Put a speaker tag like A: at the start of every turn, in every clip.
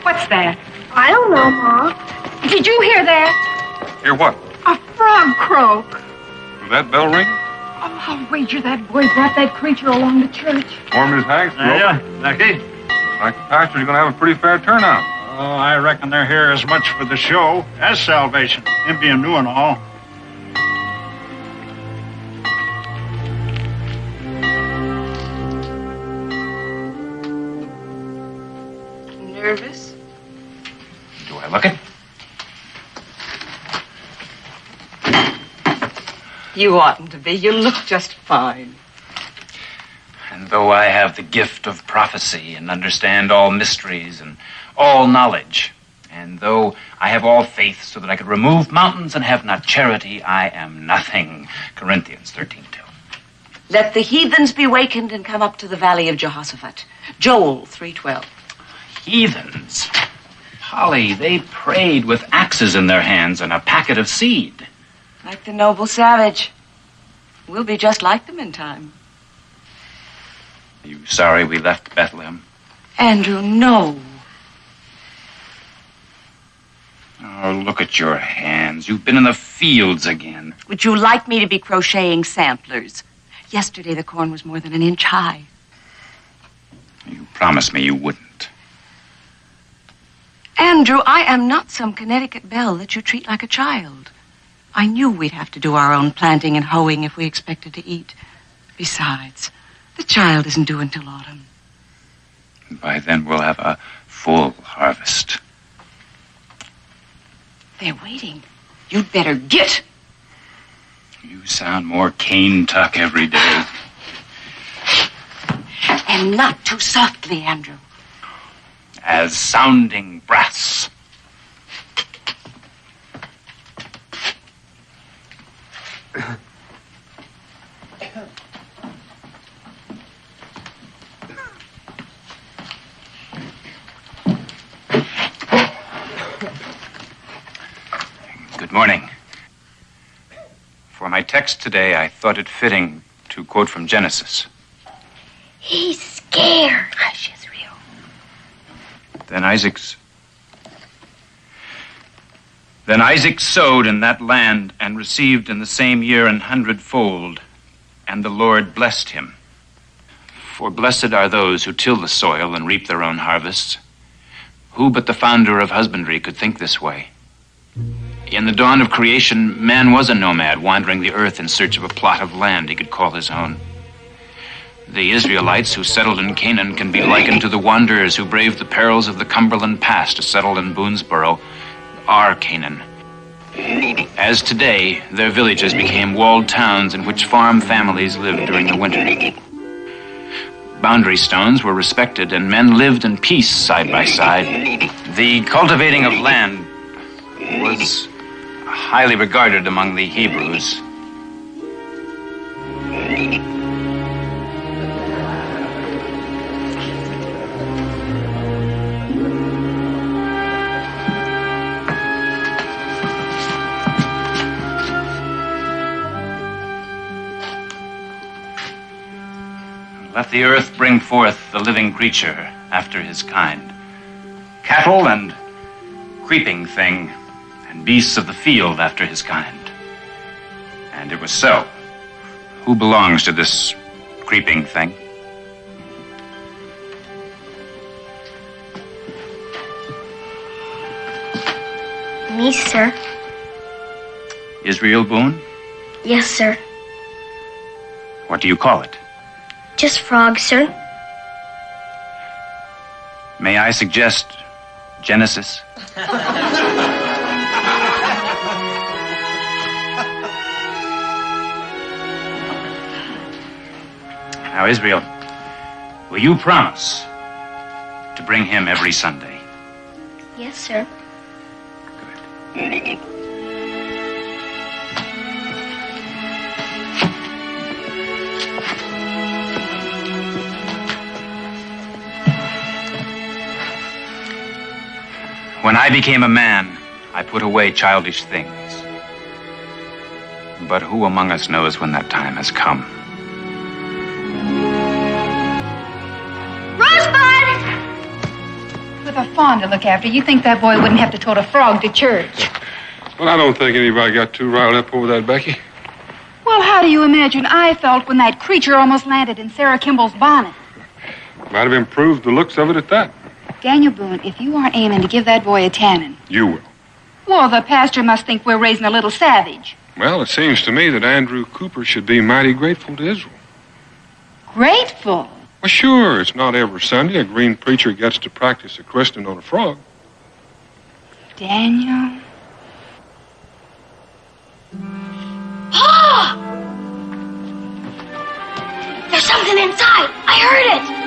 A: What's that? I don't know, Ma. Did you hear that?
B: Hear what?
A: A frog croak.
B: Was that bell ring?
A: Oh, I'll wager that boy brought that creature along to church.
B: Morning, Miss Hanks.
C: Yeah, Becky.
B: Like the pastor's going to have a pretty fair turnout.
C: Oh, I reckon they're here as much for the show as salvation. Him being new and all.
A: Nervous?
D: Do I look it?
A: You oughtn't to be. You look just fine.
D: And though I have the gift of prophecy and understand all mysteries and all knowledge, and though I have all faith so that I could remove mountains and have not charity, I am nothing. Corinthians 13:2.
A: Let the heathens be wakened and come up to the valley of Jehoshaphat. Joel 3:12.
D: Heathens. Polly, they prayed with axes in their hands and a packet of seed.
A: Like the noble savage. We'll be just like them in time.
D: Are you sorry we left Bethlehem?
A: Andrew, no.
D: Oh, look at your hands. You've been in the fields again.
A: Would you like me to be crocheting samplers? Yesterday the corn was more than an inch high.
D: You promised me you wouldn't.
A: Andrew, I am not some Connecticut belle that you treat like a child. I knew we'd have to do our own planting and hoeing if we expected to eat. Besides, the child isn't due until autumn.
D: By then we'll have a full harvest.
A: They're waiting. You'd better get.
D: You sound more cane tuck every day.
A: And not too softly, Andrew.
D: As sounding brass. Good morning. For my text today, I thought it fitting to quote from Genesis.
E: He's scared. Hush, Israel.
D: Then Isaac sowed in that land and received in the same year 100-fold, and the Lord blessed him. For blessed are those who till the soil and reap their own harvests. Who but the founder of husbandry could think this way? In the dawn of creation, man was a nomad wandering the earth in search of a plot of land he could call his own. The Israelites who settled in Canaan can be likened to the wanderers who braved the perils of the Cumberland Pass to settle in Boonesboro, our Canaan. As today, their villages became walled towns in which farm families lived during the winter. Boundary stones were respected and men lived in peace side by side. The cultivating of land was highly regarded among the Hebrews. Let the earth bring forth the living creature after his kind. Cattle and creeping thing, and beasts of the field after his kind. And it was so. Who belongs to this creeping thing?
E: Me, sir.
D: Israel Boone?
E: Yes, sir.
D: What do you call it?
E: Just Frog, sir.
D: May I suggest Genesis? Now, Israel, will you promise to bring him every Sunday?
E: Yes, sir.
D: Good. When I became a man, I put away childish things. But who among us knows when that time has come?
F: Fawn to look after, you think that boy wouldn't have to tote a frog to church.
B: Well, I don't think anybody got too riled up over that, Becky.
F: Well, how do you imagine I felt when that creature almost landed in Sarah Kimball's bonnet?
B: Might have improved the looks of it at that.
F: Daniel Boone, if you aren't aiming to give that boy a tannin.
B: You will.
F: Well, the pastor must think we're raising a little savage.
B: Well, it seems to me that Andrew Cooper should be mighty grateful to Israel.
F: Grateful?
B: Well, sure, it's not every Sunday a green preacher gets to practice a christening on a frog.
F: Daniel?
E: Pa! There's something inside. I heard it.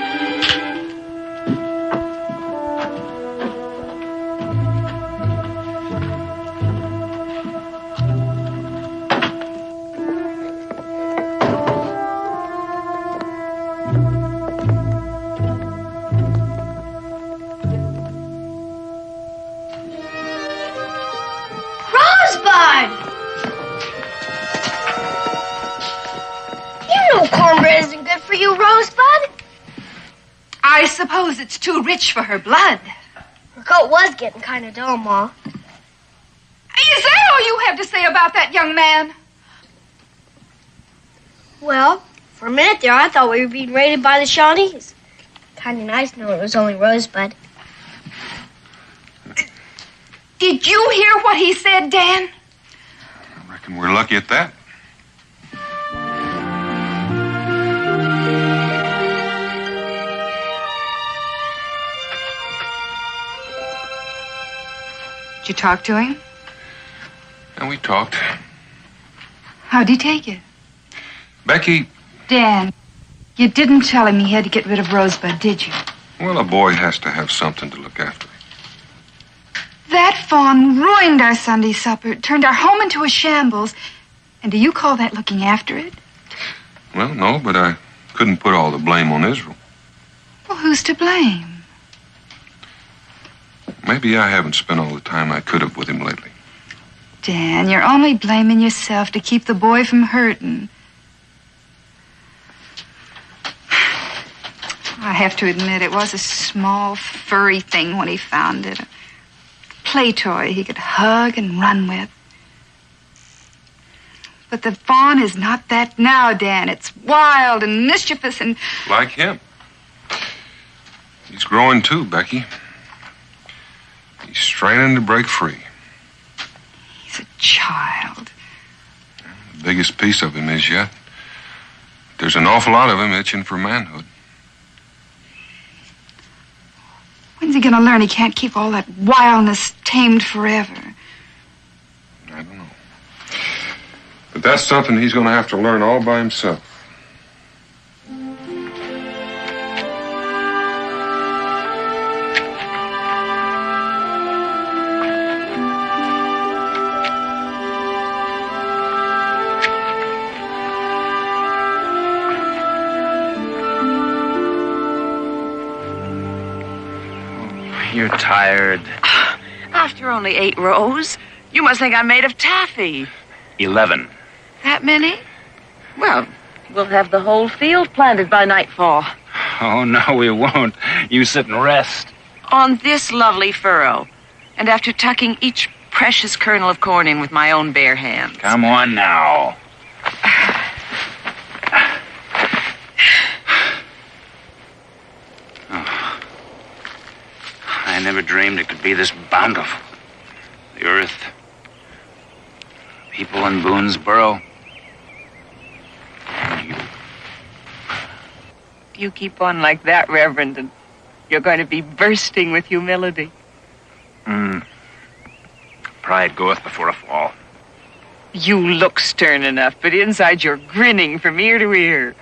E: Cornbread isn't good for you, Rosebud.
F: I suppose it's too rich for her blood.
E: Her coat was getting kind of dull, Ma.
F: Is that all you have to say about that young man?
E: Well, for a minute there, I thought we were being raided by the Shawnees. Kind of nice knowing it was only Rosebud.
F: Did you hear what he said, Dan?
B: I reckon we're lucky at that.
F: Did you talk to him?
B: And we talked.
F: How'd he take it?
B: Becky,
F: Dan, you didn't tell him he had to get rid of Rosebud, did you?
B: well, a boy has to have something to look after.
F: That fawn ruined our Sunday supper. It turned our home into a shambles. And do you call that looking after it?
B: Well, no, but I couldn't put all the blame on Israel.
F: Well, who's to blame?
B: Maybe I haven't spent all the time I could have with him lately.
F: Dan, you're only blaming yourself to keep the boy from hurting. I have to admit, it was a small, furry thing when he found it. A play toy he could hug and run with. But the fawn is not that now, Dan. It's wild and mischievous and...
B: Like him. He's growing too, Becky. He's straining to break free.
F: He's a child.
B: The biggest piece of him is yet. There's an awful lot of him itching for manhood.
F: When's he gonna learn he can't keep all that wildness tamed forever?
B: I don't know. But that's something he's going to have to learn all by himself.
D: You're tired.
A: After only 8 rows, you must think I'm made of taffy.
D: 11.
A: That many? Well, we'll have the whole field planted by nightfall.
D: Oh, no, we won't. You sit and rest.
A: On this lovely furrow. And after tucking each precious kernel of corn in with my own bare hands.
D: Come on now. Oh. I never dreamed it could be this bountiful. The earth. People in Boone's Burrow. And you.
A: You keep on like that, Reverend, and you're going to be bursting with humility.
D: Pride goeth before a fall.
A: You look stern enough, but inside you're grinning from ear to ear.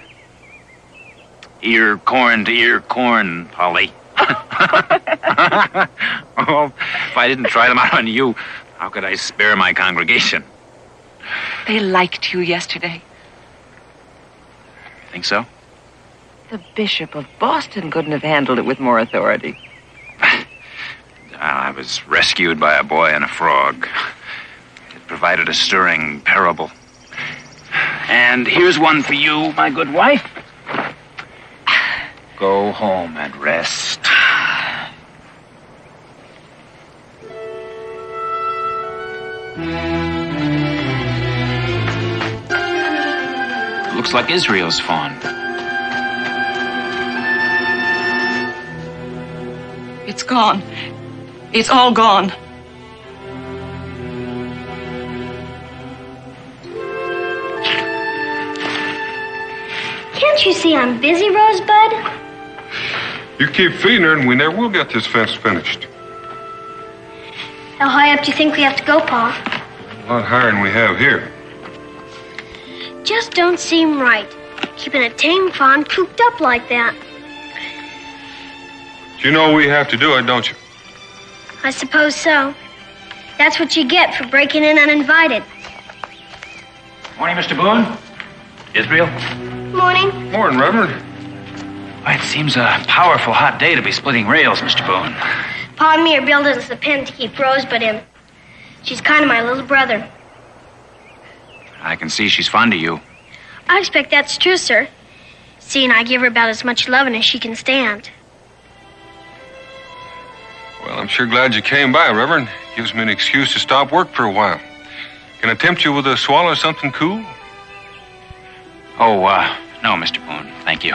D: Ear corn to ear corn, Polly. Oh, if I didn't try them out on you, how could I spare my congregation?
A: They liked you yesterday.
D: Think so?
A: The Bishop of Boston couldn't have handled it with more authority.
D: I was rescued by a boy and a frog. It provided a stirring parable. And here's one for you, my good wife. Go home and rest. It looks like Israel's fawn.
A: It's gone. It's all gone.
E: Can't you see I'm busy, Rosebud?
B: You keep feeding her, and we never will get this fence finished.
E: How high up do you think we have to go, Pa?
B: A lot higher than we have here.
E: Just don't seem right. Keeping a tame fawn cooped up like that.
B: You know we have to do it, don't you?
E: I suppose so. That's what you get for breaking in uninvited.
D: Morning, Mr. Boone. Israel?
E: Morning.
B: Morning, Reverend.
D: Why, it seems a powerful hot day to be splitting rails, Mr. Boone.
E: Pa and me are building us a pen to keep Rosebud in. She's kind of my little brother.
D: I can see she's fond of you.
E: I expect that's true, sir. Seeing I give her about as much loving as she can stand.
B: Well, I'm sure glad you came by, Reverend. Gives me an excuse to stop work for a while. Can I tempt you with a swallow of something cool?
D: Oh, no, Mr. Boone. Thank you.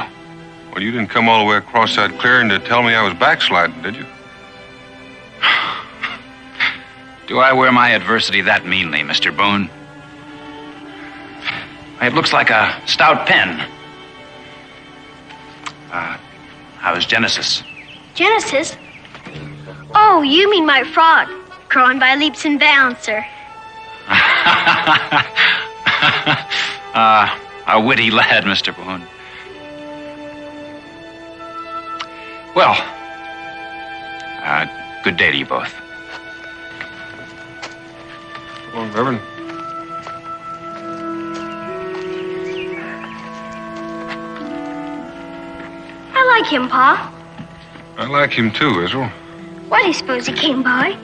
B: Well, you didn't come all the way across that clearing to tell me I was backsliding, did you?
D: Do I wear my adversity that meanly, Mr. Boone? It looks like a stout pen. How's Genesis?
E: Genesis? Oh, you mean my frog. Growing by leaps and bounds, sir.
D: A witty lad, Mr. Boone. Well, good day to you both.
B: Come on, Reverend.
E: I like him, Pa.
B: I like him too, Israel.
E: Why do you suppose he came by?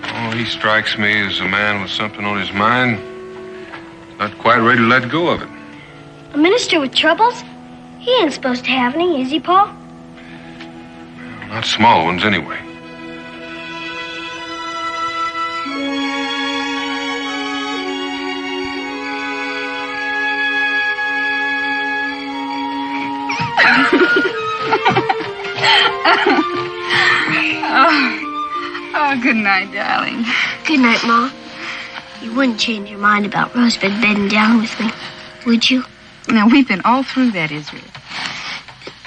B: Oh, he strikes me as a man with something on his mind. Not quite ready to let go of it.
E: A minister with troubles? He ain't supposed to have any, is he, Pa?
B: Not small ones, anyway.
F: Oh, good night, darling.
E: Good night, Ma. You wouldn't change your mind about Rosebud bedding down with me, would you?
F: Now, we've been all through that, Israel.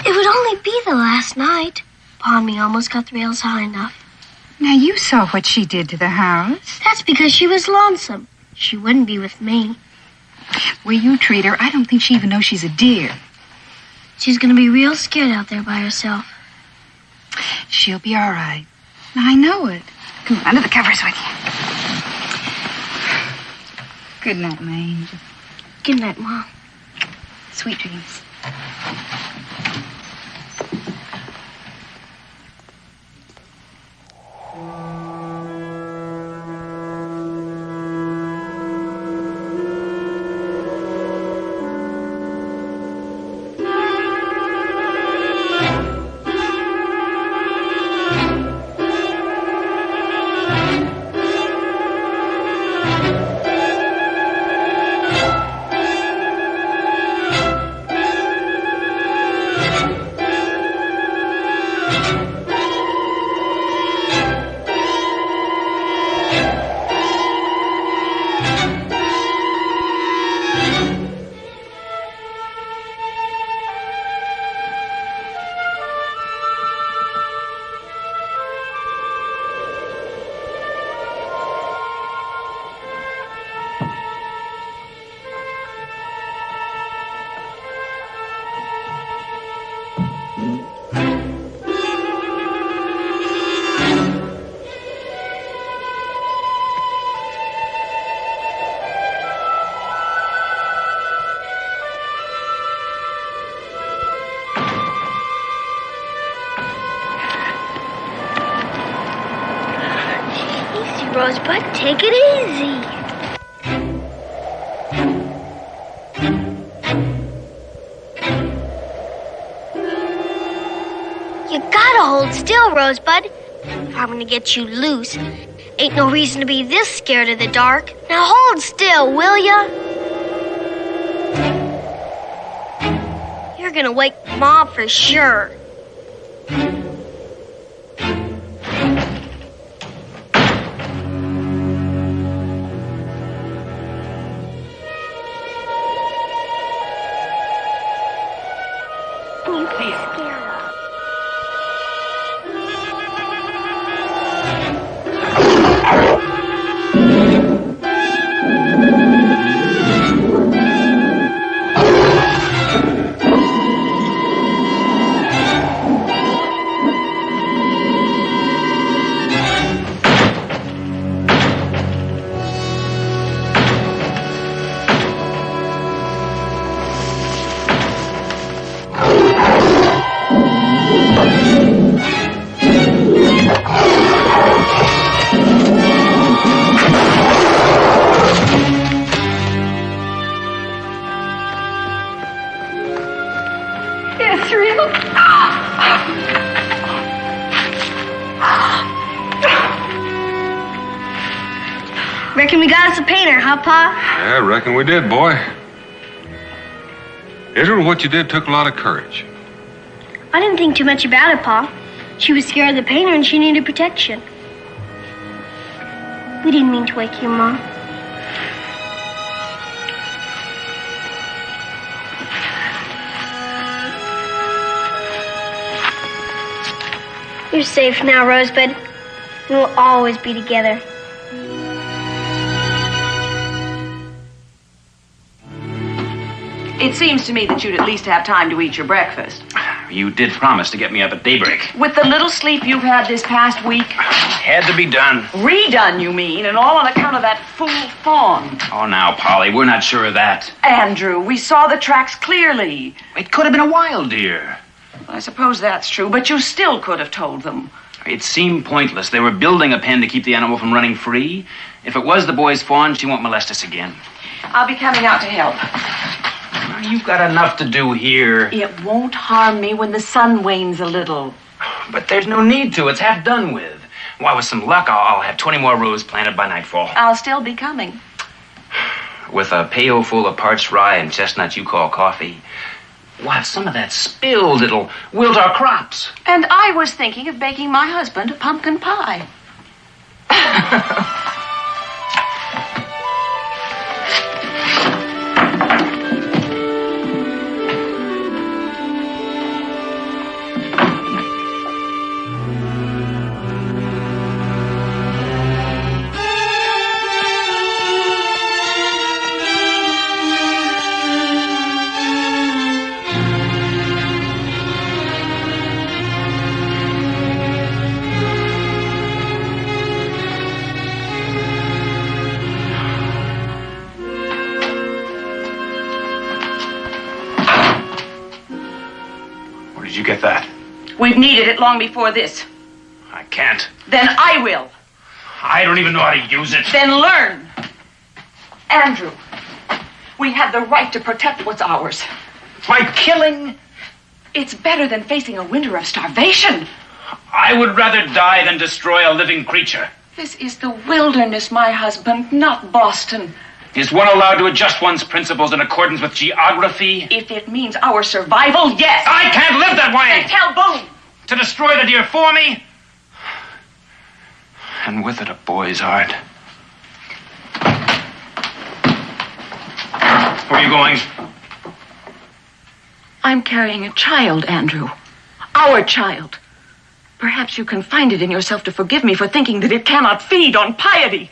E: It would only be the last night. Pa and me almost got the rails high enough.
F: Now, you saw what she did to the house.
E: That's because she was lonesome. She wouldn't be with me.
F: Way you treat her, I don't think she even knows she's a dear.
E: She's gonna be real scared out there by herself.
F: She'll be all right. I know it. Come on, under the covers with you. Good night, my angel.
E: Good night, Mom.
F: Sweet dreams.
E: Rosebud, take it easy. You gotta hold still, Rosebud. If I'm gonna get you loose, Ain't no reason to be this scared of the dark. Now hold still, will ya? You're gonna wake Mom for sure. Reckon we got us a painter, huh, Pa?
B: Yeah, I reckon we did, boy. Israel, what you did took a lot of courage.
E: I didn't think too much about it, Pa. She was scared of the painter and she needed protection. We didn't mean to wake you, Mom. You're safe now, Rosebud. And we'll always be together.
A: It seems to me that you'd at least have time to eat your breakfast.
D: You did promise to get me up at daybreak.
A: With the little sleep you've had this past week.
D: Had to be done.
A: Redone, you mean, and all on account of that fool fawn.
D: Oh, now, Polly, we're not sure of that.
A: Andrew, we saw the tracks clearly.
D: It could have been a wild deer.
A: I suppose that's true, but you still could have told them.
D: It seemed pointless. They were building a pen to keep the animal from running free. If it was the boy's fawn, she won't molest us again.
A: I'll be coming out to help.
D: You've got enough to do here.
A: It won't harm me when the sun wanes a little.
D: But there's no need to. It's half done with. Why, with some luck, I'll have 20 more rows planted by nightfall.
A: I'll still be coming.
D: With a pail full of parched rye and chestnuts you call coffee. Why, if some of that spilled, it'll wilt our crops.
A: And I was thinking of baking my husband a pumpkin pie.
D: Did you get that?
A: We've needed it long before this.
D: I can't.
A: Then I will.
D: I don't even know how to use it.
A: Then learn. Andrew, we have the right to protect what's ours.
D: By killing?
A: It's better than facing a winter of starvation.
D: I would rather die than destroy a living creature.
A: This is the wilderness, my husband, not Boston.
D: Is one allowed to adjust one's principles in accordance with geography?
A: If it means our survival, yes.
D: I can't live that way!
A: Then tell Boone.
D: To destroy the deer for me? And with it a boy's heart. Where are you going?
A: I'm carrying a child, Andrew. Our child. Perhaps you can find it in yourself to forgive me for thinking that it cannot feed on piety.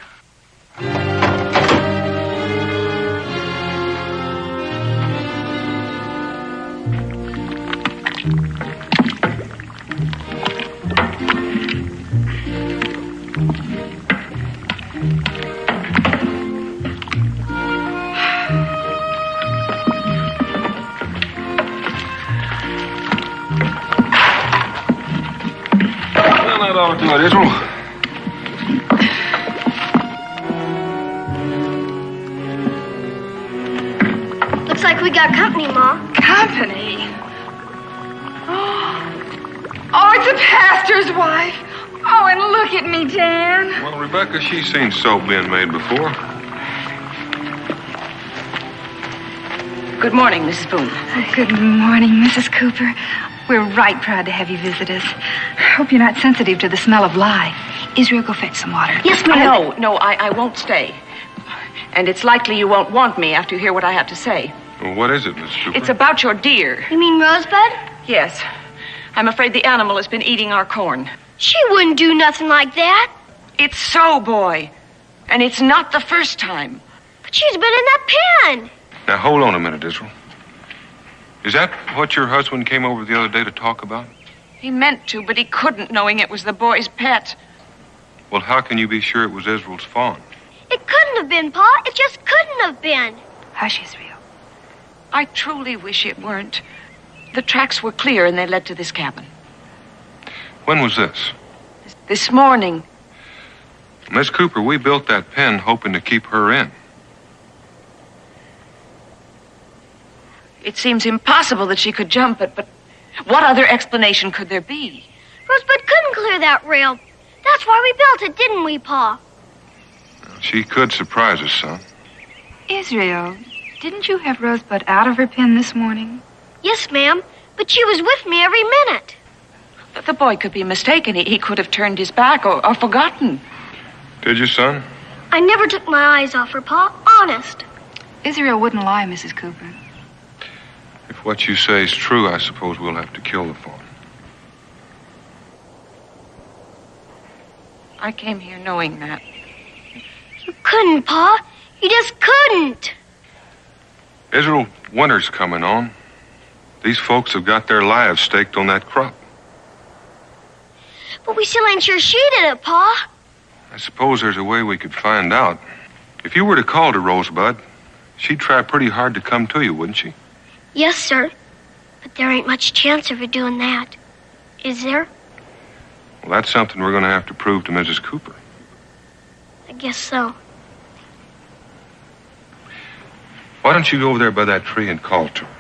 B: That ought to do it, Israel.
E: Looks like we got company, Ma.
F: Company? Oh, it's a pastor's wife. Oh, and look at me, Dan.
B: Well, Rebecca, she's seen soap being made before.
A: Good morning, Mrs. Boone.
F: Good morning, Mrs. Cooper. We're right proud to have you visit us. Hope you're not sensitive to the smell of lye. Israel, go fetch some water.
A: Yes, ma'am. No, I won't stay. And it's likely you won't want me after you hear what I have to say.
B: Well, what is it, Miss Cooper?
A: It's about your deer.
E: You mean Rosebud?
A: Yes. I'm afraid the animal has been eating our corn.
E: She wouldn't do nothing like that.
A: It's so, boy. And it's not the first time.
E: But she's been in that pen.
B: Now, hold on a minute, Israel. Is that what your husband came over the other day to talk about?
A: He meant to, but he couldn't, knowing it was the boy's pet.
B: Well, how can you be sure it was Israel's fawn?
E: It couldn't have been, Pa. It just couldn't have been.
F: Hush, Israel.
A: I truly wish it weren't. The tracks were clear and they led to this cabin.
B: When was this?
A: This morning.
B: Miss Cooper, we built that pen hoping to keep her in.
A: It seems impossible that she could jump it, but what other explanation could there be?
E: Rosebud couldn't clear that rail. That's why we built it, didn't we, Pa?
B: She could surprise us, son.
F: Israel, didn't you have Rosebud out of her pen this morning?
E: Yes, ma'am. But she was with me every minute.
A: The boy could be mistaken. He could have turned his back or forgotten.
B: Did you, son?
E: I never took my eyes off her, Pa. Honest.
F: Israel wouldn't lie, Mrs. Cooper.
B: If what you say is true, I suppose we'll have to kill the fawn.
A: I came here knowing that.
E: You couldn't, Pa. You just couldn't.
B: Israel, winter's coming on. These folks have got their lives staked on that crop.
E: But we still ain't sure she did it, Pa.
B: I suppose there's a way we could find out. If you were to call to Rosebud, she'd try pretty hard to come to you, wouldn't she?
E: Yes, sir. But there ain't much chance of her doing that. Is there?
B: Well, that's something we're going to have to prove to Mrs. Cooper.
E: I guess so.
B: Why don't you go over there by that tree and call to her?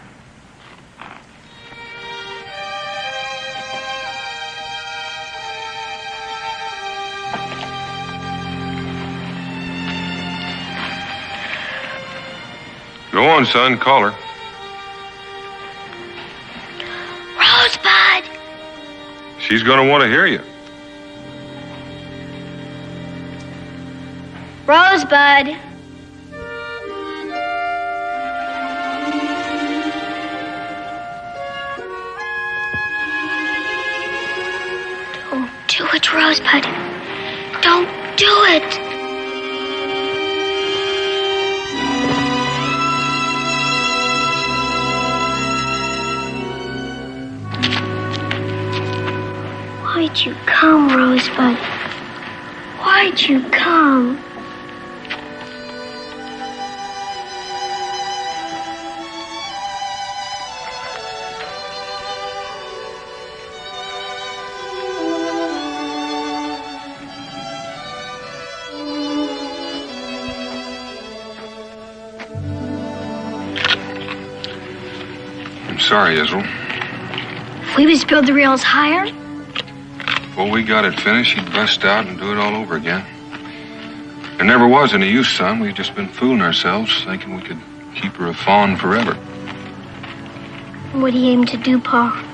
B: Go on, son, call her.
E: Rosebud!
B: She's going to want to hear you.
E: Rosebud! Don't do it, Rosebud. Don't do it. Why'd you come, Rosebud? Why'd you come?
B: I'm sorry, Israel.
E: If we was build the rails higher,
B: Before we got it finished, he'd bust out and do it all over again. There never was any use, son. We've just been fooling ourselves, thinking we could keep her a fawn forever.
E: what do you aim to do, Pa?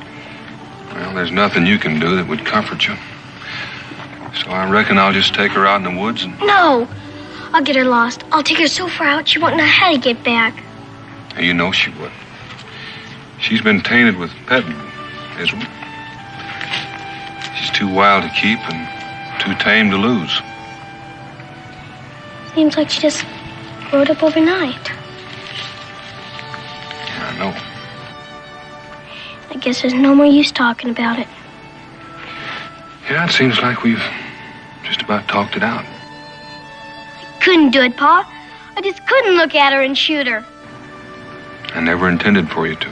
B: Well, there's nothing you can do that would comfort you. So I reckon I'll just take her out in the woods and...
E: No! I'll get her lost. I'll take her so far out she won't know how to get back.
B: You know she would. She's been tainted with petting, Israel. She's too wild to keep and too tame to lose.
E: Seems like she just growed up overnight.
B: Yeah, I know.
E: I guess there's no more use talking about it.
B: Yeah, it seems like we've just about talked it out.
E: I couldn't do it, Pa. I just couldn't look at her and shoot her.
B: I never intended for you to.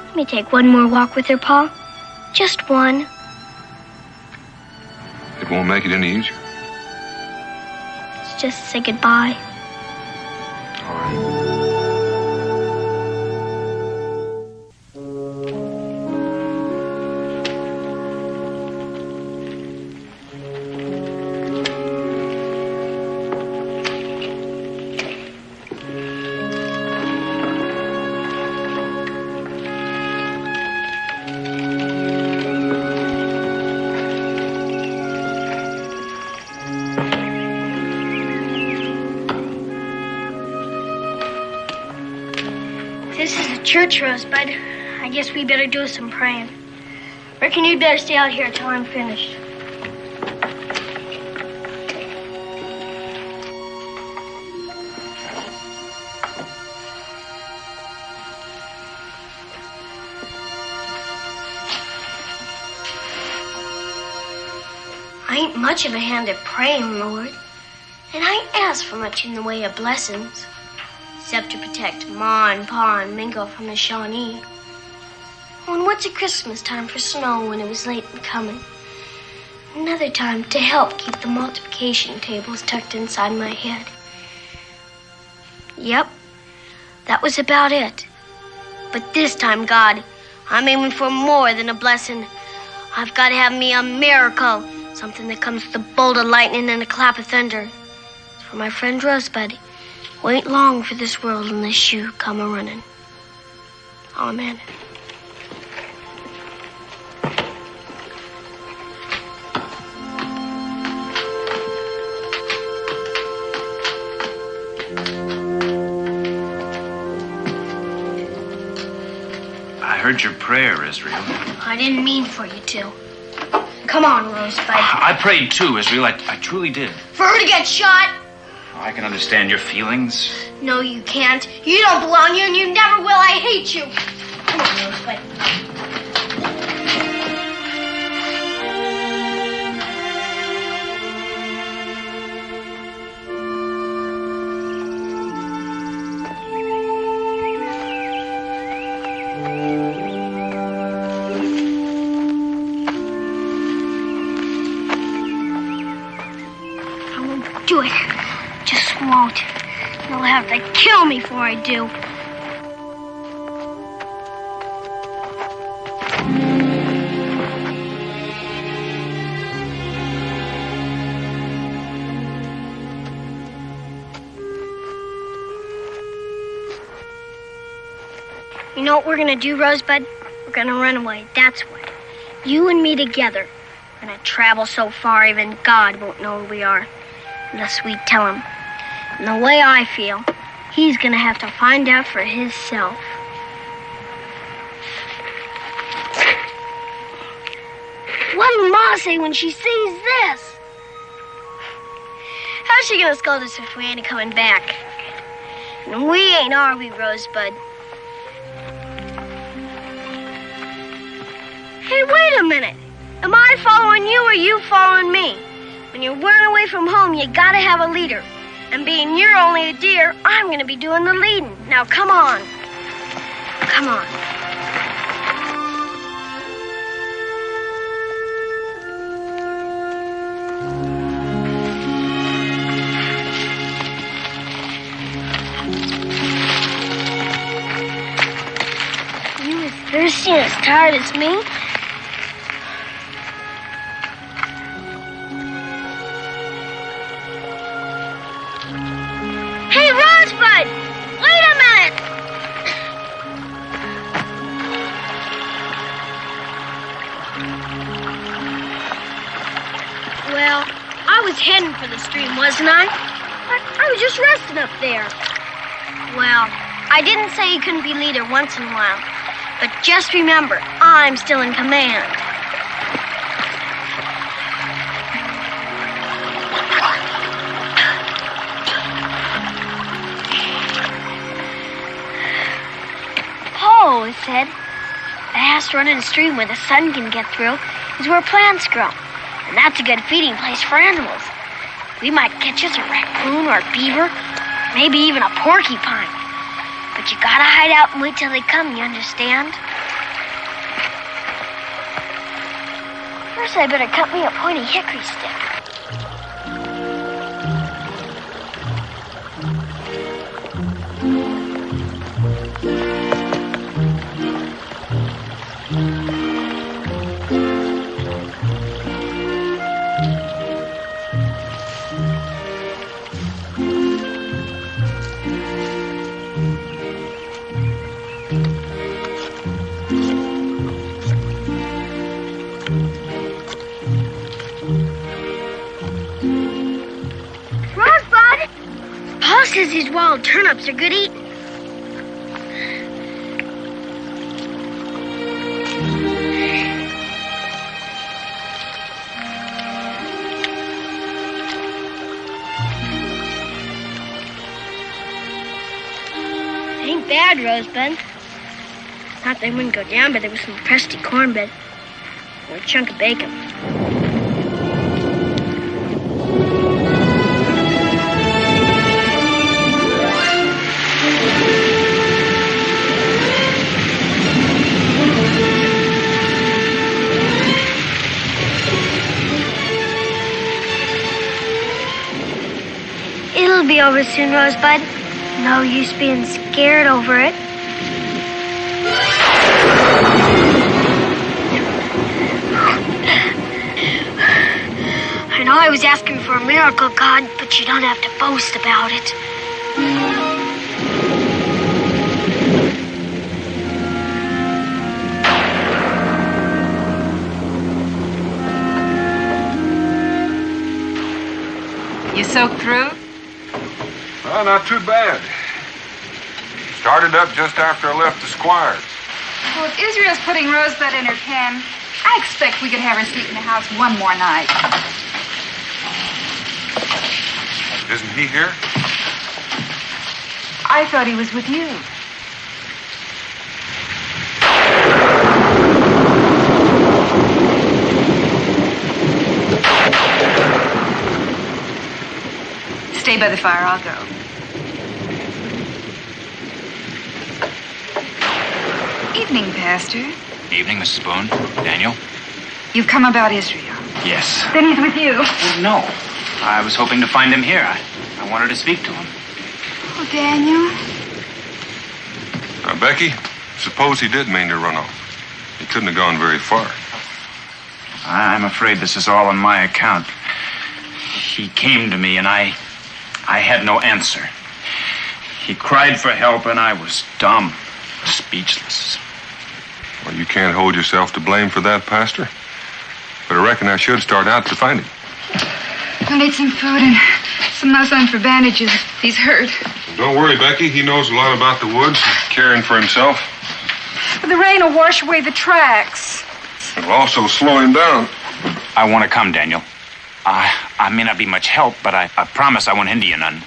E: Let me take one more walk with her, Pa. Just one.
B: It won't make it any easier.
E: Let's just say goodbye.
B: All right.
E: church, Rosebud. I guess we better do some praying. Reckon you'd better stay out here till I'm finished. I ain't much of a hand at praying, Lord. And I ain't asked for much in the way of blessings, except to protect Ma and Pa and Mingo from the Shawnee. Oh, and what's a Christmas time for snow when it was late in coming? Another time to help keep the multiplication tables tucked inside my head. Yep, that was about it. But this time, God, I'm aiming for more than a blessing. I've got to have me a miracle. Something that comes with a bolt of lightning and a clap of thunder. As for my friend Rosebud, wait long for this world unless you come a-running. Amen.
D: I heard your prayer, Israel.
E: I didn't mean for you to. Come on, Rosebud.
D: I prayed too, Israel. I truly did.
E: For her to get shot?
D: I can understand your feelings.
E: No, you can't. You don't belong here, and you never will. I hate you. Come on, Rosebud. Do it. Just won't. You'll have to kill me before I do. You know what we're gonna do, Rosebud? We're gonna run away, that's what. You and me together. We're gonna travel so far even God won't know where we are. Unless we tell him. And the way I feel, he's gonna have to find out for himself. What'll Ma say when she sees this? How's she gonna scold us if we ain't coming back? And we ain't, are we, Rosebud? Hey, wait a minute. Am I following you or you following me? When you're running away from home, you gotta have a leader. And being you're only a deer, I'm gonna be doing the leading. Now, come on. Come on. You as thirsty and as tired as me? Hey, Rosebud! Wait a minute! Well, I was heading for the stream, wasn't I? I was just resting up there. Well, I didn't say you couldn't be leader once in a while. But just remember, I'm still in command. Paul said, the fast running stream where the sun can get through is where plants grow. And that's a good feeding place for animals. We might catch us a raccoon or a beaver, maybe even a porcupine. But you gotta hide out and wait till they come, you understand? First, I better cut me a pointy hickory stick. These wild turnips are good eating. bad, Rosebud. Thought they wouldn't go down, but there was some crusty cornbread or a chunk of bacon. It'll be over soon, Rosebud. No use being scared over it. I know I was asking for a miracle, God, but you don't have to boast about it.
F: You soaked through?
B: Well, not too bad. Started up just after I left the Squire's.
F: Well, if Israel's putting Rosebud in her pen, I expect we could have her sleep in the house one more night.
B: Isn't he here?
F: I thought he was with you. Stay by the fire, I'll go. Evening, Pastor.
D: Evening, Mrs. Boone. Daniel?
F: You've come about Israel.
D: Yes.
F: Then he's with you.
D: Well, no. I was hoping to find him here. I wanted to speak to him.
F: Oh, Daniel.
B: Now, Becky, suppose he did mean to run off. He couldn't have gone very far.
D: I'm afraid this is all on my account. He came to me, and I had no answer. He cried for help, and I was dumb, speechless.
B: Well, you can't hold yourself to blame for that, Pastor. But I reckon I should start out to find him.
F: I'll need some food and some muslin for bandages. He's hurt.
B: Don't worry, Becky. He knows a lot about the woods and caring for himself.
F: But the rain will wash away the tracks.
B: It'll also slow him down.
D: I want to come, Daniel. I may not be much help, but I promise I won't hinder you none.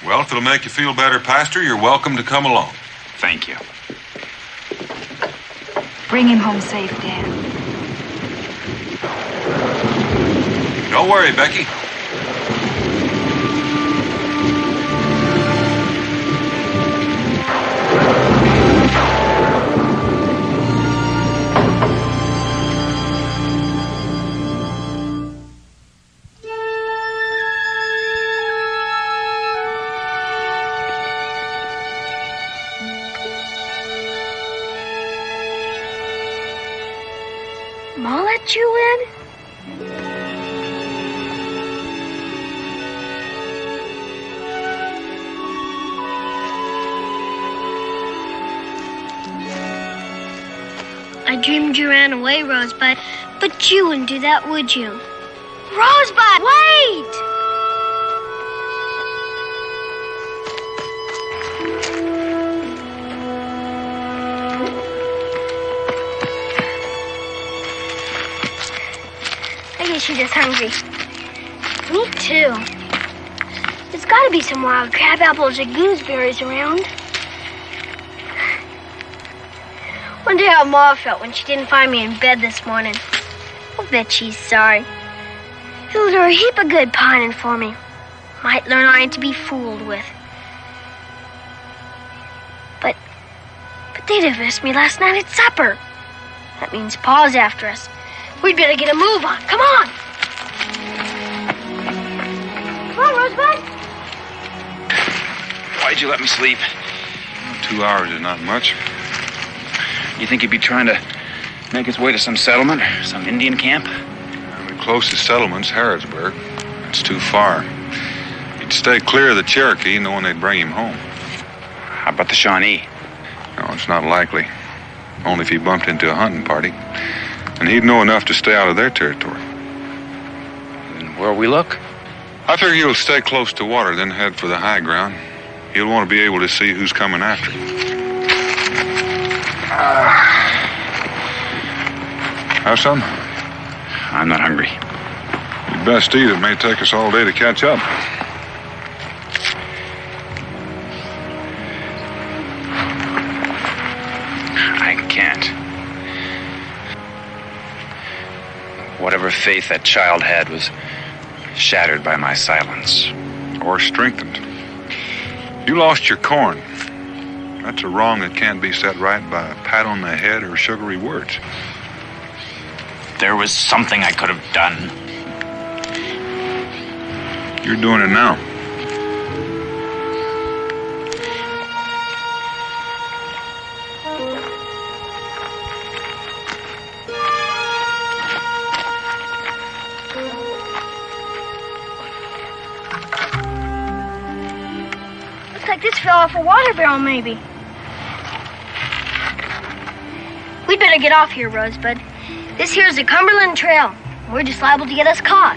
B: Well, if it'll make you feel better, Pastor, you're welcome to come along.
D: Thank you.
F: Bring him home safe, Dan.
B: Don't worry, Becky.
E: Ma let you in? I dreamed you ran away, Rosebud, but you wouldn't do that, would you? Rosebud, wait! I guess you're just hungry. Me too. There's got to be some wild crab apples or gooseberries around. Wonder how Ma felt when she didn't find me in bed this morning. I'll bet she's sorry. It'll do her a heap of good pining for me. Might learn I ain't to be fooled with. But they dismissed me last night at supper. That means Pa's after us. We'd better get a move on. Come on! Come on, Rosebud.
D: Why'd you let me sleep?
B: 2 hours is not much.
D: You think he'd be trying to make his way to some settlement or some Indian camp?
B: The closest settlement's Harrodsburg. It's too far. He'd stay clear of the Cherokee, knowing they'd bring him home.
D: How about the Shawnee?
B: No, it's not likely. Only if he bumped into a hunting party. And he'd know enough to stay out of their territory.
D: Then where'll we look?
B: I figure he'll stay close to water, then head for the high ground. He'll want to be able to see who's coming after him. Have some?
D: I'm not hungry.
B: You'd best eat. It may take us all day to catch up.
D: Whatever faith that child had was shattered by my silence.
B: Or strengthened. You lost your corn. That's a wrong that can't be set right by a pat on the head or sugary words.
D: There was something I could have done.
B: You're doing it now.
E: Looks like this fell off a water barrel, maybe. We'd better get off here, Rosebud. This here's the Cumberland Trail. We're just liable to get us caught.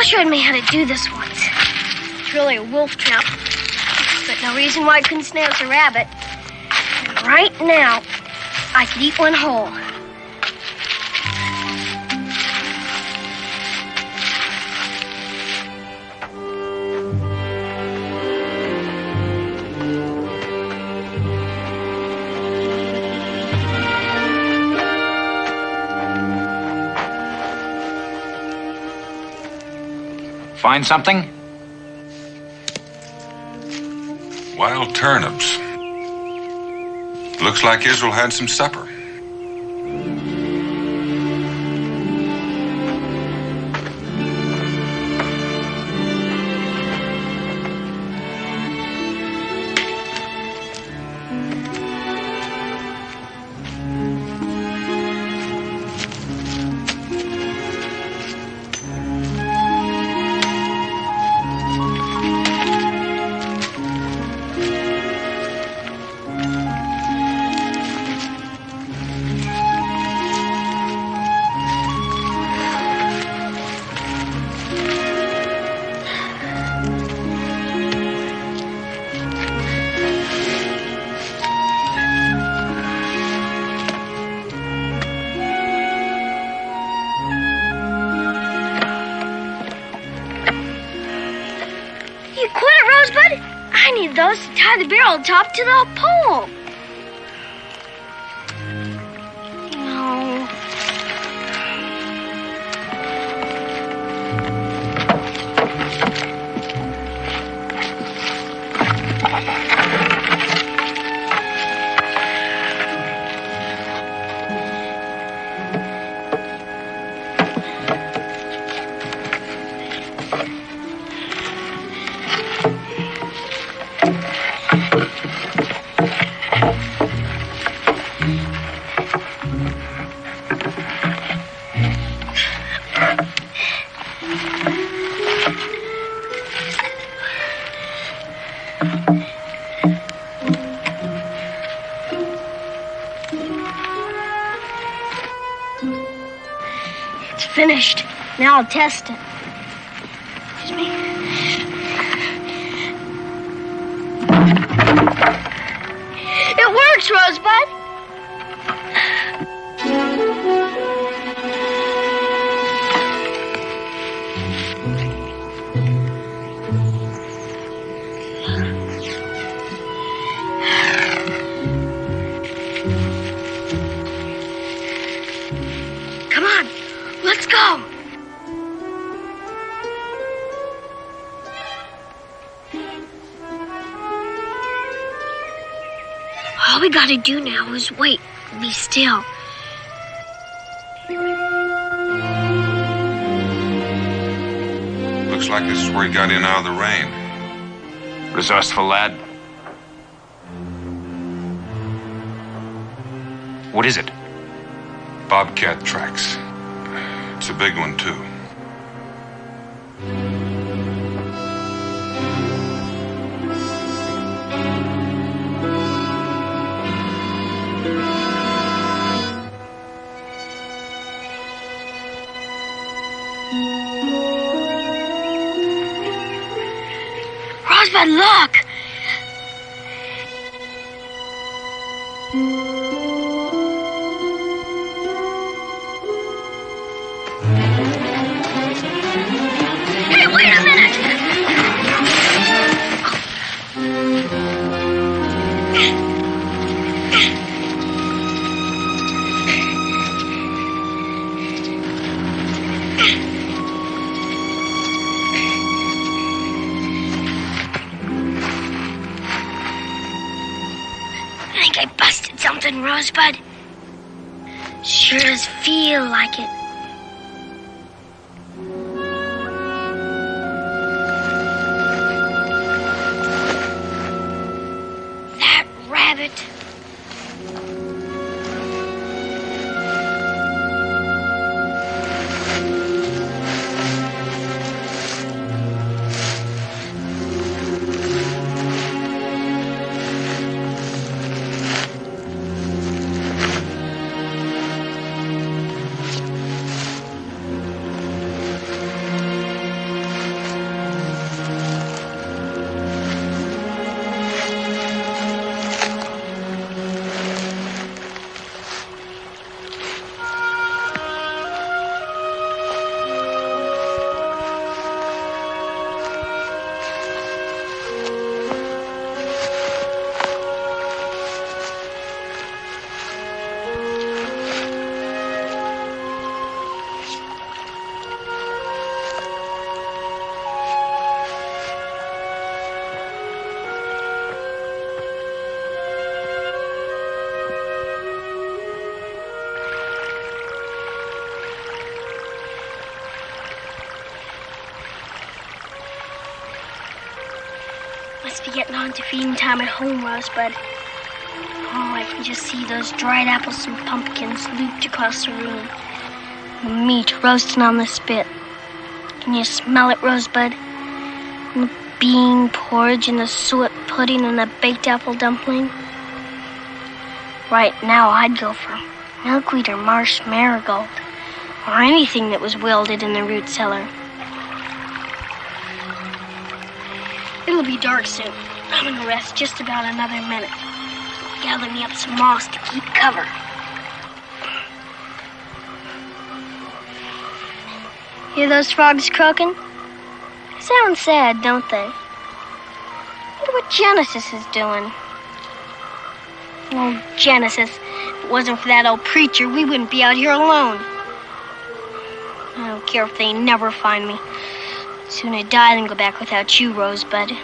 E: Showed me how to do this once. It's really a wolf trap, but no reason why I couldn't snare us a rabbit. And right now, I could eat one whole.
D: Find something?
B: Wild turnips. Looks like Israel had some supper. Those to tie the barrel top to the pole. No. Finished. Now I'll test it. Excuse me. It works, Rosebud. Come on. Let's go. All we gotta do now is wait and be still. Looks like this is where he got in out of the rain.
D: Resourceful lad. What is it?
B: Bobcat tracks. It's a big one, too.
E: Rosebud, look! Hey, wait a minute! I think I busted something, Rosebud. Sure does feel like it. That rabbit. Must be getting on to feeding time at home, Rosebud. Oh, I can just see those dried apples and pumpkins looped across the room. The meat roasting on the spit. Can you smell it, Rosebud? And the bean porridge and the suet pudding and the baked apple dumpling. Right now, I'd go for milkweed or marsh marigold, or anything that was wilted in the root cellar. It'll be dark soon. I'm gonna rest just about another minute. Gather me up some moss to keep cover. Hear those frogs croaking? Sound sad, don't they? Wonder what Genesis is doing. Oh, Genesis. If it wasn't for that old preacher, we wouldn't be out here alone. I don't care if they never find me. Sooner die than go back without you, Rosebud.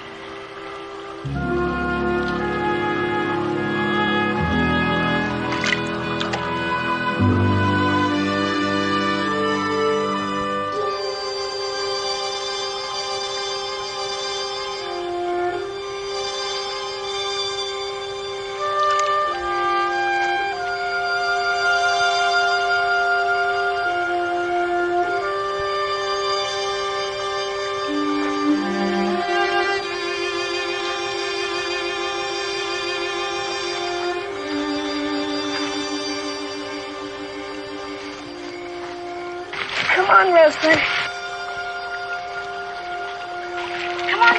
E: Come on, Rosebud. Come on.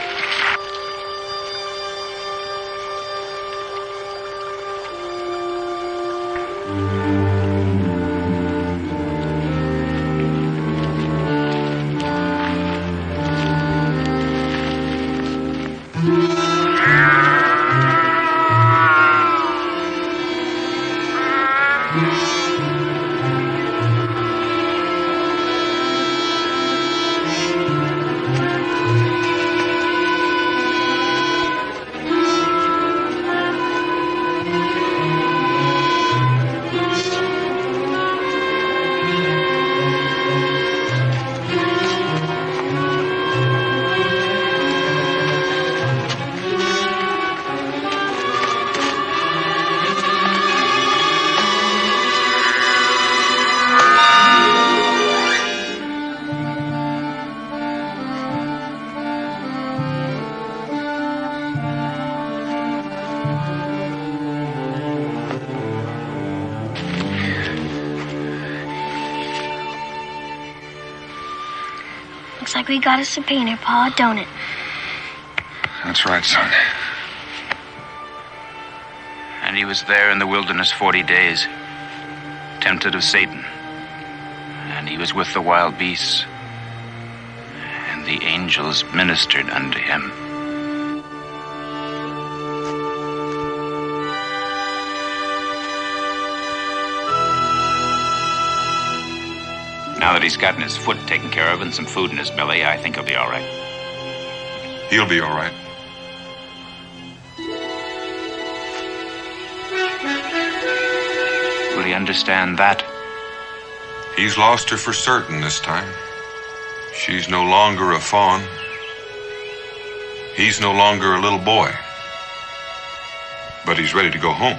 E: Looks like we got a subpoena, Pa, don't it?
B: That's right, son.
D: And he was there in the wilderness 40 days, tempted of Satan. And he was with the wild beasts. And the angels ministered unto him. Now that he's gotten his foot taken care of and some food in his belly, I think he'll be all right.
B: He'll be all right.
D: Will he understand that?
B: He's lost her for certain this time. She's no longer a fawn. He's no longer a little boy. But he's ready to go home.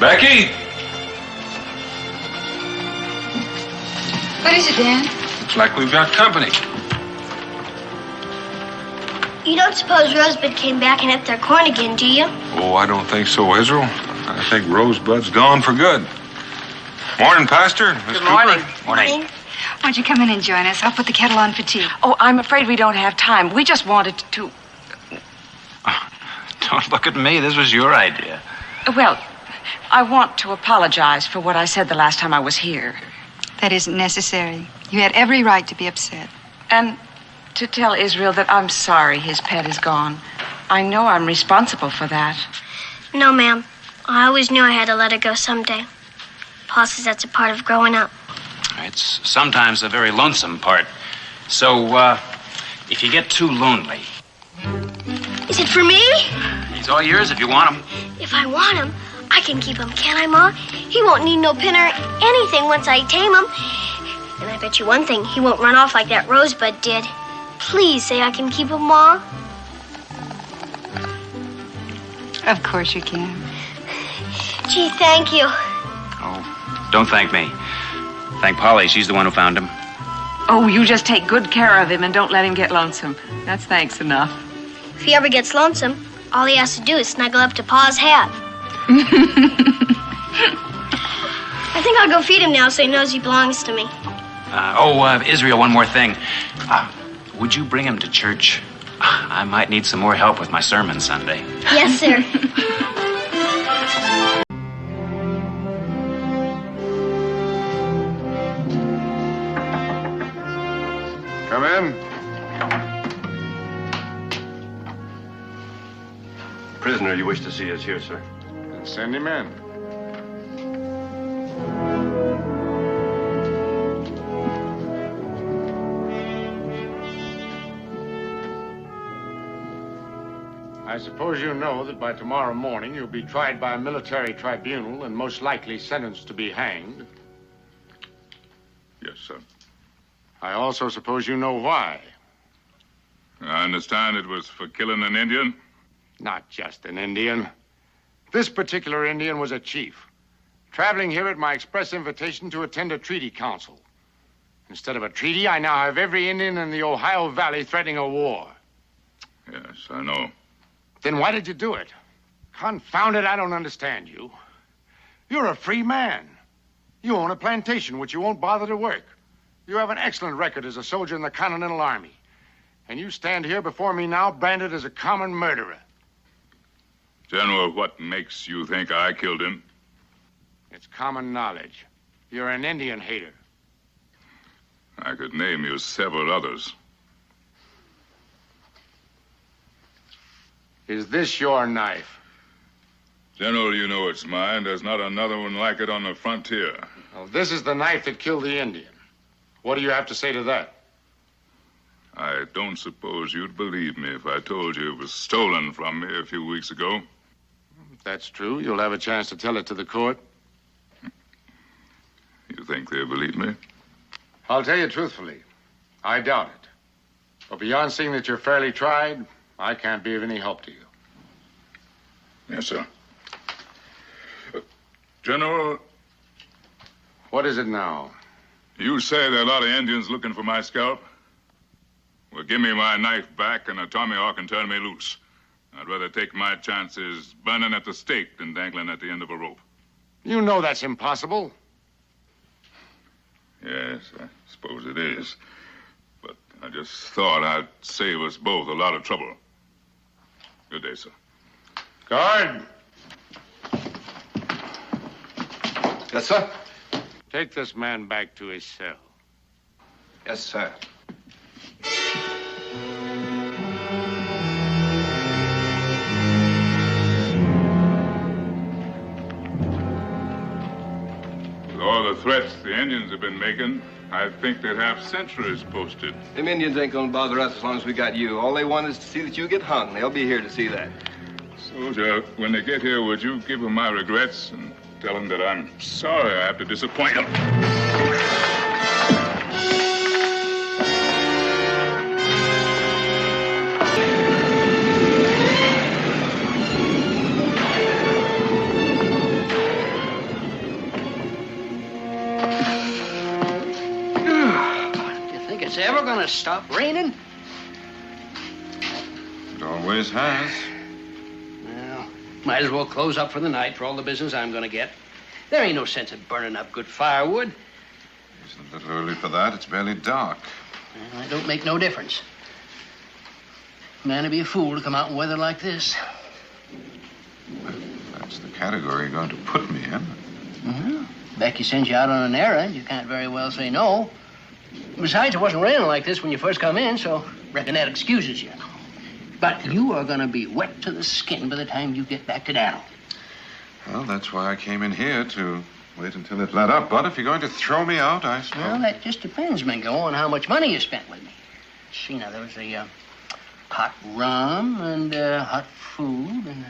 B: Becky!
F: What is it, Dan?
B: Looks like we've got company.
E: You don't suppose Rosebud came back and ate their corn again, do you?
B: Oh, I don't think so, Israel. I think Rosebud's gone for good. Morning, Pastor. Miss
A: Good morning.
B: Cooper.
D: Morning.
F: Why don't you come in and join us? I'll put the kettle on for tea.
A: Oh, I'm afraid we don't have time. We just wanted to...
D: Don't look at me. This was your idea.
A: Well, I want to apologize for what I said the last time I was here.
F: That isn't necessary. You had every right to be upset.
A: And to tell Israel that I'm sorry his pet is gone. I know I'm responsible for that.
E: No, ma'am. I always knew I had to let her go someday. Pa says that's a part of growing up.
D: It's sometimes a very lonesome part. So, if you get too lonely,
E: Is it for me?
D: he's all yours if you want him.
E: If I want him, I can keep him, can't I, Ma? He won't need no pin or anything once I tame him. And I bet you one thing, he won't run off like that Rosebud did. Please say I can keep him, Ma.
F: Of course you can.
E: Gee, thank you.
D: Oh, don't thank me. Thank Polly. She's the one who found him.
A: Oh, you just take good care of him and don't let him get lonesome. That's thanks enough.
E: If he ever gets lonesome, all he has to do is snuggle up to Pa's hat. I think I'll go feed him now so he knows he belongs to me.
D: Israel, one more thing. Would you bring him to church? I might need some more help with my sermon Sunday.
E: Yes, sir.
B: Come in.
G: Prisoner you wish to see is here, sir.
B: Then send him in.
C: I suppose you know that by tomorrow morning you'll be tried by a military tribunal and most likely sentenced to be hanged.
B: Yes, sir.
C: I also suppose you know why.
B: I understand it was for killing an Indian.
C: Not just an Indian. This particular Indian was a chief, traveling here at my express invitation to attend a treaty council. Instead of a treaty, I now have every Indian in the Ohio Valley threatening a war.
B: Yes, I know.
C: Then why did you do it? Confound it, I don't understand you. You're a free man. You own a plantation which you won't bother to work. You have an excellent record as a soldier in the Continental Army. And you stand here before me now branded as a common murderer.
B: General, what makes you think I killed him?
C: It's common knowledge. You're an Indian hater.
B: I could name you several others.
C: Is this your knife?
B: General, you know it's mine. There's not another one like it on the frontier.
C: Well, this is the knife that killed the Indian. What do you have to say to that?
B: I don't suppose you'd believe me if I told you it was stolen from me a few weeks ago.
C: If that's true, you'll have a chance to tell it to the court.
B: You think they'll believe me?
C: I'll tell you truthfully, I doubt it. But beyond seeing that you're fairly tried, I can't be of any help to you.
B: Yes, sir. General,
C: What is it now?
H: You say there are a lot of Indians looking for my scalp? Well, give me my knife back and a tomahawk and turn me loose. I'd rather take my chances burning at the stake than dangling at the end of a rope.
C: You know that's impossible.
H: Yes, I suppose it is. But I just thought I'd save us both a lot of trouble. Good day, sir.
C: Guard!
G: Yes, sir?
C: Take this man back to his cell.
G: Yes, sir.
H: With all the threats the Indians have been making, I think they'd have sentries posted.
G: Them Indians ain't gonna bother us as long as we got you. All they want is to see that you get hung. They'll be here to see that.
H: Soldier, when they get here, would you give them my regrets and tell them that I'm sorry I have to disappoint them?
I: You think it's ever gonna stop raining?
B: It always has.
I: Well, might as well close up for the night for all the business I'm gonna get. There ain't no sense in burning up good firewood.
B: It's a little early for that. It's barely dark.
I: Well, it don't make no difference. Man would be a fool to come out in weather like this.
B: That's the category you're going to put me in.
I: Mm-hmm. Becky sends you out on an errand. You can't very well say no. Besides, it wasn't raining like this when you first come in, so reckon that excuses you. But you are going to be wet to the skin by the time you get back to Daniel.
B: Well, that's why I came in here, to wait until it let up. But if you're going to throw me out, I suppose...
I: Well, that just depends, Mingo, on how much money you spent with me. See, now, there was a hot rum and hot food and...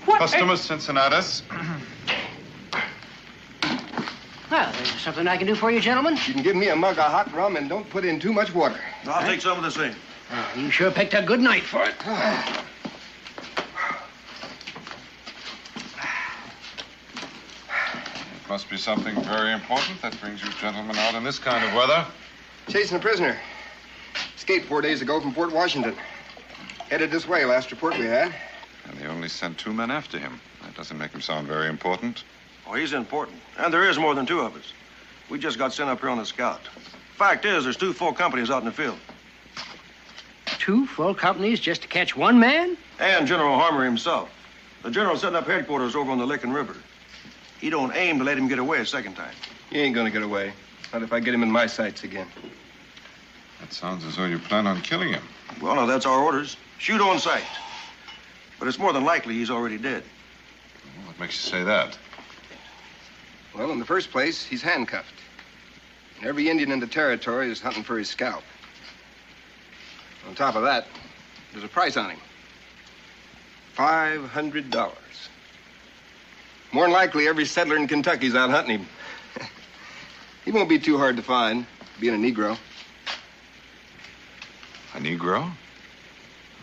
B: Customers, Cincinnatus.
I: Well, there's something I can do for you, gentlemen.
G: You can give me a mug of hot rum and don't put in too much water.
J: I'll take some of the same.
I: You sure picked a good night for it.
B: It must be something very important that brings you gentlemen out in this kind of weather.
G: Chasing a prisoner. Escaped 4 days ago from Fort Washington. Headed this way, last report we had.
B: And they only sent 2 men after him. That doesn't make him sound very important.
J: Oh, he's important. And there is more than 2 of us. We just got sent up here on a scout. Fact is, there's 2 full companies out in the field.
I: 2 full companies just to catch 1 man?
J: And General Harmer himself. The general's setting up headquarters over on the Licking River. He don't aim to let him get away a second time.
G: He ain't gonna get away. Not if I get him in my sights again.
B: That sounds as though you plan on killing him.
J: Well, now, that's our orders. Shoot on sight. But it's more than likely he's already dead.
B: What makes you say that?
G: Well, in the first place, he's handcuffed. And every Indian in the territory is hunting for his scalp. On top of that, there's a price on him. $500. More than likely, every settler in Kentucky's out hunting him. He won't be too hard to find, being a Negro.
B: A Negro?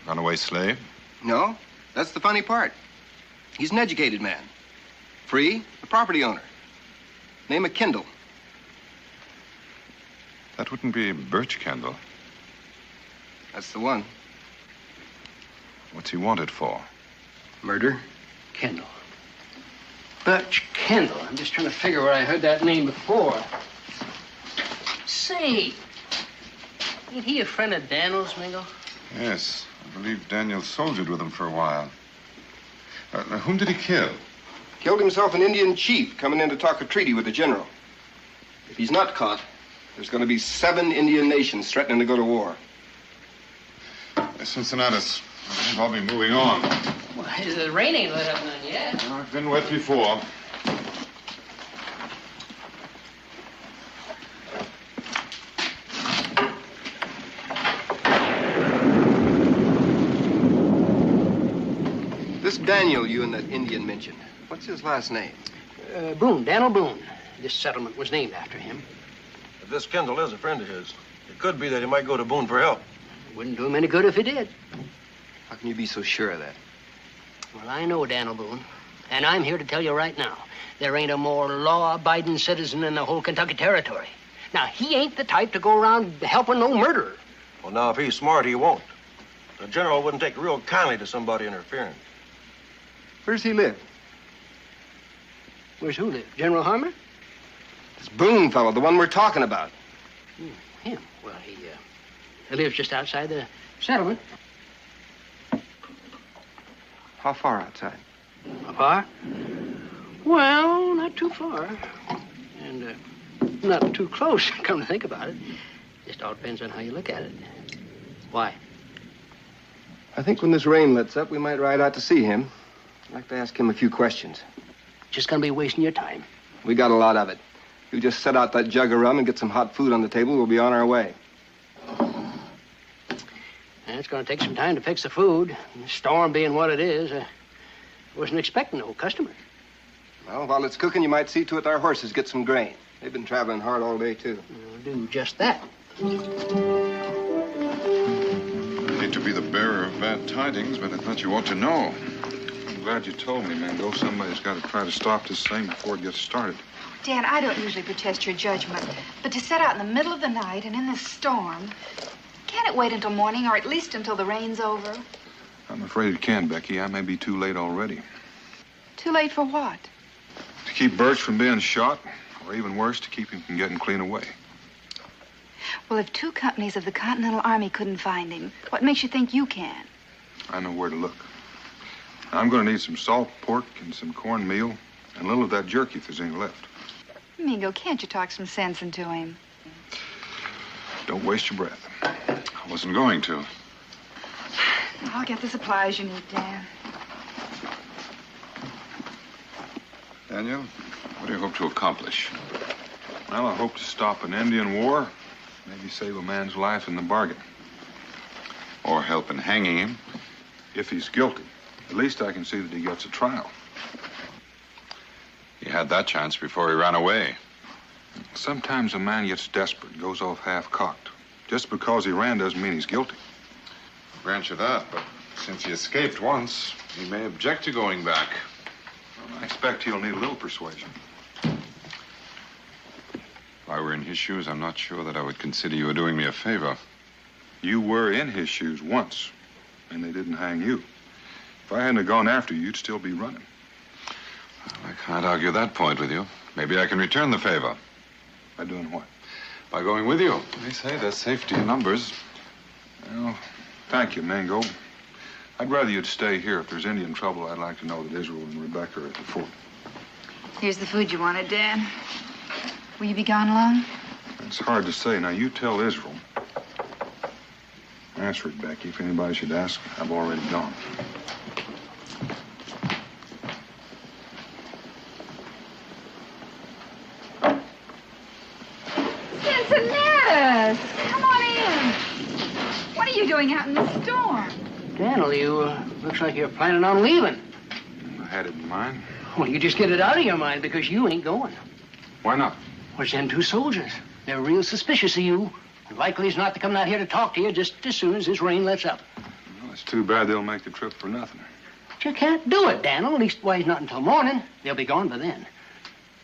B: Runaway slave?
G: No, that's the funny part. He's an educated man. Free, a property owner. Name of Kendall.
B: That wouldn't be Birch Kendall.
G: That's the one.
B: What's he wanted for?
G: Murder.
I: Kendall. Birch Kendall. I'm just trying to figure where I heard that name before. Say, ain't he a friend of Daniel's, Mingo?
B: Yes, I believe Daniel soldiered with him for a while. Now, whom did he kill?
G: Killed himself an Indian chief coming in to talk a treaty with the general. If he's not caught, there's going to be 7 Indian nations threatening to go to war.
B: Cincinnatus, I think I'll be moving on.
I: Well, the rain ain't let up none yet.
B: I've been wet before.
G: This Daniel you and that Indian mentioned, what's his last name?
I: Boone, Daniel Boone. This settlement was named after him.
J: If this Kendall is a friend of his, it could be that he might go to Boone for help.
I: Wouldn't do him any good if he did.
G: How can you be so sure of that?
I: Well, I know Daniel Boone, and I'm here to tell you right now, there ain't a more law-abiding citizen in the whole Kentucky Territory. Now, he ain't the type to go around helping no murderer.
J: Well, now, if he's smart, he won't. The general wouldn't take real kindly to somebody interfering.
G: Where's he live?
I: Where's who live? General Harmer?
G: This Boone fellow, the one we're talking about.
I: Him? Well, he lives just outside the settlement.
G: How far outside?
I: How far? Well, not too far. And not too close, come to think about it. Just all depends on how you look at it. Why?
G: I think when this rain lets up, we might ride out to see him. I'd like to ask him a few questions.
I: Just gonna be wasting your time.
G: We got a lot of it. You just set out that jug of rum and get some hot food on the table, we'll be on our way.
I: And it's gonna take some time to fix the food. The storm being what it is, I wasn't expecting no customers.
G: Well, while it's cooking, you might see to it our horses get some grain. They've been traveling hard all day, too.
I: I'll do just that.
K: I hate to be the bearer of bad tidings, but I thought you ought to know.
B: I'm glad you told me, Mingo. Somebody's got to try to stop this thing before it gets started.
F: Dan, I don't usually protest your judgment, but to set out in the middle of the night and in this storm, can't it wait until morning, or at least until the rain's over?
B: I'm afraid it can, Becky. I may be too late already.
F: Too late for what?
B: To keep Birch from being shot, or even worse, to keep him from getting clean away.
F: Well, if 2 companies of the Continental Army couldn't find him, what makes you think you can?
B: I know where to look. I'm going to need some salt pork and some cornmeal and a little of that jerky if there's any left.
F: Mingo, can't you talk some sense into him?
B: Don't waste your breath.
K: I wasn't going to.
F: I'll get the supplies you need, Dan.
K: Daniel, what do you hope to accomplish?
B: Well, I hope to stop an Indian war, maybe save a man's life in the bargain.
K: Or help in hanging him?
B: If he's guilty, at least I can see that he gets a trial.
K: He had that chance before he ran away.
B: Sometimes a man gets desperate, goes off half-cocked. Just because he ran doesn't mean he's guilty.
K: I'll grant you that, but since he escaped once, he may object to going back.
B: Well, I expect he'll need a little persuasion.
K: If I were in his shoes, I'm not sure that I would consider you doing me a favor.
B: You were in his shoes once, and they didn't hang you. If I hadn't gone after you, you'd still be running.
K: I can't argue that point with you. Maybe I can return the favor.
B: By doing what?
K: By going with you. They say there's safety in numbers.
B: Well, thank you, Mingo. I'd rather you'd stay here. If there's Indian trouble, I'd like to know that Israel and Rebecca are at the fort.
F: Here's the food you wanted, Dan. Will you be gone long?
B: It's hard to say. Now, you tell Israel. Answer it, Becky. If anybody should ask, I've already gone.
F: Cincinnatus! Come on in. What are you doing out in the storm?
I: Daniel, you looks like you're planning on leaving.
B: I had it in mind.
I: Well, you just get it out of your mind because you ain't going.
B: Why not?
I: Well, them 2 soldiers. They're real suspicious of you. Likely is not to come out here to talk to you just as soon as this rain lets up.
B: Well, it's too bad they'll make the trip for nothing.
I: But you can't do it, Daniel. Leastwise, not until morning. They'll be gone by then.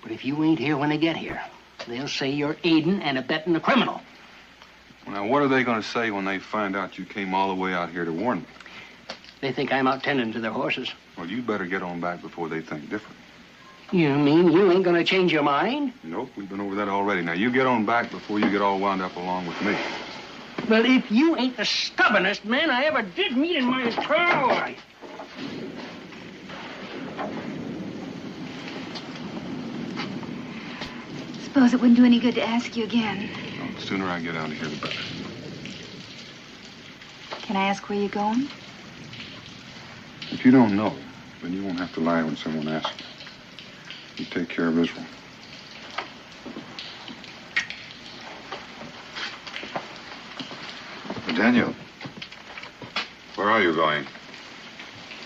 I: But if you ain't here when they get here, they'll say you're aiding and abetting a criminal.
B: Now, what are they going to say when they find out you came all the way out here to warn me?
I: They think I'm out tending to their horses.
B: Well, you better get on back before they think different.
I: You mean you ain't gonna change your mind?
B: Nope, we've been over that already. Now, you get on back before you get all wound up along with me.
I: Well, if you ain't the stubbornest man I ever did meet in my entire life.
F: Suppose it wouldn't do any good to ask you again.
B: Well, the sooner I get out of here, the better.
F: Can I ask where you're going?
B: If you don't know, then you won't have to lie when someone asks you. You take care of Israel.
K: Daniel, where are you going?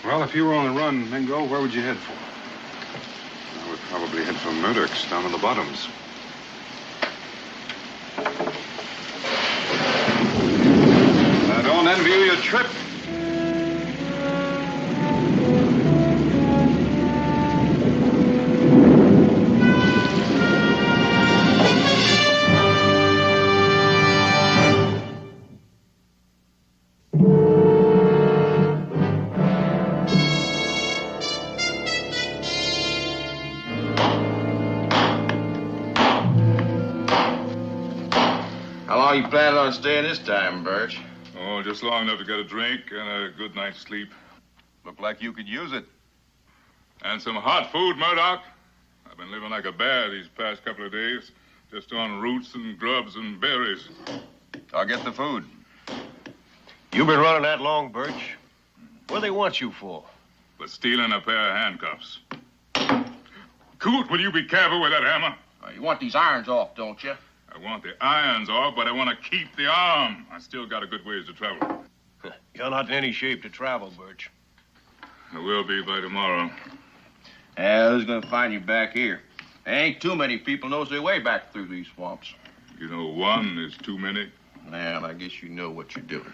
B: Well, if you were on the run, Mingo, where would you head for?
K: I would probably head for Murdoch's down in the bottoms. I don't envy you your trip.
L: long staying this time, Birch?
H: Oh, just long enough to get a drink and a good night's sleep.
L: Look like you could use it.
H: And some hot food, Murdoch. I've been living like a bear these past couple of days, just on roots and grubs and berries.
L: I'll get the food.
J: You been running that long, Birch? What do they want you for?
H: For stealing a pair of handcuffs. Coot, will you be careful with that hammer?
L: You want these irons off, don't you?
H: I want the irons off, but I want to keep the arm. I still got a good ways to travel.
J: You're not in any shape to travel, Birch.
H: I will be by tomorrow.
L: Yeah, who's gonna find you back here? There ain't too many people knows their way back through these swamps.
H: You know, one is too many.
L: Well, I guess you know what you're doing.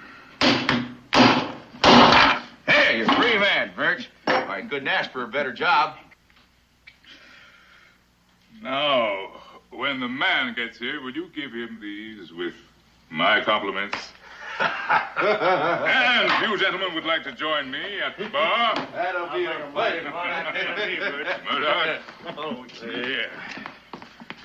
L: Hey, you're a free man, Birch. I couldn't ask for a better job.
H: Now, when the man gets here, will you give him these with my compliments? And if you gentlemen would like to join me at the bar.
J: That'll be a pleasure.
H: Murdoch.
J: Oh,
H: Yeah.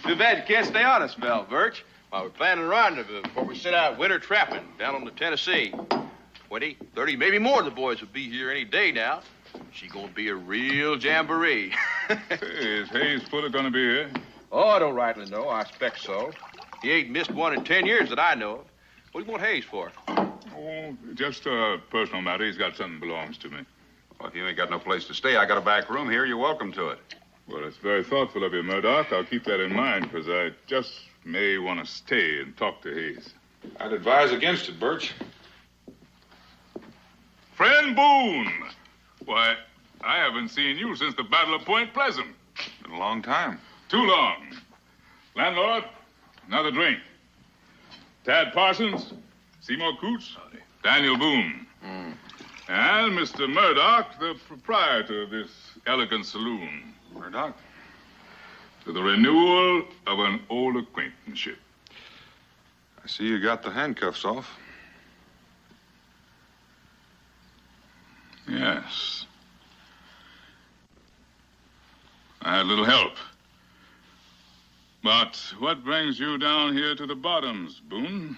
L: Too bad you can't stay on a spell, Birch. Well, we're planning a rendezvous before we set out winter trapping down on the Tennessee. 20, 30, maybe more of the boys will be here any day now. She gonna be a real jamboree.
H: Is Hayes Fuller gonna be here?
L: Oh, I don't rightly know. I expect so. He ain't missed one in 10 years that I know of. What do you want Hayes for?
H: Oh, just a personal matter. He's got something that belongs to me.
K: Well, if you ain't got no place to stay, I got a back room here. You're welcome to it.
H: Well, it's very thoughtful of you, Murdoch. I'll keep that in mind, because I just may want to stay and talk to Hayes.
B: I'd advise against it, Birch.
H: Friend Boone! Why, I haven't seen you since the Battle of Point Pleasant.
B: Been a long time.
H: Too long. Landlord, another drink. Tad Parsons, Seymour Coots, Daniel Boone. And Mr. Murdoch, the proprietor of this elegant saloon.
B: Murdoch?
H: To the renewal of an old acquaintanceship.
B: I see you got the handcuffs off.
H: Yes. I had a little help. But what brings you down here to the bottoms, Boone?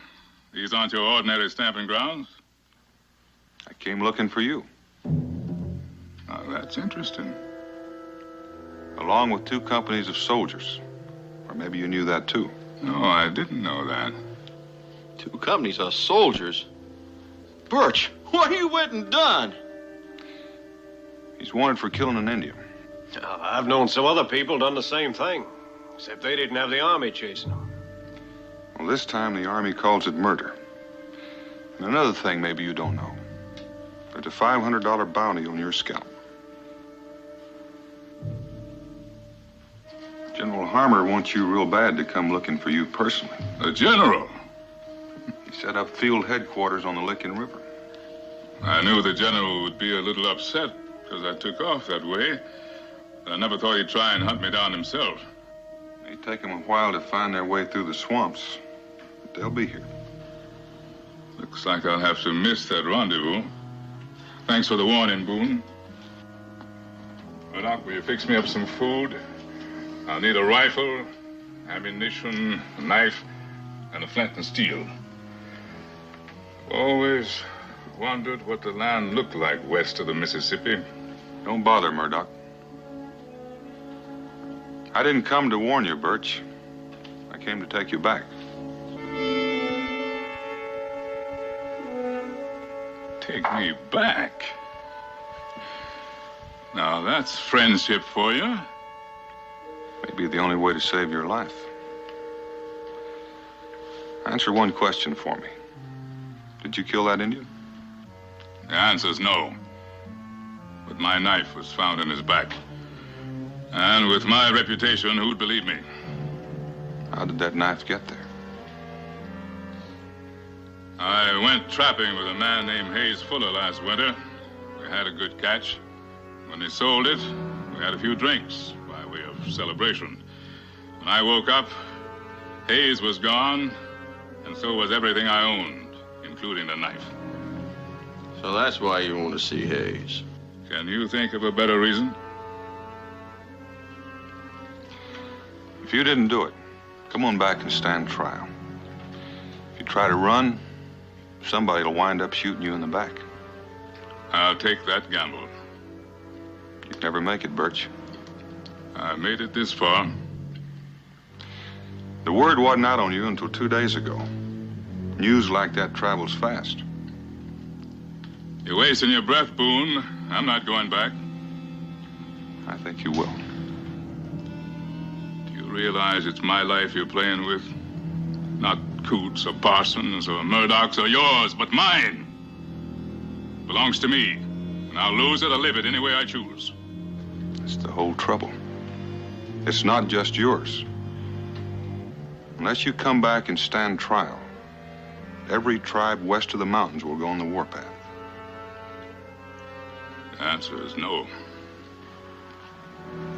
H: These aren't your ordinary stamping grounds.
B: I came looking for you.
H: Oh, that's interesting.
B: Along with 2 companies of soldiers. Or maybe you knew that, too.
H: No, I didn't know that.
L: 2 companies of soldiers? Birch, what you went and done?
B: He's wanted for killing an Indian.
J: I've known some other people done the same thing. Except they didn't have the army chasing them.
B: Well, this time the Army calls it murder. And another thing maybe you don't know. There's a $500 bounty on your scalp. General Harmer wants you real bad to come looking for you personally.
H: The general?
B: He set up field headquarters on the Licking River.
H: I knew the general would be a little upset because I took off that way. I never thought he'd try and hunt me down himself.
B: It'd take them a while to find their way through the swamps, but they'll be here.
H: Looks like I'll have to miss that rendezvous. Thanks for the warning, Boone. Murdoch, will you fix me up some food? I'll need a rifle, ammunition, a knife, and a flint and steel. Always wondered what the land looked like west of the Mississippi.
B: Don't bother, Murdoch. I didn't come to warn you, Birch. I came to take you back.
H: Take me back? Now, that's friendship for you.
B: Maybe the only way to save your life. Answer one question for me. Did you kill that Indian?
H: The answer's no. But my knife was found in his back. And with my reputation, who'd believe me?
B: How did that knife get there?
H: I went trapping with a man named Hayes Fuller last winter. We had a good catch. When he sold it, we had a few drinks by way of celebration. When I woke up, Hayes was gone, and so was everything I owned, including the knife.
L: So that's why you want to see Hayes.
H: Can you think of a better reason?
B: If you didn't do it, come on back and stand trial. If you try to run, somebody will wind up shooting you in the back.
H: I'll take that gamble.
B: You'd never make it, Birch.
H: I made it this far.
B: The word wasn't out on you until 2 days ago. News like that travels fast.
H: You're wasting your breath, Boone. I'm not going back.
B: I think you will.
H: Do you realize it's my life you're playing with? Not Coots or Parsons or Murdoch's or yours, but mine. Belongs to me. And I'll lose it or live it any way I choose.
B: That's the whole trouble. It's not just yours. Unless you come back and stand trial, every tribe west of the mountains will go on the warpath.
H: The answer is no.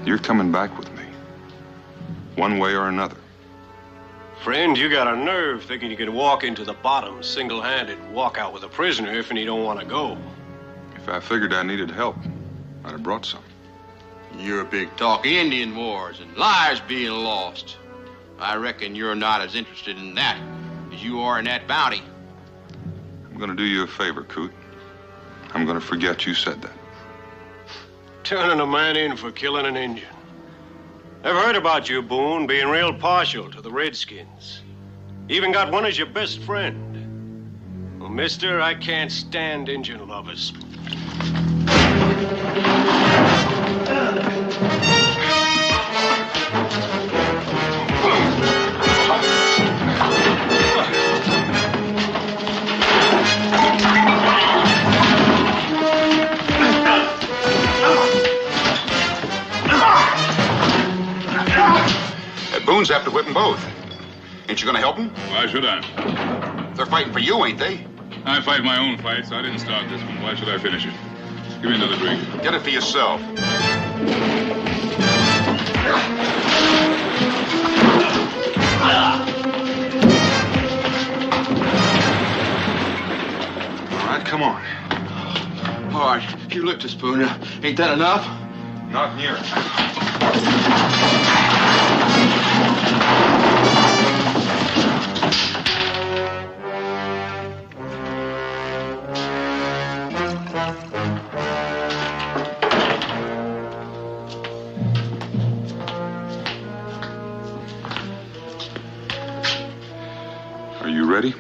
B: You're coming back with me. One way or another.
M: Friend, you got a nerve thinking you can walk into the bottom single-handed, walk out with a prisoner if and you don't want to go.
B: If I figured I needed help, I'd have brought some.
L: You're big talk Indian wars and lives being lost. I reckon you're not as interested in that as you are in that bounty.
B: I'm gonna do you a favor, Coot. I'm gonna forget you said that.
M: Turning a man in for killing an Indian. I've heard about you, Boone, being real partial to the Redskins. Even got one as your best friend. Well, mister, I can't stand Indian lovers.
N: Boone's after whipping both. Ain't you gonna help them?
H: Why should I?
N: They're fighting for you, ain't they?
H: I fight my own fights. I didn't start this one. Why should I finish it? Give me another drink.
N: Get it for yourself.
B: All right, come on.
L: All right, you lift us, Boone. Ain't that enough?
B: Not near. Are you ready?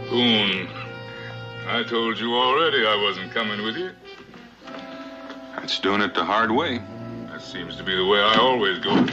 H: Boone, I told you already I wasn't coming with you.
B: That's doing it the hard way.
H: That seems to be the way I always go.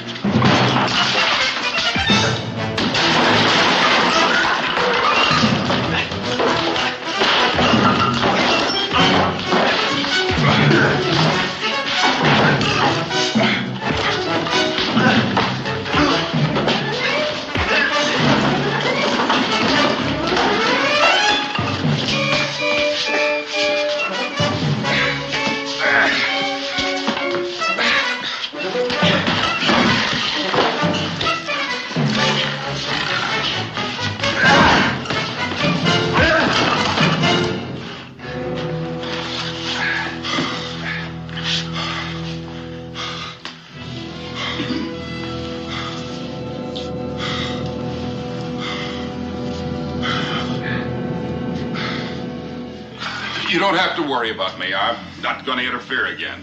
N: You don't have to worry about me. I'm not gonna interfere again.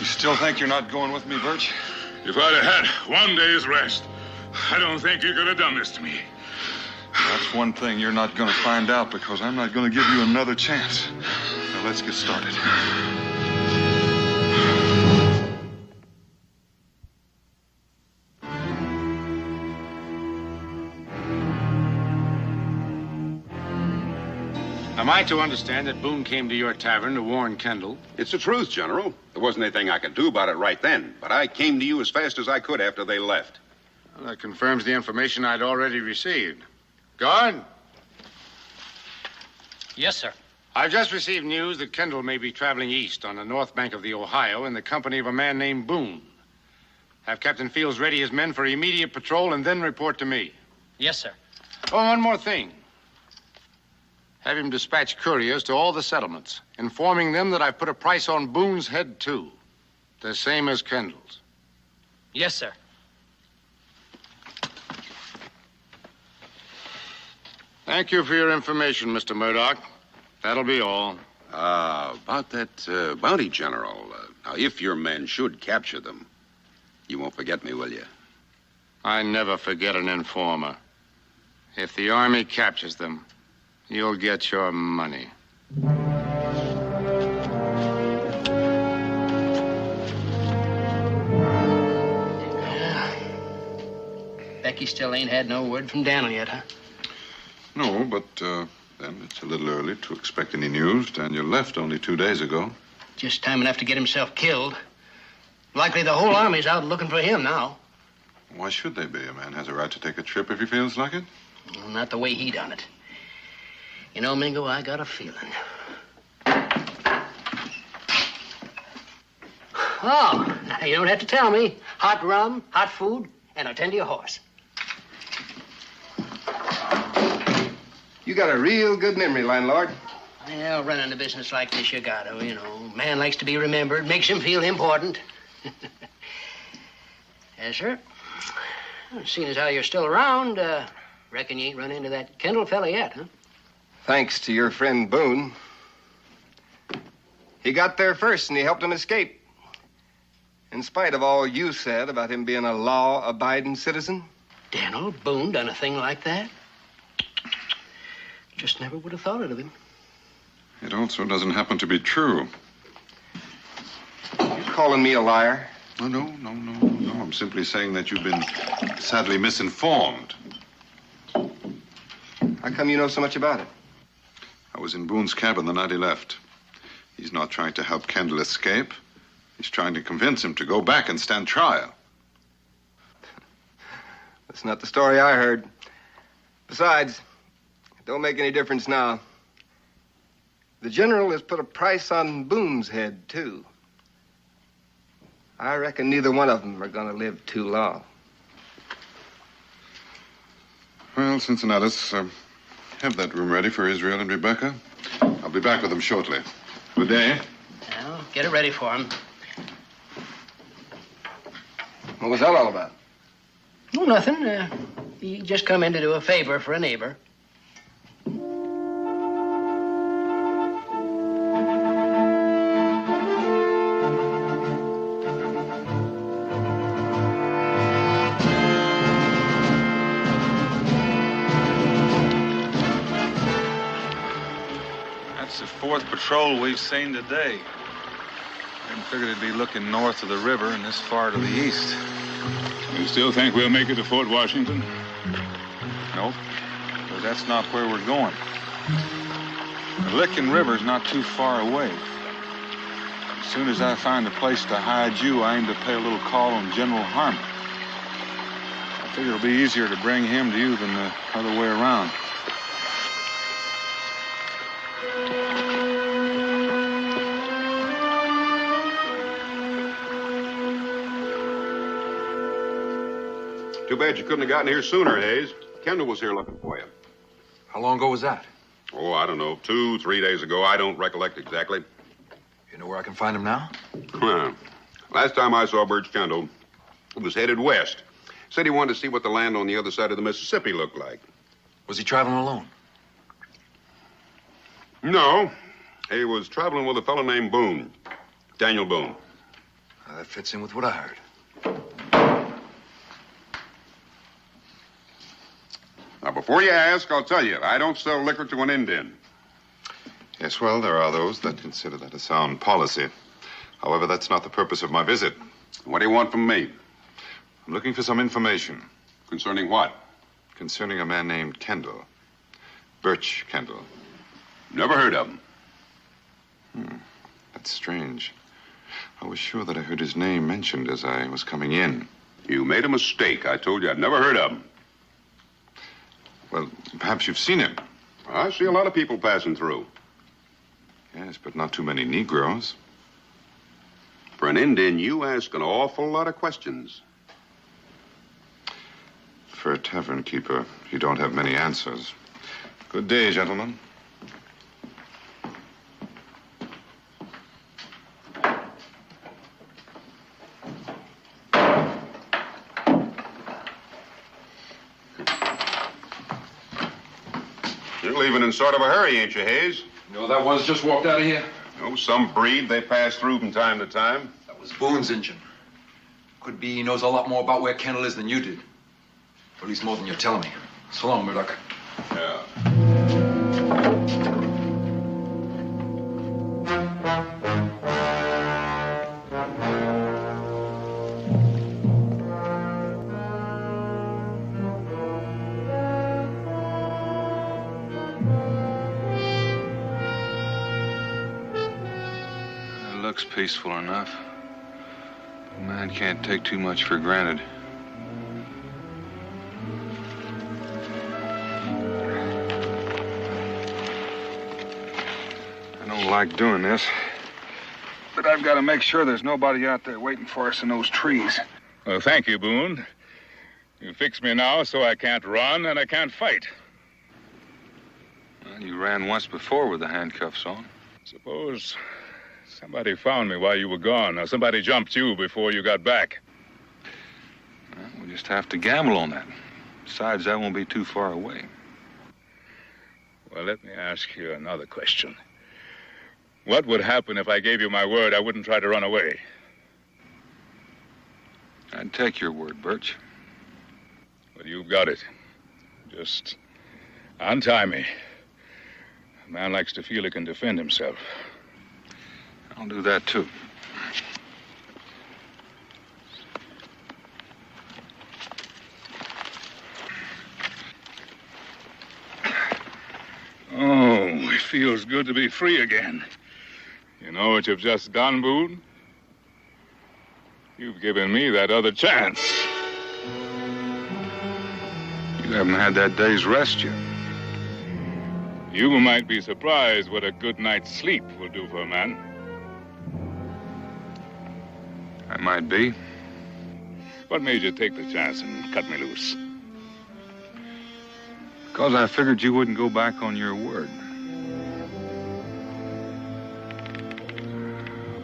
B: You still think you're not going with me, Birch?
H: If I'd have had one day's rest, I don't think you could have done this to me.
B: That's one thing you're not going to find out, because I'm not going to give you another chance. Now let's get started.
C: Am I to understand that Boone came to your tavern to warn Kendall?
N: It's the truth, General. There wasn't anything I could do about it right then, but I came to you as fast as I could after they left.
C: Well, that confirms the information I'd already received. Guard?
O: Yes, sir.
C: I've just received news that Kendall may be traveling east on the north bank of the Ohio in the company of a man named Boone. Have Captain Fields ready his men for immediate patrol and then report to me.
O: Yes, sir.
C: Oh, one more thing. Have him dispatch couriers to all the settlements, informing them that I've put a price on Boone's head, too. The same as Kendall's.
I: Yes, sir.
C: Thank you for your information, Mr. Murdoch. That'll be all.
N: About that bounty general. Now, if your men should capture them, you won't forget me, will you?
C: I never forget an informer. If the Army captures them, you'll get your money.
I: Becky still ain't had no word from Daniel yet, huh?
B: No, but then it's a little early to expect any news. Daniel left only 2 days ago.
I: Just time enough to get himself killed. Likely the whole army's out looking for him now.
B: Why should they be? A man has a right to take a trip if he feels like it.
I: Well, not the way he done it. You know, Mingo, I got a feeling. Oh, now you don't have to tell me. Hot rum, hot food, and I'll tend to your horse.
G: You got a real good memory, landlord.
I: Well, running a business like this, you gotta, Man likes to be remembered, makes him feel important. Yes, sir. Well, seeing as how you're still around, reckon you ain't run into that Kendall fella yet, huh?
G: Thanks to your friend Boone. He got there first and he helped him escape. In spite of all you said about him being a law-abiding citizen.
I: Daniel Boone done a thing like that? Just never would have thought it of him.
B: It also doesn't happen to be true.
G: You calling me a liar?
B: Oh, no. I'm simply saying that you've been sadly misinformed.
G: How come you know so much about it?
B: I was in Boone's cabin the night he left. He's not trying to help Kendall escape. He's trying to convince him to go back and stand trial.
G: That's not the story I heard. Besides, it don't make any difference now. The general has put a price on Boone's head, too. I reckon neither one of them are going to live too long.
B: Well, Cincinnatus, have that room ready for Israel and Rebecca. I'll be back with them shortly. Good day.
I: Well, get it ready for him.
G: What was that all about?
I: Oh, nothing. He just come in to do a favor for a neighbor.
O: That's the fourth patrol we've seen today. I didn't figure they'd be looking north of the river and this far to the east.
H: You still think we'll make it to Fort Washington?
O: Nope, because that's not where we're going. The Licking River's not too far away. As soon as I find a place to hide you, I aim to pay a little call on General Harmon. I figure it'll be easier to bring him to you than the other way around.
N: Too bad you couldn't have gotten here sooner, Hayes. Kendall was here looking for you.
P: How long ago was that?
N: Oh, I don't know, 2, 3 days ago. I don't recollect exactly.
P: You know where I can find him now?
N: Last time I saw Birch Kendall, he was headed west. Said he wanted to see what the land on the other side of the Mississippi looked like.
P: Was he traveling alone?
N: No. He was traveling with a fellow named Boone. Daniel Boone.
P: That fits in with what I heard.
N: Now, before you ask, I'll tell you, I don't sell liquor to an Indian.
B: Yes, well, there are those that consider that a sound policy. However, that's not the purpose of my visit.
N: What do you want from me?
B: I'm looking for some information.
N: Concerning what?
B: Concerning a man named Kendall. Birch Kendall.
N: Never heard of him.
B: That's strange. I was sure that I heard his name mentioned as I was coming in.
N: You made a mistake. I told you I'd never heard of him.
B: Well, perhaps you've seen him.
N: I see a lot of people passing through.
B: Yes, but not too many Negroes.
N: For an Indian, you ask an awful lot of questions.
B: For a tavern keeper, you don't have many answers. Good day, gentlemen.
N: You're leaving in sort of a hurry, ain't you, Hayes?
P: You know, that one's just walked out of here.
N: Oh, some breed they pass through from time to time.
P: That was Boone's engine. Could be he knows a lot more about where Kendall is than you did. Or at least more than you're telling me. So long, Murdoch.
N: Yeah.
B: It looks peaceful enough. A man can't take too much for granted. I don't like doing this, but I've got to make sure there's nobody out there waiting for us in those trees.
H: Well, thank you, Boone. You fixed me now so I can't run and I can't fight.
B: Well, you ran once before with the handcuffs on.
H: Suppose somebody found me while you were gone, or somebody jumped you before you got back.
B: Well, we'll just have to gamble on that. Besides, that won't be too far away.
H: Well, let me ask you another question. What would happen if I gave you my word I wouldn't try to run away?
B: I'd take your word, Birch.
H: Well, you've got it. Just untie me. A man likes to feel he can defend himself.
B: I'll do that, too.
H: Oh, it feels good to be free again. You know what you've just done, Boone? You've given me that other chance.
B: You haven't had that day's rest yet.
H: You might be surprised what a good night's sleep will do for a man.
B: I might be.
H: What made you take the chance and cut me loose?
B: Because I figured you wouldn't go back on your word.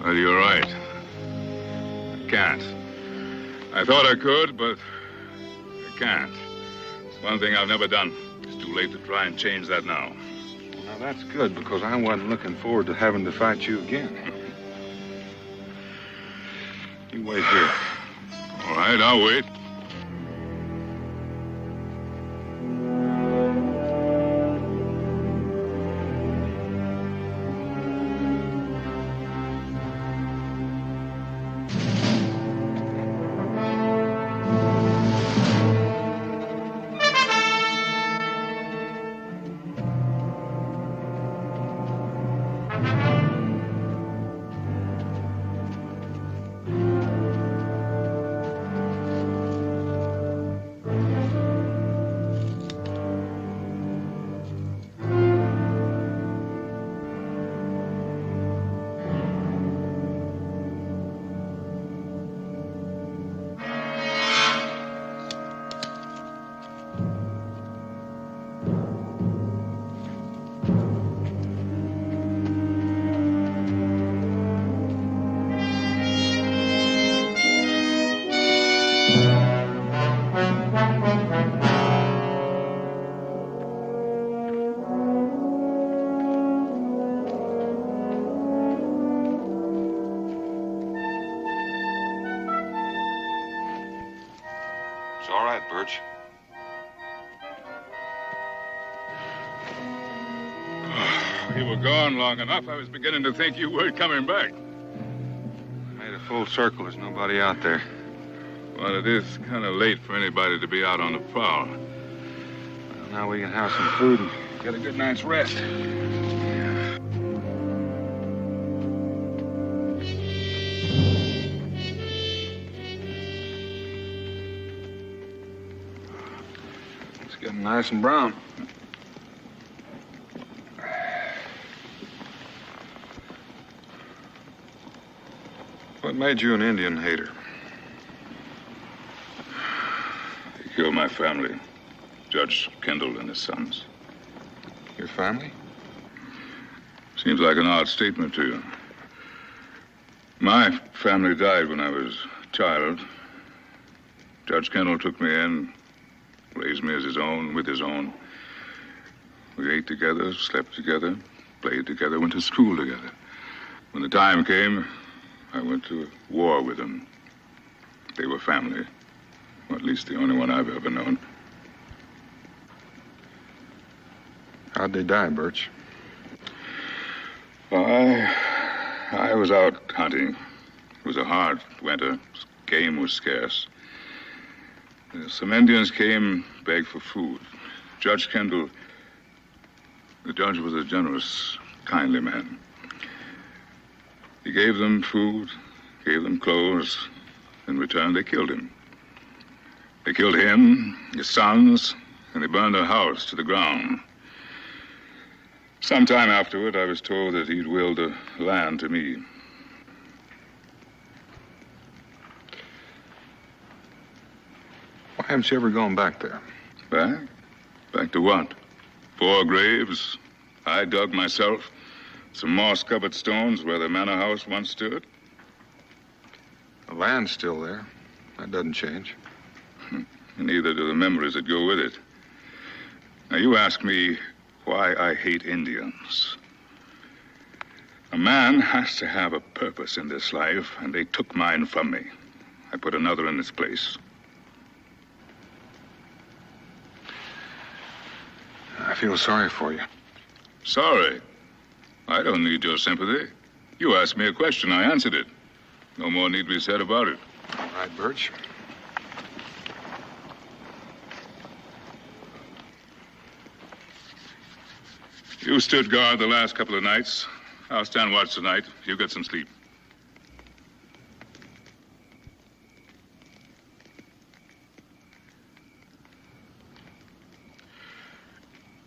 H: Well, you're right. I can't. I thought I could, but I can't. It's one thing I've never done. It's too late to try and change that now.
B: Now, that's good, because I wasn't looking forward to having to fight you again. You wait here.
H: All right, I'll wait.
B: It's all right, Birch.
H: You were gone long enough, I was beginning to think you weren't coming back.
B: Made a full circle. There's nobody out there.
H: Well, it is kind of late for anybody to be out on the prowl.
B: Well, now we can have some food and get a good night's rest. It's getting nice and brown. What made you an Indian hater?
H: They killed my family. Judge Kendall and his sons.
B: Your family?
H: Seems like an odd statement to you. My family died when I was a child. Judge Kendall took me in, raised me as his own, with his own. We ate together, slept together, played together, went to school together. When the time came, I went to war with them. They were family. Or at least the only one I've ever known.
B: How'd they die, Birch?
H: I was out hunting. It was a hard winter. Game was scarce. Some Indians came, begged for food. Judge Kendall, the judge was a generous, kindly man. He gave them food, gave them clothes. In return, they killed him. They killed him, his sons, and they burned their house to the ground. Sometime afterward, I was told that he'd willed the land to me.
B: Why haven't you ever gone back there?
H: Back? Back to what? 4 graves. I dug myself. Some moss-covered stones where the manor house once stood.
B: The land's still there. That doesn't change.
H: Neither do the memories that go with it. Now, you ask me why I hate Indians. A man has to have a purpose in this life, and they took mine from me. I put another in its place.
B: I feel sorry for you.
H: Sorry? I don't need your sympathy. You asked me a question, I answered it. No more need be said about it.
B: All right, Birch.
H: You stood guard the last couple of nights. I'll stand watch tonight. You get some sleep.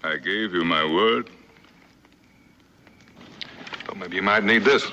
H: I gave you my word.
B: Thought maybe you might need this.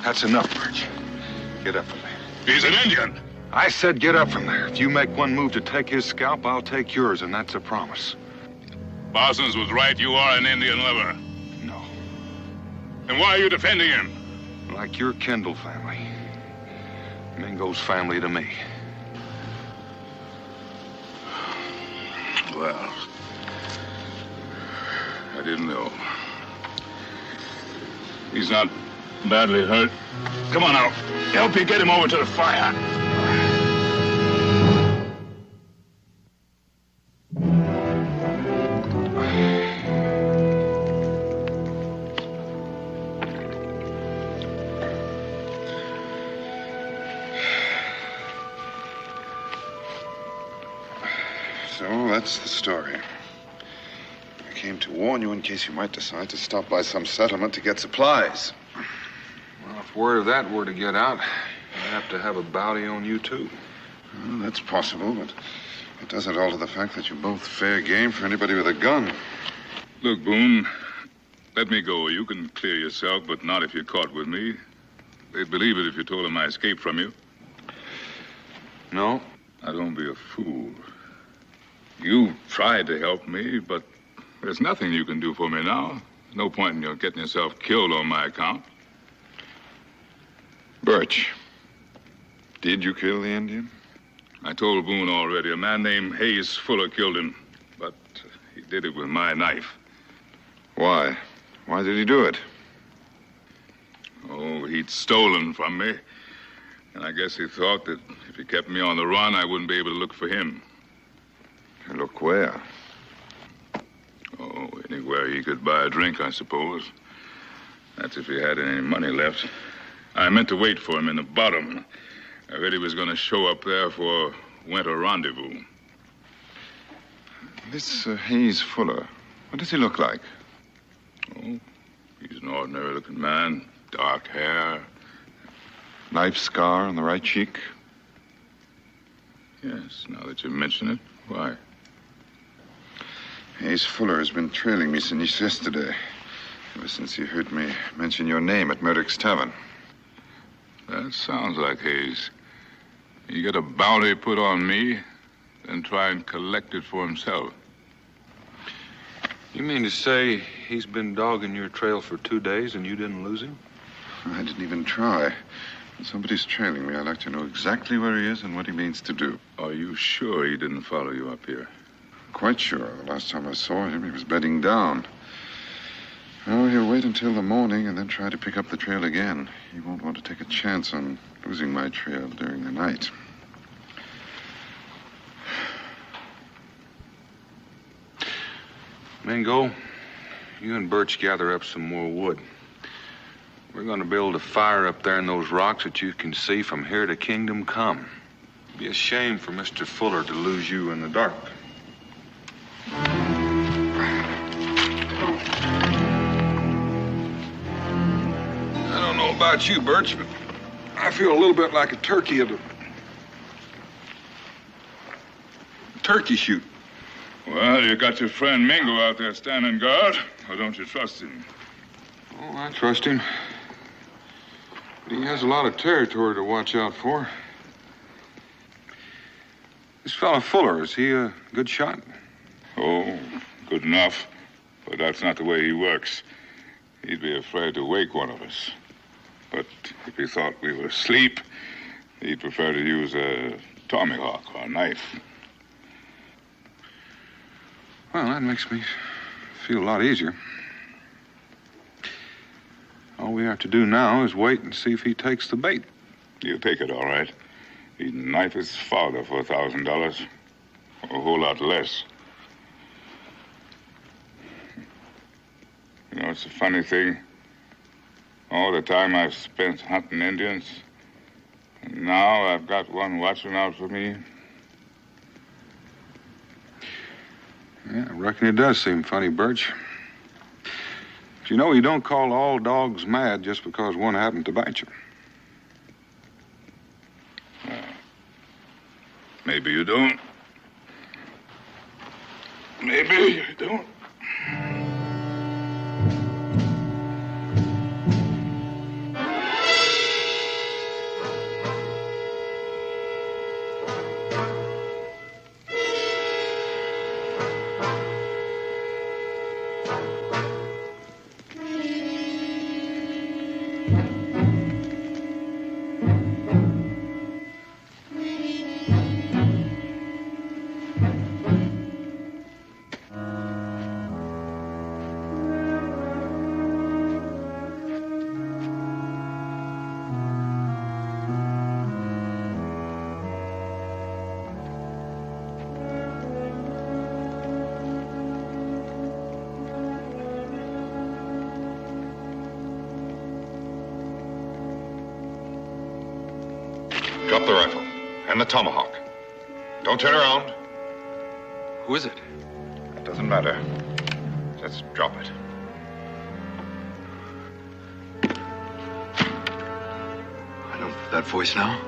B: That's enough, Birch. Get up from there.
H: He's an Indian.
B: I said get up from there. If you make one move to take his scalp, I'll take yours, and that's a promise.
H: Parsons was right. You are an Indian lover.
B: No.
H: And why are you defending him?
B: Like your Kendall family. Mingo's family to me.
H: Well, I didn't know. He's not badly hurt. Come on out. Help you get him over to the fire.
K: So that's the story. I came to warn you in case you might decide to stop by some settlement to get supplies.
B: Well, if word of that were to get out, I'd have to have a bounty on you, too.
K: Well, that's possible, but it doesn't alter the fact that you're both fair game for anybody with a gun.
H: Look, Boone, let me go. You can clear yourself, but not if you're caught with me. They'd believe it if you told them I escaped from you.
B: No?
H: Now, don't be a fool. You tried to help me, but there's nothing you can do for me now. No point in you getting yourself killed on my account.
K: Birch, did you kill the Indian?
H: I told Boone already. A man named Hayes Fuller killed him, but he did it with my knife.
K: Why? Why did he do it?
H: Oh, he'd stolen from me. And I guess he thought that if he kept me on the run, I wouldn't be able to look for him.
K: Look where?
H: Oh, anywhere he could buy a drink, I suppose. That's if he had any money left. I meant to wait for him in the bottom. I heard he was going to show up there for a winter rendezvous.
K: This Hayes Fuller, what does he look like?
H: Oh, he's an ordinary-looking man. Dark hair.
K: Knife scar on the right cheek?
H: Yes, now that you mention it. Why?
K: Hayes Fuller has been trailing me since yesterday. Ever since he heard me mention your name at Merrick's Tavern.
H: That sounds like Hayes. He get a bounty put on me, then try and collect it for himself.
B: You mean to say he's been dogging your trail for 2 days and you didn't lose him?
K: I didn't even try. When somebody's trailing me, I'd like to know exactly where he is and what he means to do.
H: Are you sure he didn't follow you up here?
K: Quite sure. The last time I saw him, he was bedding down. Oh, he'll wait until the morning and then try to pick up the trail again. He won't want to take a chance on losing my trail during the night.
B: Mingo, you and Birch gather up some more wood. We're going to build a fire up there in those rocks that you can see from here to Kingdom Come. It'd be a shame for Mr. Fuller to lose you in the dark. I don't know about you, Birch, but I feel a little bit like a turkey at a turkey shoot.
H: Well, you got your friend Mingo out there standing guard, or don't you trust him?
B: Oh, I trust him. But he has a lot of territory to watch out for. This fellow Fuller, is he a good shot?
H: Oh, good enough. But that's not the way he works. He'd be afraid to wake one of us. But if he thought we were asleep, he'd prefer to use a tomahawk or a knife.
B: Well, that makes me feel a lot easier. All we have to do now is wait and see if he takes the bait.
H: He'll take it, all right. He'd knife his father for $1,000. A whole lot less. You know, it's a funny thing. All the time I've spent hunting Indians, and now I've got one watching out for me.
B: Yeah, I reckon it does seem funny, Birch. But you know, you don't call all dogs mad just because one happened to bite you.
H: Maybe you don't. Maybe you don't.
K: Drop the rifle and the tomahawk. Don't turn around.
P: Who is it?
K: It doesn't matter. Just drop it.
P: I know that voice now.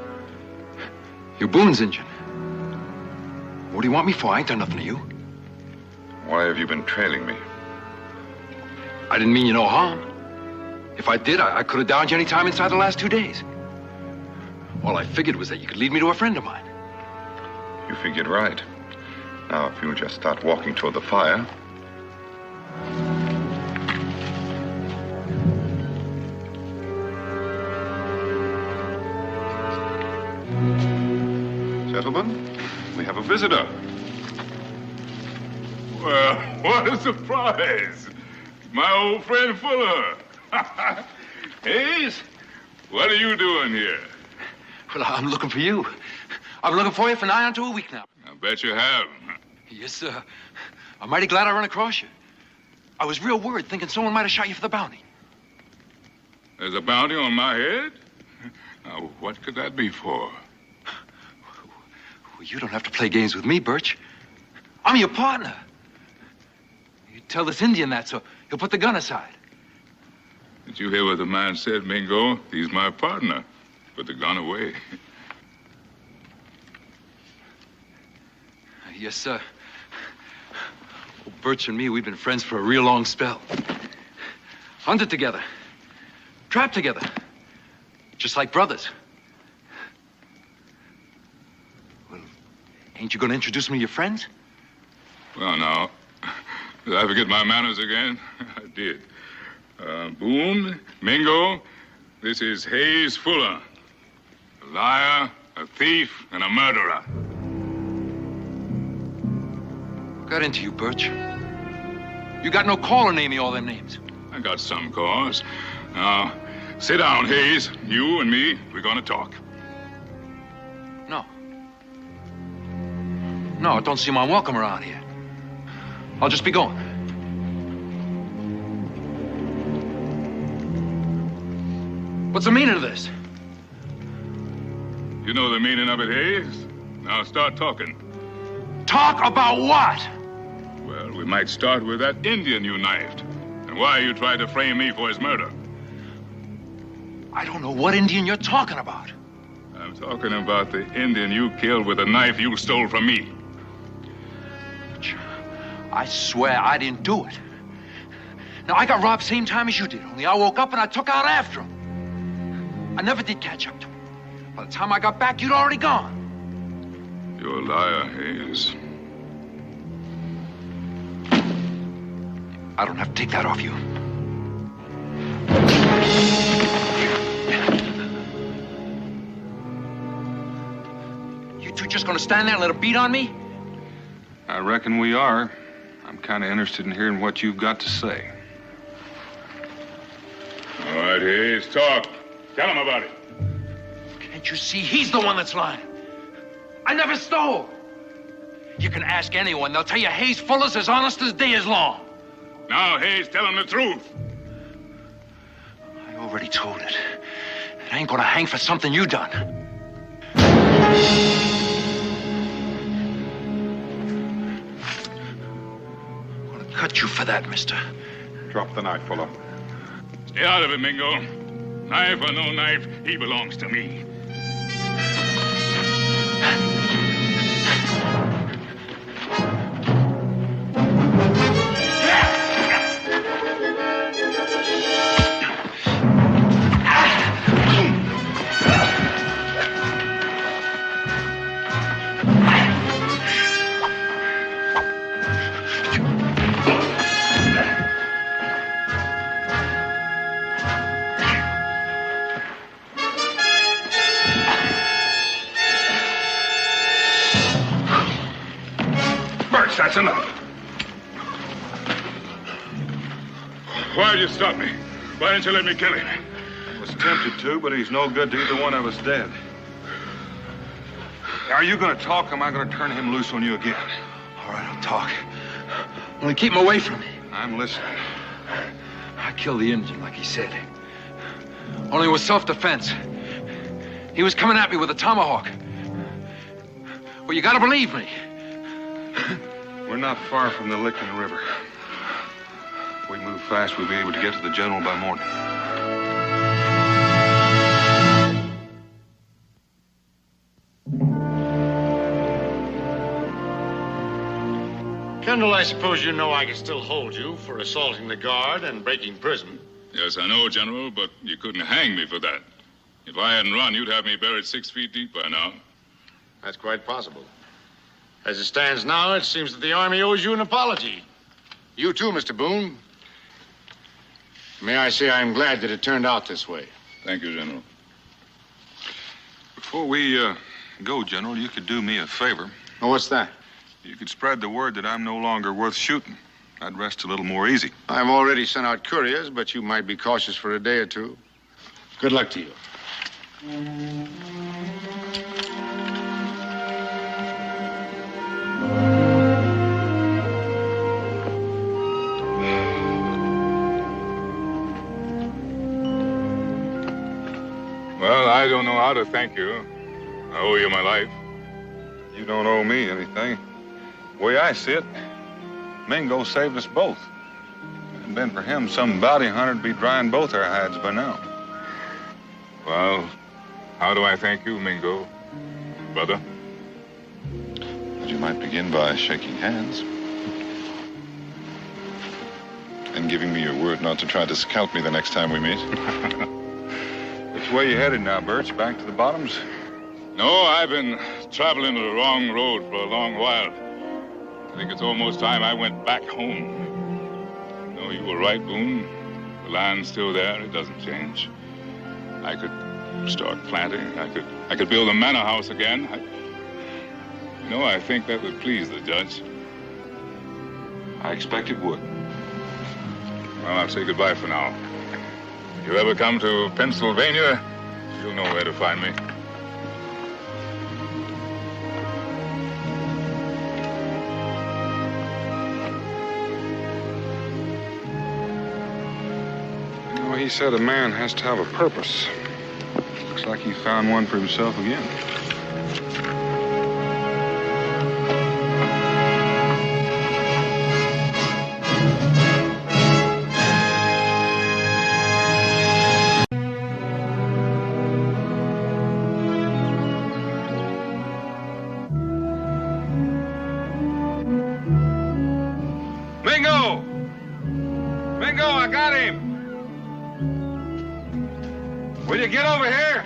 P: You're Boone's engine. What do you want me for? I ain't done nothing to you.
K: Why have you been trailing me?
P: I didn't mean you no harm. If I did, I could have downed you any time inside the last 2 days. All I figured was that you could lead me to a friend of mine.
K: You figured right. Now, if you just start walking toward the fire. Gentlemen, we have a visitor.
H: Well, what a surprise. My old friend Fuller. Hayes, what are you doing here?
P: Well, I'm looking for you. I've been looking for you for nigh onto a week now.
H: I bet you have.
P: Yes, sir. I'm mighty glad I run across you. I was real worried, thinking someone might have shot you for the bounty.
H: There's a bounty on my head? Now, what could that be for?
P: Well, you don't have to play games with me, Birch. I'm your partner. You tell this Indian that, so he'll put the gun aside.
H: Did you hear what the man said, Mingo? He's my partner. Put the gun away.
P: Yes, sir. Well, Birch and me, we've been friends for a real long spell. Hunted together. Trapped together. Just like brothers. Well, ain't you gonna introduce me to your friends?
H: Well, now, did I forget my manners again? I did. Boone, Mingo, this is Hayes Fuller. A liar, a thief, and a murderer.
P: What got into you, Birch? You got no call to name me all them names.
H: I got some cause. Now, sit down, Hayes. You and me, we're gonna talk.
P: No. No, it don't seem I'm welcome around here. I'll just be going. What's the meaning of this?
H: You know the meaning of it, Hayes. Now start talking.
P: Talk about what?
H: Well, we might start with that Indian you knifed. And why you tried to frame me for his murder.
P: I don't know what Indian you're talking about.
H: I'm talking about the Indian you killed with a knife you stole from me.
P: I swear I didn't do it. Now, I got robbed same time as you did, only I woke up and I took out after him. I never did catch up to him. By the time I got back, you'd already gone.
H: You're a liar, Hayes.
P: I don't have to take that off you. You two just gonna stand there and let a beat on me?
B: I reckon we are. I'm kind of interested in hearing what you've got to say.
H: All right, Hayes, talk. Tell him about it.
P: Can't you see he's the one that's lying? I never stole. You can ask anyone. They'll tell you Hayes Fuller's as honest as day is long.
H: Now, Hayes, tell him the truth.
P: I already told it. It ain't gonna hang for something you done. I'm gonna cut you for that, mister.
B: Drop the knife, Fuller.
H: Stay out of it, Mingo. Knife or no knife, he belongs to me. That's enough. Why'd you stop me? Why didn't you let me kill him?
B: I was tempted to, but he's no good to either one of us dead. Are you going to talk, or am I going to turn him loose on you again?
P: All right, I'll talk. Only keep him away from me.
B: I'm listening.
P: I killed the Indian, like he said. Only it was self-defense. He was coming at me with a tomahawk. Well, you gotta believe me.
B: We're not far from the Licking River. If we move fast, we'll be able to get to the general by morning.
C: Kendall, I suppose you know I can still hold you for assaulting the guard and breaking prison.
H: Yes, I know, General, but you couldn't hang me for that. If I hadn't run, you'd have me buried 6 feet deep by now.
C: That's quite possible. As it stands now, it seems that the Army owes you an apology. You too, Mr. Boone. May I say I'm glad that it turned out this way.
H: Thank you, General.
B: Before we go, General, you could do me a favor.
C: Oh, what's that?
B: You could spread the word that I'm no longer worth shooting. I'd rest a little more easy.
C: I've already sent out couriers, but you might be cautious for a day or two. Good luck to you.
H: don't know how to thank you. I owe you my life.
K: You don't owe me anything. The way I see it, Mingo saved us both. If it hadn't been for him, some bounty hunter'd be drying both our hides by now.
H: Well, how do I thank you, Mingo, brother?
K: But you might begin by shaking hands. And giving me your word not to try to scalp me the next time we meet. Which way you headed now, Birch? Back to the bottoms?
H: No, I've been traveling the wrong road for a long while. I think it's almost time I went back home. No, you were right, Boone. The land's still there. It doesn't change. I could start planting. I could build a manor house again. I think that would please the judge.
K: I expect it would.
H: Well, I'll say goodbye for now. If you ever come to Pennsylvania, you'll know where to find me.
K: He said a man has to have a purpose. Looks like he found one for himself again.
H: Mingo! Mingo, I got him! Will you get over here?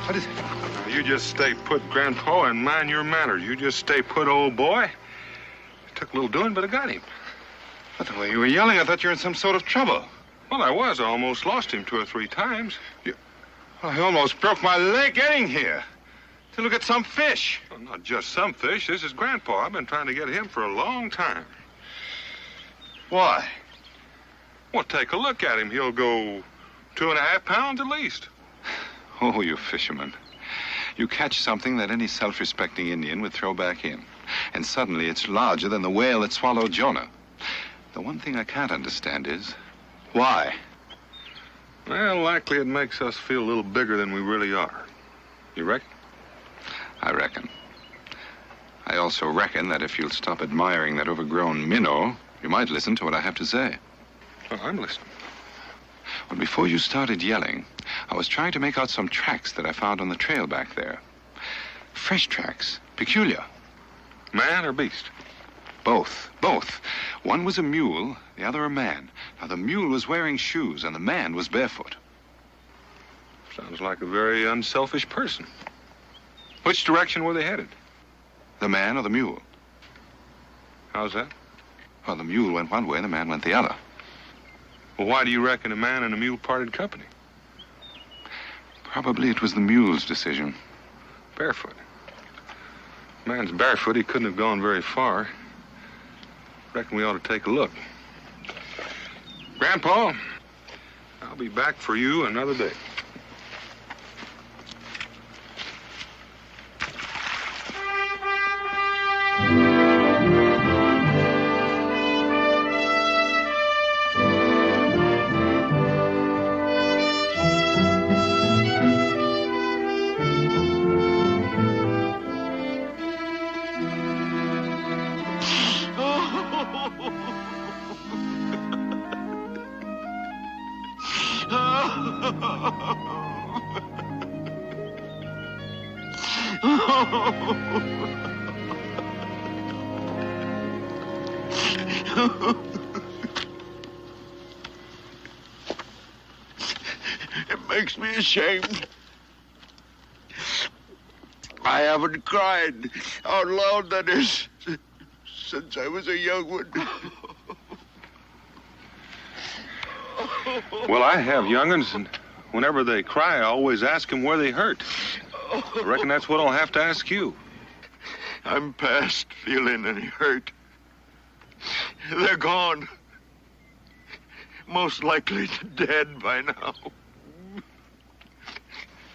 K: What is it? You just stay put, Grandpa, and mind your manners. You just stay put, old boy. It took a little doing, but I got him. But the way you were yelling, I thought you were in some sort of trouble. Well, I was. I almost lost him 2 or 3 times. Well, I almost broke my leg getting here. To look at some fish. Well, not just some fish. This is Grandpa. I've been trying to get him for a long time. Why? Well, take a look at him. He'll go 2.5 pounds at least.
Q: Oh, you fisherman. You catch something that any self-respecting Indian would throw back in. And suddenly it's larger than the whale that swallowed Jonah. The one thing I can't understand is, why?
K: Well, likely it makes us feel a little bigger than we really are. You reckon?
Q: I reckon. I also reckon that if you'll stop admiring that overgrown minnow, you might listen to what I have to say.
K: Oh, I'm listening.
Q: Well, before you started yelling, I was trying to make out some tracks that I found on the trail back there. Fresh tracks. Peculiar.
K: Man or beast?
Q: Both. One was a mule, the other a man. Now, the mule was wearing shoes, and the man was barefoot.
K: Sounds like a very unselfish person. Which direction were they headed?
Q: The man or the mule?
K: How's that?
Q: Well, the mule went one way, and the man went the other.
K: Well, why do you reckon a man and a mule parted company?
Q: Probably it was the mule's decision.
K: Barefoot. Man's barefoot. He couldn't have gone very far. Reckon we ought to take a look. Grandpa, I'll be back for you another day.
R: It makes me ashamed. I haven't cried out loud, that is, since I was a young one.
K: Well, I have young'uns, and whenever they cry, I always ask them where they hurt. I reckon that's what I'll have to ask you.
R: I'm past feeling any hurt. They're gone. Most likely dead by now.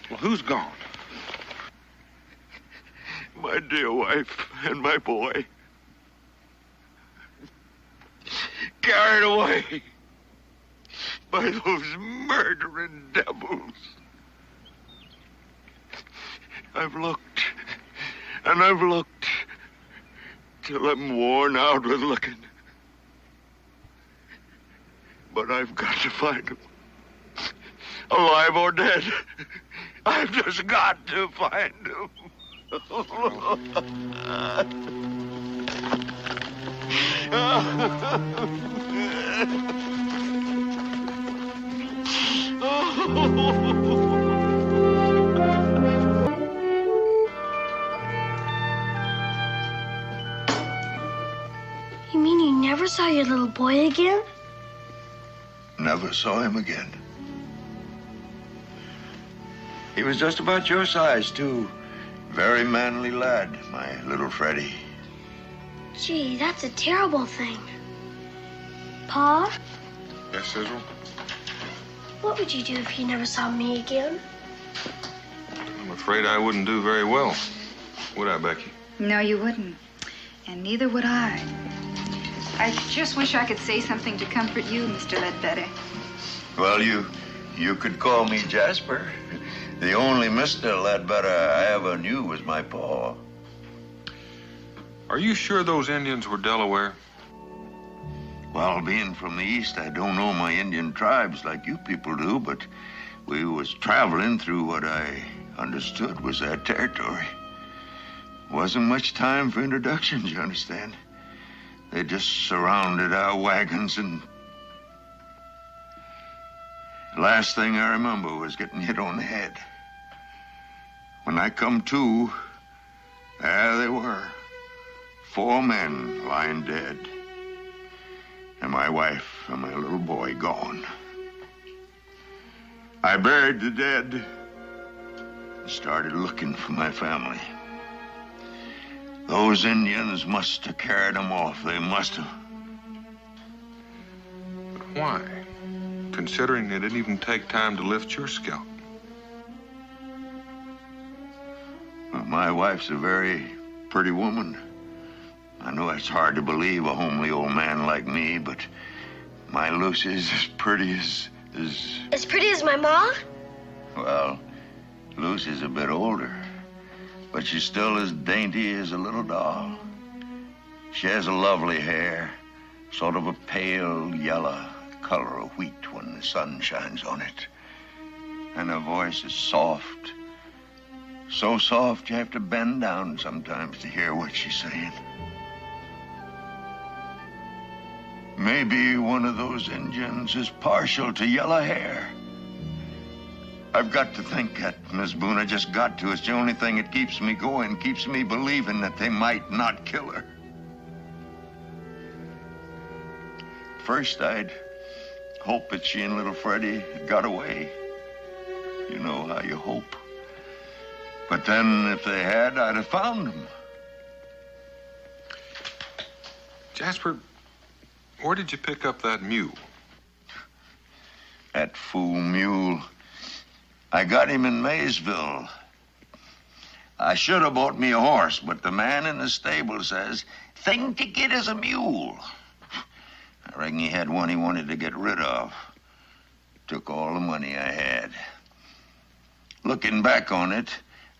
K: Well, who's gone?
R: My dear wife and my boy. Carried away. by those murdering devils. I've looked, and I've looked, till I'm worn out with looking. But I've got to find them. Alive or dead. I've just got to find them.
E: You mean you never saw your little boy again?
R: Never saw him again. He was just about your size, too. Very manly lad, my little Freddie.
E: Gee, that's a terrible thing. Pa,
B: Yes, Israel?
E: what would you do if you never saw me again?
B: I'm afraid I wouldn't do very well. Would I, Becky?
F: No, you wouldn't. And neither would I. I just wish I could say something to comfort you, Mr. Ledbetter.
R: Well, you could call me Jasper. The only Mr. Ledbetter I ever knew was my pa.
B: Are you sure those Indians were Delaware?
R: Well, being from the East, I don't know my Indian tribes like you people do, but we was traveling through what I understood was their territory. Wasn't much time for introductions, you understand. They just surrounded our wagons, and the last thing I remember was getting hit on the head. When I come to, there they were. 4 men lying dead. And my wife and my little boy gone. I buried the dead and started looking for my family. Those Indians must have carried them off. They must have.
B: But why? Considering they didn't even take time to lift your scalp.
R: Well, my wife's a very pretty woman. I know it's hard to believe a homely old man like me, but my Lucy's as pretty as...
E: As pretty as my ma?
R: Well, Lucy's a bit older, but she's still as dainty as a little doll. She has a lovely hair, sort of a pale yellow color of wheat when the sun shines on it. And her voice is soft. So soft you have to bend down sometimes to hear what she's saying. Maybe one of those Indians is partial to yellow hair. I've got to think that, Miss Boone. I just got to. It's the only thing that keeps me going, keeps me believing that they might not kill her. First, I'd hope that she and little Freddie got away. You know how you hope. But then, if they had, I'd have found them.
B: Jasper, where did you pick up that mule?
R: That fool mule. I got him in Maysville. I should have bought me a horse, but the man in the stable says, thing to get is a mule. I reckon he had one he wanted to get rid of. Took all the money I had. Looking back on it,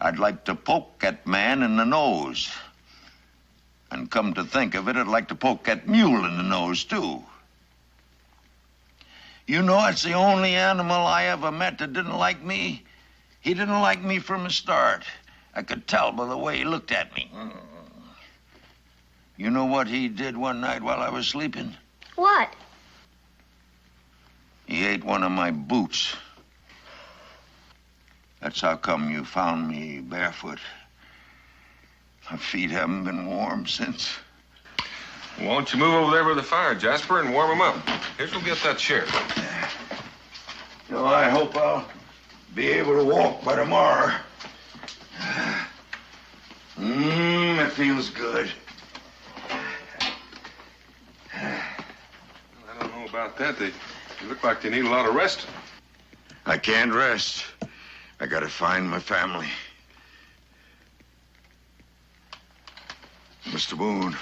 R: I'd like to poke that man in the nose. And come to think of it, I'd like to poke that mule in the nose, too. You know, it's the only animal I ever met that didn't like me. He didn't like me from the start. I could tell by the way he looked at me. You know what he did one night while I was sleeping?
E: What?
R: He ate one of my boots. That's how come you found me barefoot. My feet haven't been warm since.
B: Why don't you move over there by the fire, Jasper, and warm them up? Here's we'll get that chair.
R: You know, I hope I'll be able to walk by tomorrow. It feels good.
B: I don't know about that. They look like they need a lot of rest.
R: I can't rest. I gotta find my family. Mr. Boone,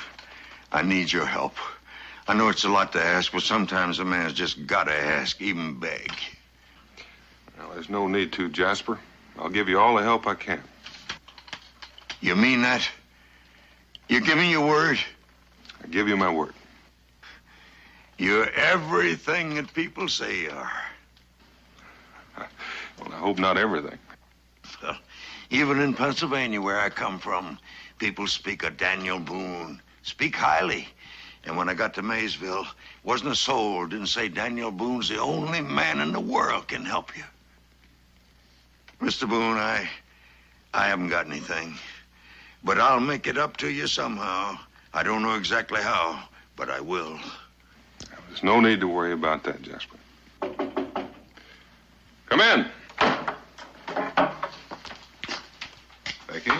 R: I need your help. I know it's a lot to ask, but sometimes a man's just got to ask, even beg.
B: Well, there's no need to, Jasper. I'll give you all the help I can.
R: You mean that? You give me your word?
B: I give you my word.
R: You're everything that people say you are.
B: Well, I hope not everything.
R: Well, even in Pennsylvania, where I come from, people speak of Daniel Boone, speak highly. And when I got to Maysville, wasn't a soul didn't say Daniel Boone's the only man in the world can help you. Mr. Boone, I haven't got anything. But I'll make it up to you somehow. I don't know exactly how, but I will.
B: There's no need to worry about that, Jasper. Come in.
K: Becky?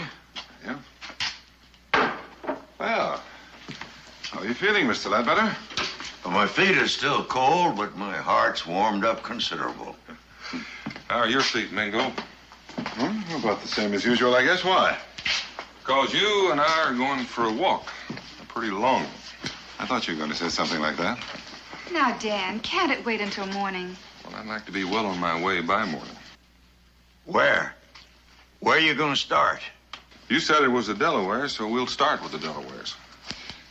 K: Yeah? Well, how are you feeling, Mr. Ledbetter?
R: Well, my feet are still cold, but my heart's warmed up considerable.
B: How are your feet, Mingo?
K: About the same as usual, I guess. Why?
B: Because you and I are going for a walk. A pretty long one.
K: I thought you were going to say something like that.
F: Now, Dan, can't it wait until morning?
B: Well, I'd like to be well on my way by morning.
R: Where? Where are you going to start?
B: You said it was the Delaware, so we'll start with the Delawares.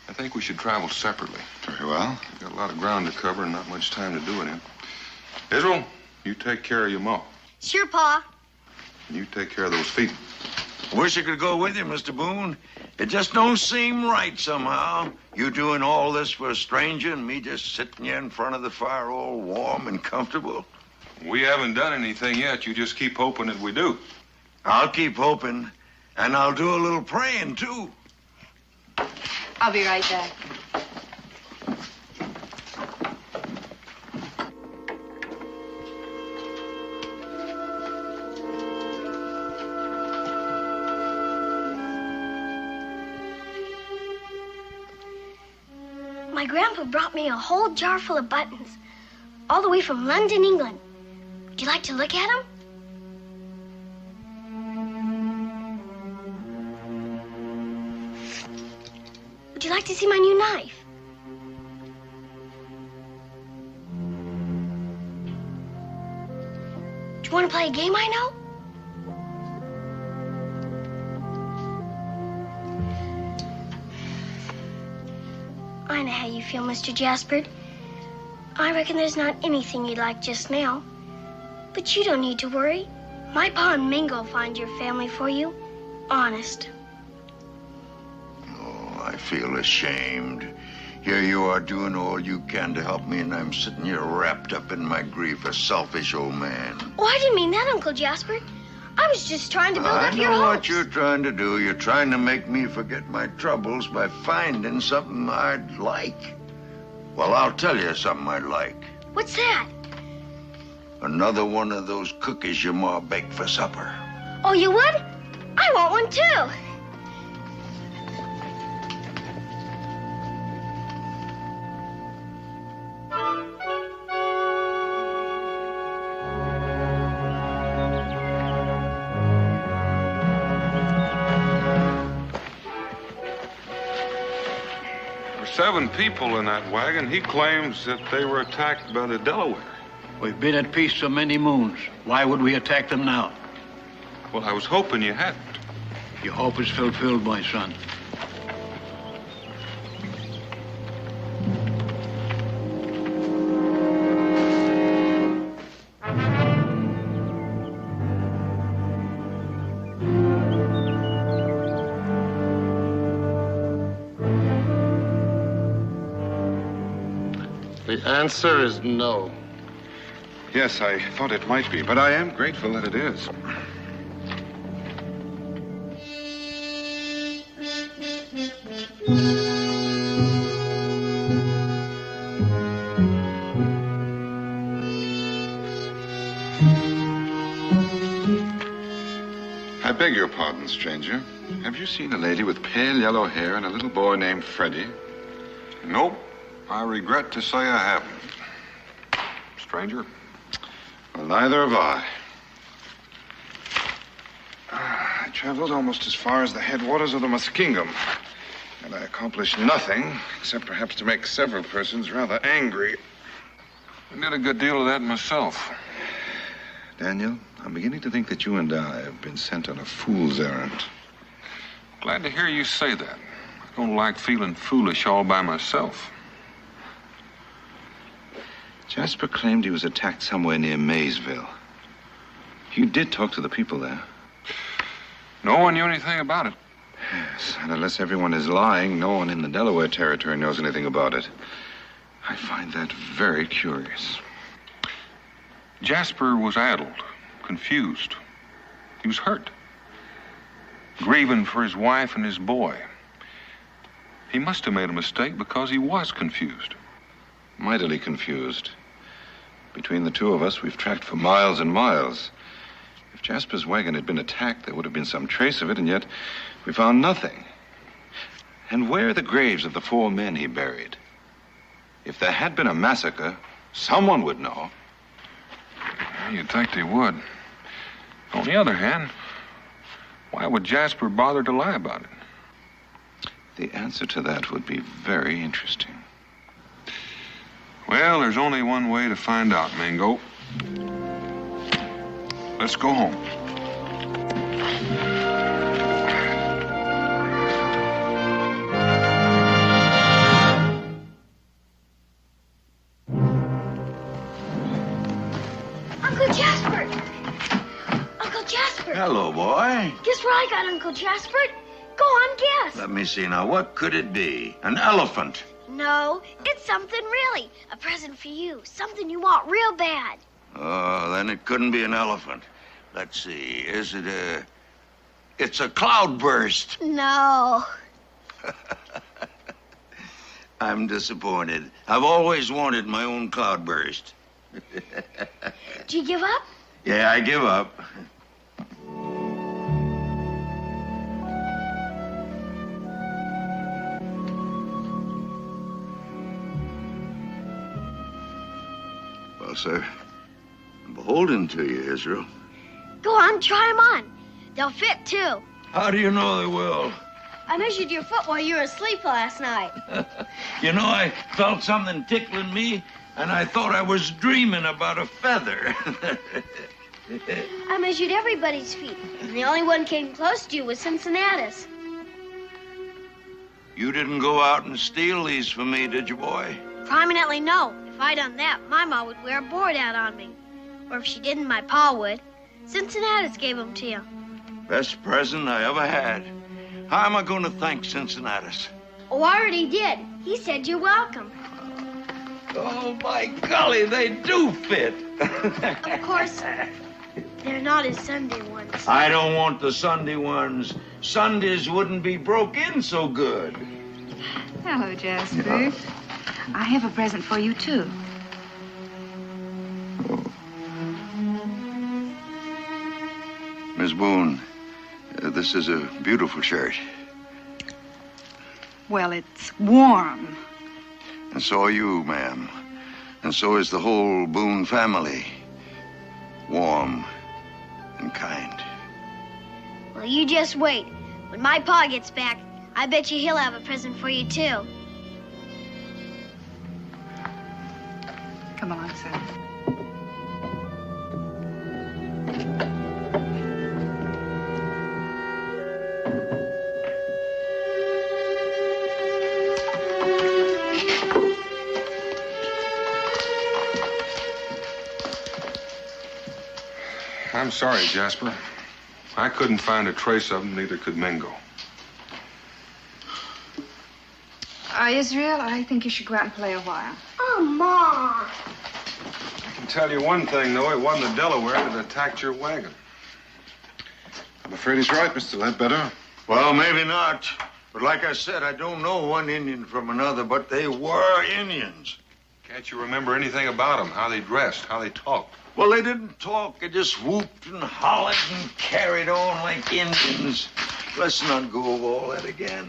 B: I think we should travel separately.
K: Very well.
B: We've got a lot of ground to cover and not much time to do it in. Israel, you take care of your ma.
E: Sure, Pa.
B: And you take care of those feet.
R: Wish I could go with you, Mr. Boone. It just don't seem right somehow. You doing all this for a stranger and me just sitting here in front of the fire all warm and comfortable.
B: We haven't done anything yet. You just keep hoping that we do.
R: I'll keep hoping, and I'll do a little praying, too.
F: I'll be right back.
E: My grandpa brought me a whole jar full of buttons, all the way from London, England. Would you like to look at them? Would you like to see my new knife? Do you want to play a game I know? I know how you feel, Mr. Jasper. I reckon there's not anything you'd like just now. But you don't need to worry. My pa and Mingo will find your family for you. Honest.
R: Oh, I feel ashamed. Here you are doing all you can to help me, and I'm sitting here wrapped up in my grief, a selfish old man.
E: Oh, I didn't mean that, Uncle Jasper. I was just trying to build up your
R: I know
E: hopes.
R: what you're trying to do. You're trying to make me forget my troubles by finding something I'd like. Well, I'll tell you something I'd like.
E: What's that?
R: Another one of those cookies your ma baked for supper.
E: Oh, you would? I want one, too.
B: There were 7 people in that wagon. He claims that they were attacked by the Delaware.
I: We've been at peace so many moons. Why would we attack them now?
B: Well, I was hoping you hadn't.
I: Your hope is fulfilled, my son.
C: The answer is no.
K: Yes, I thought it might be, but I am grateful that it is. I beg your pardon, stranger. Have you seen a lady with pale yellow hair and a little boy named Freddie?
B: Nope. I regret to say I haven't. Stranger?
K: Well, neither have I. I traveled almost as far as the headwaters of the Muskingum. And I accomplished nothing, except perhaps to make several persons rather angry.
B: I did a good deal of that myself.
K: Daniel, I'm beginning to think that you and I have been sent on a fool's errand.
B: Glad to hear you say that. I don't like feeling foolish all by myself.
Q: Jasper claimed he was attacked somewhere near Maysville. You did talk to the people there.
B: No one knew anything about it.
Q: Yes, and unless everyone is lying, no one in the Delaware Territory knows anything about it. I find that very curious.
B: Jasper was addled, confused. He was hurt, grieving for his wife and his boy. He must have made a mistake because he was confused.
Q: Mightily confused. Between the two of us, we've tracked for miles and miles. If Jasper's wagon had been attacked, there would have been some trace of it, and yet we found nothing. And where are the graves of the 4 men he buried? If there had been a massacre, someone would know.
B: You'd think they would. On the other hand, why would Jasper bother to lie about it?
Q: The answer to that would be very interesting.
B: Well, there's only one way to find out, Mingo. Let's go home.
E: Uncle Jasper! Uncle Jasper!
R: Hello, boy.
E: Guess what I got, Uncle Jasper? Go on, guess.
R: Let me see now. What could it be? An elephant.
E: No, it's something really. A present for you. Something you want real bad.
R: Oh, then it couldn't be an elephant. Let's see. Is it a... It's a cloudburst.
E: No.
R: I'm disappointed. I've always wanted my own cloudburst.
E: Do you give up?
R: Yeah, I give up. Well, sir, I'm beholden to you, Israel.
E: Go on, try them on. They'll fit, too.
R: How do you know they will?
E: I measured your foot while you were asleep last night.
R: You know, I felt something tickling me, and I thought I was dreaming about a feather.
E: I measured everybody's feet, and the only one came close to you was Cincinnatus.
R: You didn't go out and steal these for me, did you, boy?
E: Prominently, no. If I'd done that, my ma would wear a board out on me. Or if she didn't, my pa would. Cincinnatus gave them to you.
R: Best present I ever had. How am I going to thank Cincinnatus?
E: Oh, I already did. He said you're welcome.
R: Oh, my golly, they do fit.
E: Of course, they're not his Sunday ones.
R: I don't want the Sunday ones. Sundays wouldn't be broke in so good.
F: Hello, Jasper. I have a present for you, too.
R: Miss Boone, this is a beautiful shirt.
F: Well, it's warm.
R: And so are you, ma'am. And so is the whole Boone family. Warm and kind.
E: Well, you just wait. When my pa gets back, I bet you he'll have a present for you, too.
F: Come along, son.
B: I'm sorry, Jasper. I couldn't find a trace of them, neither could Mingo.
F: Israel, I think you should go out and play a while.
E: Oh, Ma.
B: I can tell you one thing, though. It wasn't the Delaware that attacked your wagon.
K: I'm afraid he's right, Mr. Ledbetter.
R: Well, maybe not. But like I said, I don't know one Indian from another, but they were Indians.
B: Can't you remember anything about them? How they dressed, how they talked?
R: Well, they didn't talk. They just whooped and hollered and carried on like Indians. Let's not go over all that again.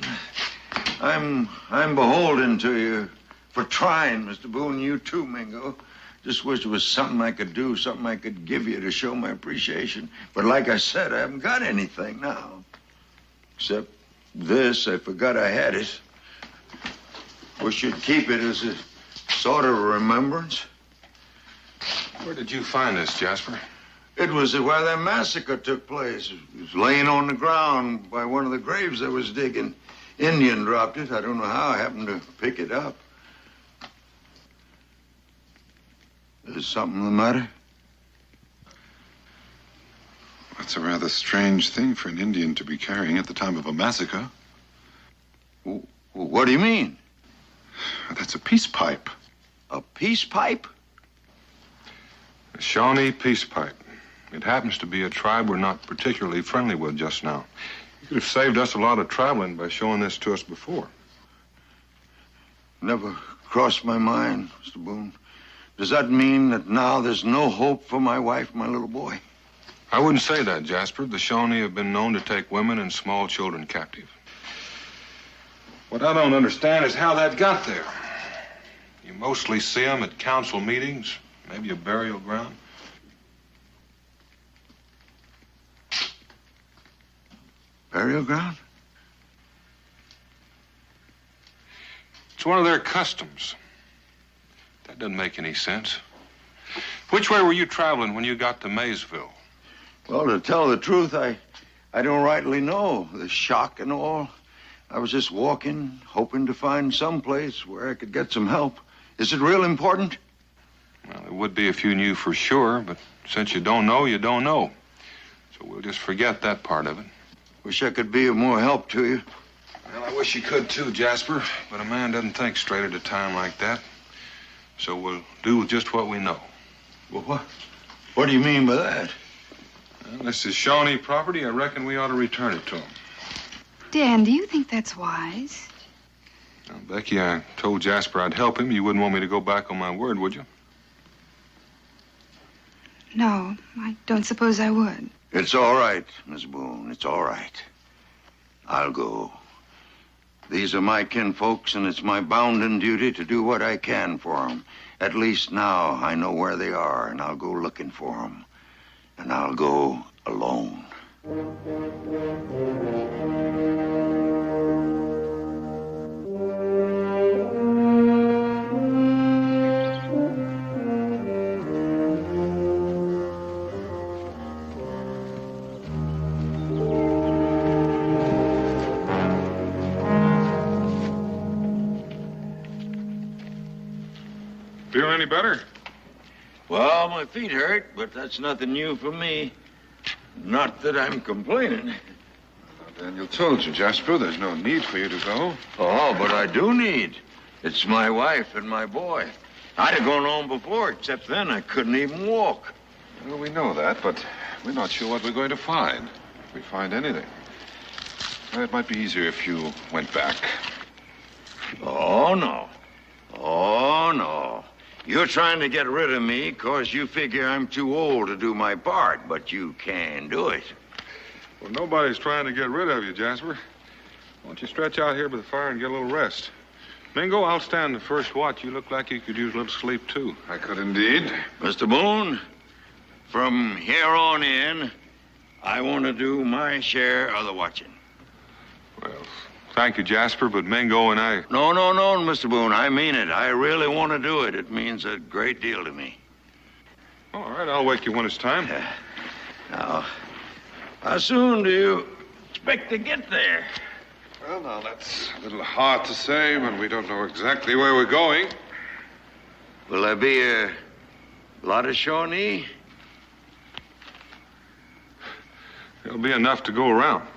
R: I'm beholden to you for trying, Mr. Boone. You too, Mingo. Just wish there was something I could do, something I could give you to show my appreciation. But like I said, I haven't got anything now. Except this. I forgot I had it. We should keep it as a sort of remembrance.
B: Where did you find this, Jasper?
R: It was where that massacre took place. It was laying on the ground by one of the graves I was digging. Indian dropped it. I don't know how I happened to pick it up. Is something the matter?
K: That's a rather strange thing for an Indian to be carrying at the time of a massacre.
R: What do you mean?
K: That's a peace pipe.
R: A peace pipe?
B: A Shawnee peace pipe. It happens to be a tribe we're not particularly friendly with just now. You could have saved us a lot of traveling by showing this to us before.
R: Never crossed my mind, Mr. Boone. Does that mean that now there's no hope for my wife, my little boy?
B: I wouldn't say that, Jasper. The Shawnee have been known to take women and small children captive. What I don't understand is how that got there. You mostly see them at council meetings, maybe a burial ground.
R: Burial ground?
B: It's one of their customs. That doesn't make any sense. Which way were you traveling when you got to Maysville?
R: Well, to tell the truth, I don't rightly know. The shock and all. I was just walking, hoping to find some place where I could get some help. Is it real important?
B: Well, it would be if you knew for sure, but since you don't know, you don't know. So we'll just forget that part of it.
R: Wish I could be of more help to you.
B: Well, I wish you could too, Jasper, but a man doesn't think straight at a time like that. So we'll do just what we know.
R: Well, what do you mean by that?
B: Well, this is Shawnee property. I reckon we ought to return it to him.
F: Dan, do you think that's wise?
B: Now, Becky, I told Jasper I'd help him. You wouldn't want me to go back on my word, would you?
F: No, I don't suppose I would.
R: It's all right, Miss Boone. It's all right. I'll go. These are my kinfolks, and it's my bounden duty to do what I can for them. At least now I know where they are, and I'll go looking for them. And I'll go alone.
B: Feel any better?
R: Well, my feet hurt, but that's nothing new for me. Not that I'm complaining.
K: Daniel told you, Jasper, there's no need for you to go.
R: Oh, but I do need. It's my wife and my boy. I'd have gone home before, except then I couldn't even walk.
K: Well, we know that, but we're not sure what we're going to find. If we find anything. Well, it might be easier if you went back.
R: Oh, no. Oh, no. You're trying to get rid of me because you figure I'm too old to do my part, but you can do it.
B: Well, nobody's trying to get rid of you, Jasper. Why don't you stretch out here by the fire and get a little rest? Mingo, I'll stand the first watch. You look like you could use a little sleep, too.
K: I could indeed.
R: Mr. Boone, from here on in, I want to do my share of the watching.
B: Well, thank you, Jasper, but Mingo and I...
R: No, Mr. Boone. I mean it. I really want to do it. It means a great deal to me.
B: All right, I'll wake you when it's time.
R: Now, how soon do you expect to get there?
K: Well, now, that's a little hard to say when we don't know exactly where we're going.
R: Will there be a lot of Shawnee?
B: There'll be enough to go around.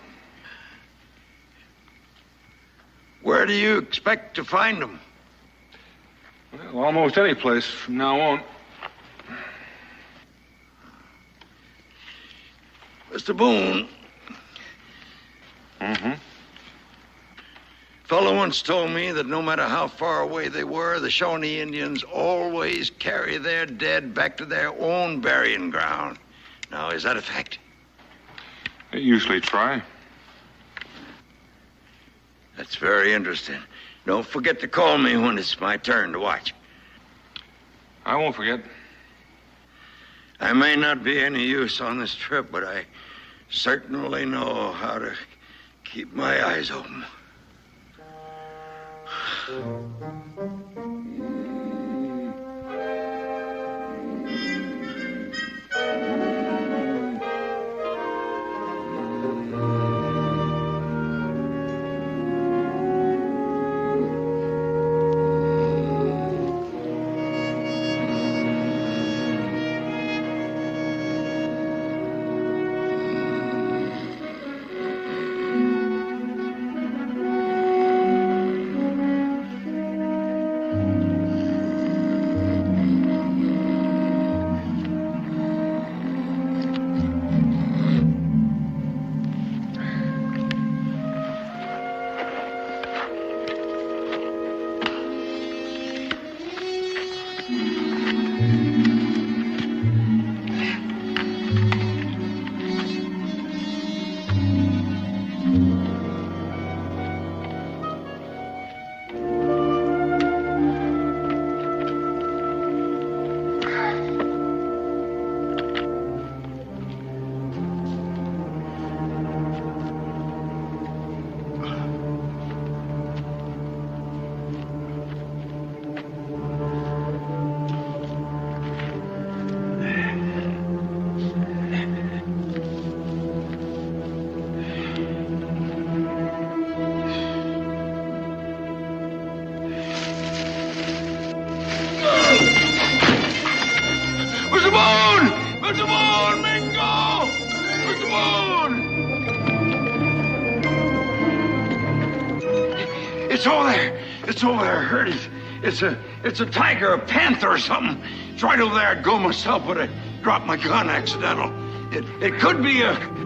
R: Where do you expect to find them?
B: Well, almost any place from now on.
R: Mr. Boone.
B: Mm-hmm.
R: Fellow once told me that no matter how far away they were, the Shawnee Indians always carry their dead back to their own burying ground. Now, is that a fact?
B: They usually try.
R: That's very interesting. Don't forget to call me when it's my turn to watch.
B: I won't forget.
R: I may not be any use on this trip, but I certainly know how to keep my eyes open.
L: Mr. Boone! Mr. Boone! Mingo! Mr. Boone!
C: It's over there. It's over there. I heard it. It's a tiger, a panther or something. It's right over there. I'd go myself, but I dropped my gun accidental. It could be a...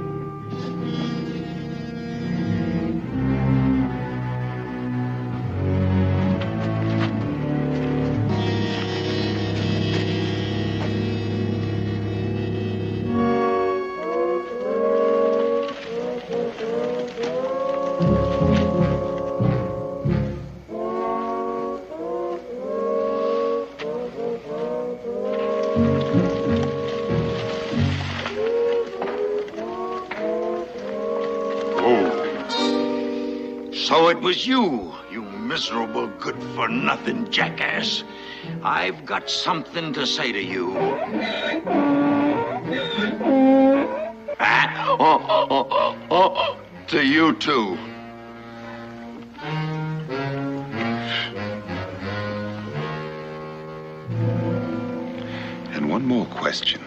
R: So it was you, you miserable good-for-nothing jackass. I've got something to say to you. To you, too.
Q: And one more question.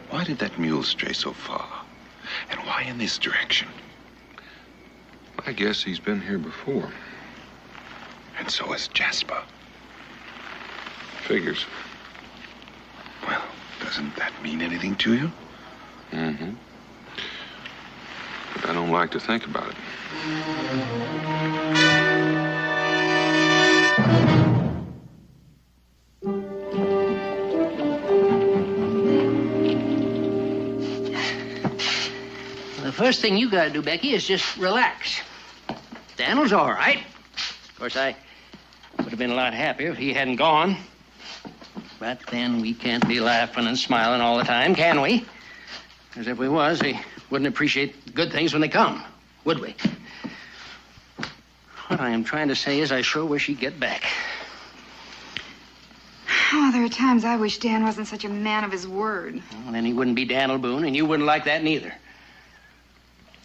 Q: Why did that mule stray so far? And why in this direction?
B: I guess he's been here before.
Q: And so has Jasper.
B: Figures.
Q: Well, doesn't that mean anything to you?
B: Mm-hmm. But I don't like to think about it.
I: The first thing you gotta do, Becky, is just relax. Daniel's all right. Of course, I would have been a lot happier if he hadn't gone. But then we can't be laughing and smiling all the time, can we? Because if we was, we wouldn't appreciate the good things when they come, would we? What I am trying to say is I sure wish he'd get back.
F: Oh, there are times I wish Dan wasn't such a man of his word.
I: Well, then he wouldn't be Daniel Boone, and you wouldn't like that neither.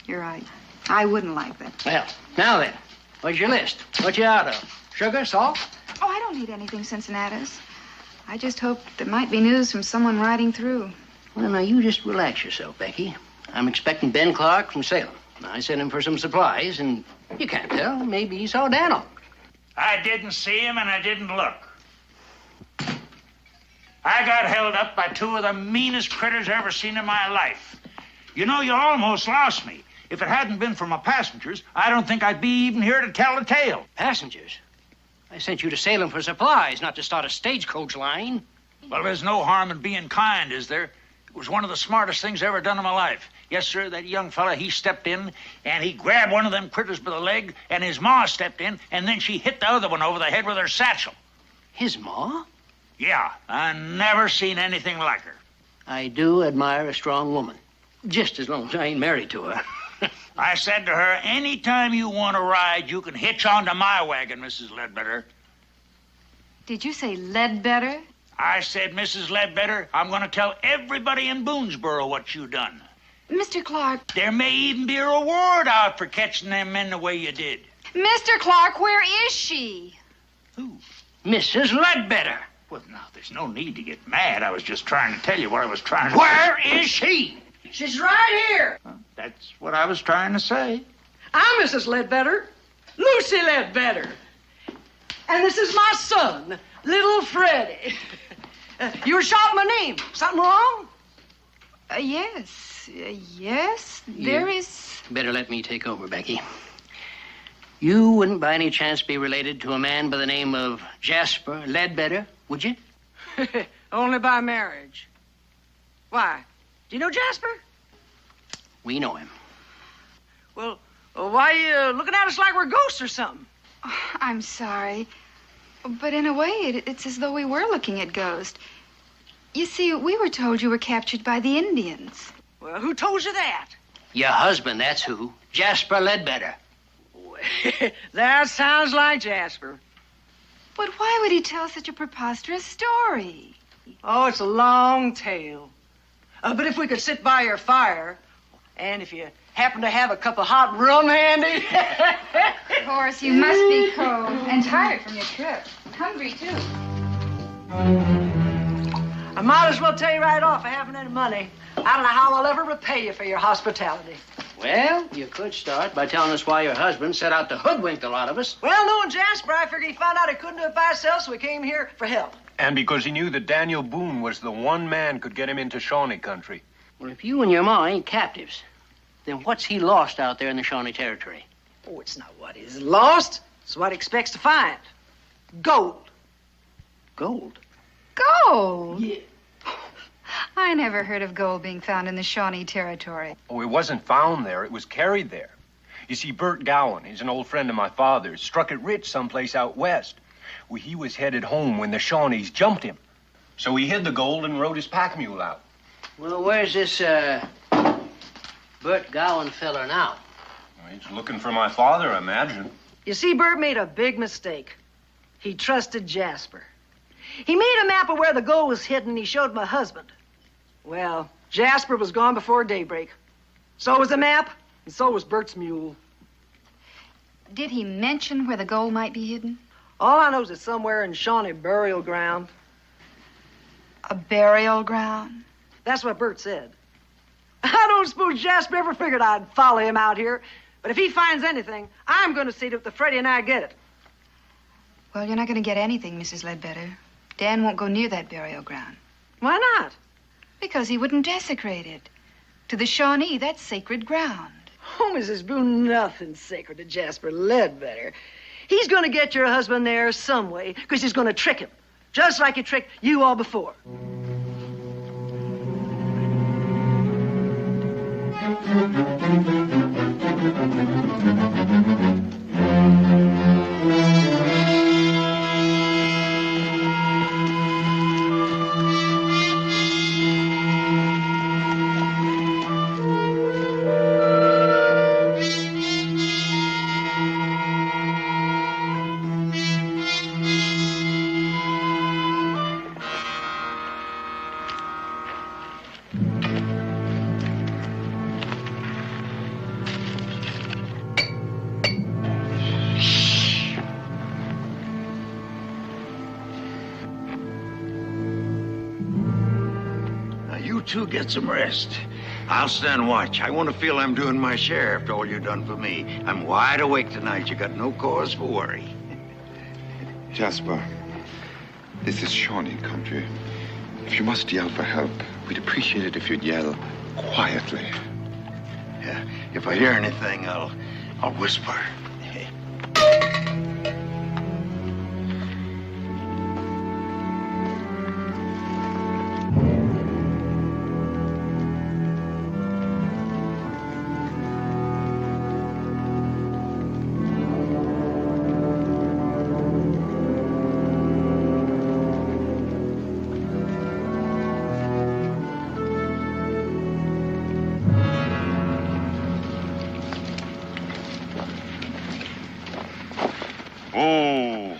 F: You're right. I wouldn't like that.
I: Well, now then, what's your list? What you out of? Sugar, salt?
F: Oh, I don't need anything Cincinnatus. I just hoped there might be news from someone riding through.
I: Well, now, you just relax yourself, Becky. I'm expecting Ben Clark from Salem. I sent him for some supplies, and you can't tell. Maybe he saw Daniel.
S: I didn't see him, and I didn't look. I got held up by two of the meanest critters I ever seen in my life. You know, you almost lost me. If it hadn't been for my passengers, I don't think I'd be even here to tell the tale.
I: Passengers? I sent you to Salem for supplies, not to start a stagecoach line.
S: Well, there's no harm in being kind, is there? It was one of the smartest things I ever done in my life. Yes, sir, that young fella, he stepped in, and he grabbed one of them critters by the leg, and his ma stepped in, and then she hit the other one over the head with her satchel.
I: His ma?
S: Yeah, I never seen anything like her.
I: I do admire a strong woman. Just as long as I ain't married to her.
S: I said to her, anytime you want to ride, you can hitch onto my wagon, Mrs. Ledbetter.
F: Did you say Ledbetter?
S: I said, Mrs. Ledbetter, I'm going to tell everybody in Boonesboro what you done.
F: Mr. Clark.
S: There may even be a reward out for catching them men the way you did.
F: Mr. Clark, where is she?
S: Who? Mrs. Ledbetter. Well, now, there's no need to get mad. I was just trying to tell you what I was trying to... Where is she?
T: She's right here.
S: That's what I was trying to say.
T: I'm Mrs. Ledbetter, Lucy Ledbetter. And this is my son, little Freddie. You were shouting my name. Something wrong?
F: Yes. Yes, there is.
I: Better let me take over, Becky. You wouldn't by any chance be related to a man by the name of Jasper Ledbetter, would you?
T: Only by marriage. Why? Do you know Jasper?
I: We know him.
T: Well, why are you looking at us like we're ghosts or something?
F: Oh, I'm sorry. But in a way, it's as though we were looking at ghosts. You see, we were told you were captured by the Indians.
T: Well, who told you that?
I: Your husband, that's who. Jasper Ledbetter.
T: That sounds like Jasper.
F: But why would he tell such a preposterous story?
T: Oh, it's a long tale. But if we could sit by your fire, and if you happen to have a cup of hot rum handy...
F: Of course, you must be cold and tired from your trip. Hungry, too.
T: I might as well tell you right off, I haven't any money. I don't know how I'll ever repay you for your hospitality.
I: Well, you could start by telling us why your husband set out to hoodwink a lot of us.
T: Well, knowing Jasper, I figured he found out he couldn't do it by himself, so he came here for help.
M: And because he knew that Daniel Boone was the one man could get him into Shawnee country.
I: Well, if you and your ma ain't captives, then what's he lost out there in the Shawnee Territory?
T: Oh, it's not what he's lost. It's what he expects to find. Gold.
I: Gold?
F: Gold?
T: Yeah.
F: I never heard of gold being found in the Shawnee Territory.
M: Oh, it wasn't found there. It was carried there. You see, Bert Gowan, he's an old friend of my father's, struck it rich someplace out west. Well, he was headed home when the Shawnees jumped him. So he hid the gold and rode his pack mule out.
I: Well, where's this, Bert Gowan feller now?
M: Well, he's looking for my father, I imagine.
T: You see, Bert made a big mistake. He trusted Jasper. He made a map of where the gold was hidden, and he showed my husband. Well, Jasper was gone before daybreak. So was the map, and so was Bert's mule.
F: Did he mention where the gold might be hidden?
T: All I know is it's somewhere in Shawnee burial ground.
F: A burial ground?
T: That's what Bert said. I don't suppose Jasper ever figured I'd follow him out here. But if he finds anything, I'm going to see to it that Freddie and I get it.
F: Well, you're not going to get anything, Mrs. Ledbetter. Dan won't go near that burial ground.
T: Why not?
F: Because he wouldn't desecrate it. To the Shawnee, that's sacred ground.
T: Oh, Mrs. Boone, nothing's sacred to Jasper Ledbetter. He's going to get your husband there some way, because he's going to trick him, just like he tricked you all before.
R: You two get some rest. I'll stand watch. I want to feel I'm doing my share after all you've done for me. I'm wide awake tonight. You got no cause for worry.
K: Jasper, this is Shawnee country. If you must yell for help, we'd appreciate it if you'd yell quietly.
R: Yeah, if I hear anything, I'll whisper. Oh.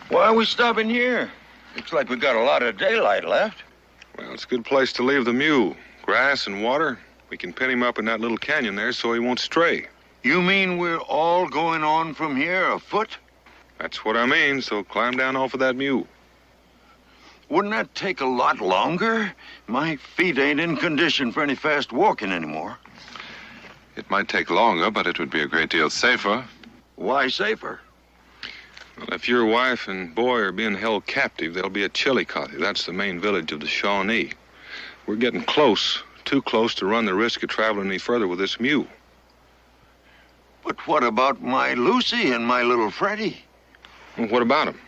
R: Why are we stopping here? Looks like we got a lot of daylight left.
B: Well, it's a good place to leave the mule. Grass and water. We can pin him up in that little canyon there so he won't stray.
R: You mean we're all going on from here afoot?
B: That's what I mean, so climb down off of that mule.
R: Wouldn't that take a lot longer? My feet ain't in condition for any fast walking anymore.
B: It might take longer, but it would be a great deal safer.
R: Why safer?
B: Well, if your wife and boy are being held captive, they'll be at Chillicothe. That's the main village of the Shawnee. We're getting close, too close to run the risk of traveling any further with this mule.
R: But what about my Lucy and my little Freddie?
B: Well, what about them?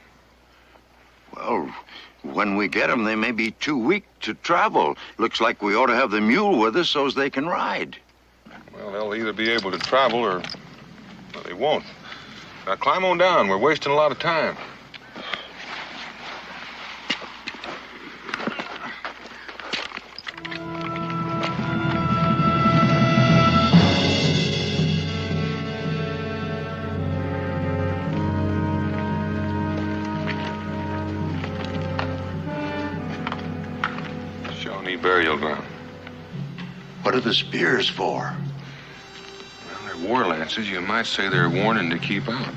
R: Well, when we get them, they may be too weak to travel. Looks like we ought to have the mule with us so as they can ride.
B: Well, they'll either be able to travel or well, they won't. Now, climb on down. We're wasting a lot of time. Shawnee burial ground.
R: What are the spears for?
B: Well, they're war lances. You might say they're warning to keep out.